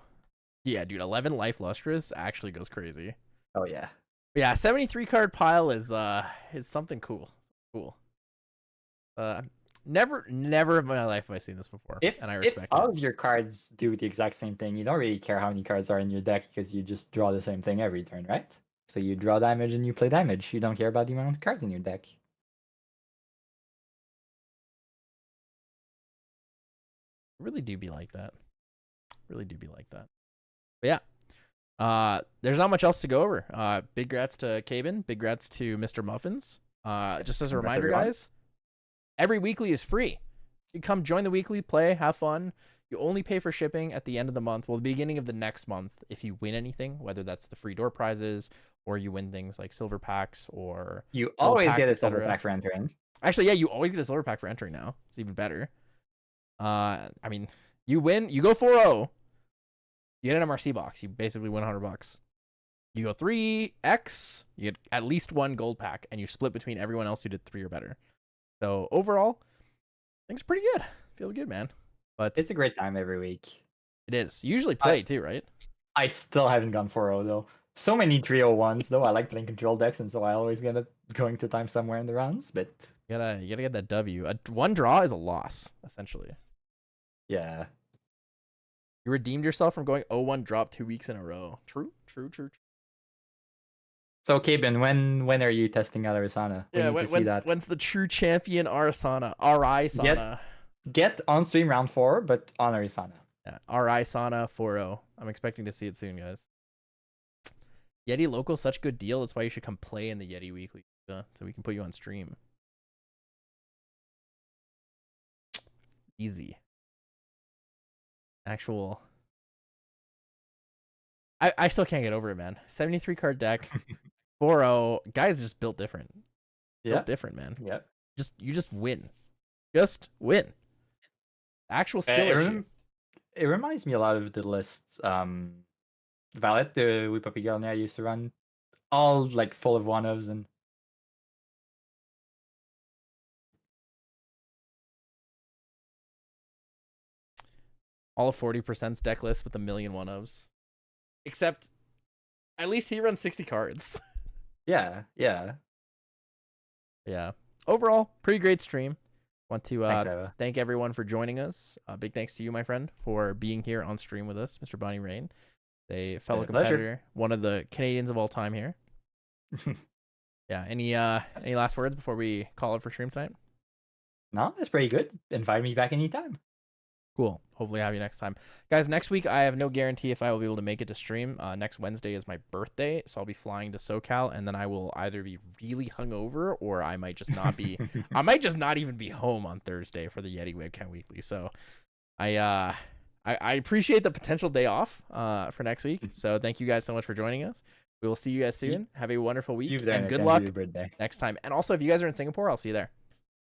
Yeah, dude, 11 life lustrous actually goes crazy. Oh yeah. Yeah, 73 card pile is something cool. Cool. Never in my life have I seen this before, and I respect it. If all of your cards do the exact same thing, you don't really care how many cards are in your deck because you just draw the same thing every turn, right? So you draw damage and you play damage. You don't care about the amount of cards in your deck. Really do be like that. Really do be like that. But yeah. There's not much else to go over. Big grats to Cabin. Big grats to Mr. Muffins. Just as a reminder, guys, every weekly is free. You come join the weekly, play, have fun. You only pay for shipping at the end of the month. Well, the beginning of the next month, if you win anything, whether that's the free door prizes or you win things like silver packs or you always packs, get a silver pack for entering. Actually, yeah, you always get a silver pack for entering now. It's even better. I mean, you win, you go 4-0. You get an MRC box. You basically win $100. You go 3x, you get at least 1 gold pack, and you split between everyone else who did 3 or better. So overall, I think it's pretty good. Feels good, man. But it's a great time every week. It is. You usually play too, right? I still haven't gone 4-0 though. So many 3-0-1s though. I like playing control decks, and so I always end up going to time somewhere in the rounds. But you gotta get that W. 1 draw is a loss, essentially. Yeah. You redeemed yourself from going 0-1 drop 2 weeks in a row. True. So, Cabin, when are you testing out Arisana? Yeah, when's the true champion Arisana? Arisana. Get on stream round 4, but on Arisana. Yeah, Arisana 4-0. I'm expecting to see it soon, guys. Yeti local, such good deal. That's why you should come play in the Yeti weekly, so we can put you on stream. Easy. Actual. I still can't get over it, man. 73 card deck, 4-0. Guys just built different. Yeah. Built different, man. Yeah. You just win. Just win. Actual skill issue. It reminds me a lot of the list. Valet, the Whip Up Girl I used to run. All like full of 1-ofs and. All of 40%'s deck list with 1,000,000 1-ofs. Except, at least he runs 60 cards. Yeah. Overall, pretty great stream. Want to thank everyone for joining us. Big thanks to you, my friend, for being here on stream with us, Mr. baniRien, a fellow competitor, one of the Canadians of all time here. Yeah. Any last words before we call it for stream tonight? No, that's pretty good. Invite me back anytime. Cool. Hopefully I have you next time. Guys, next week I have no guarantee if I will be able to make it to stream. Next Wednesday is my birthday, so I'll be flying to SoCal, and then I will either be really hungover or I might just not be I might just not even be home on Thursday for the Yeti Webcam Weekly. So I appreciate the potential day off for next week. So thank you guys so much for joining us. We will see you guys soon. Have a wonderful week and good luck next time. And also, if you guys are in Singapore, I'll see you there.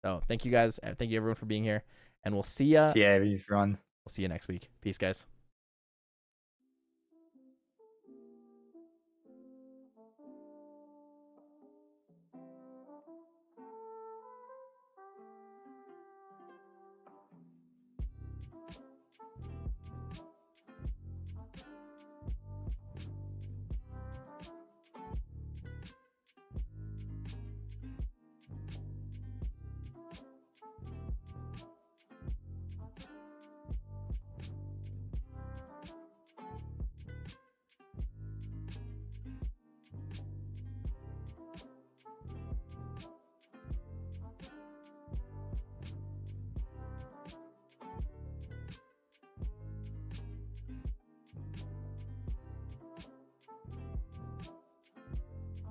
So thank you guys. Thank you everyone for being here. And we'll see ya. Yeah, everyone. We'll see you next week. Peace, guys.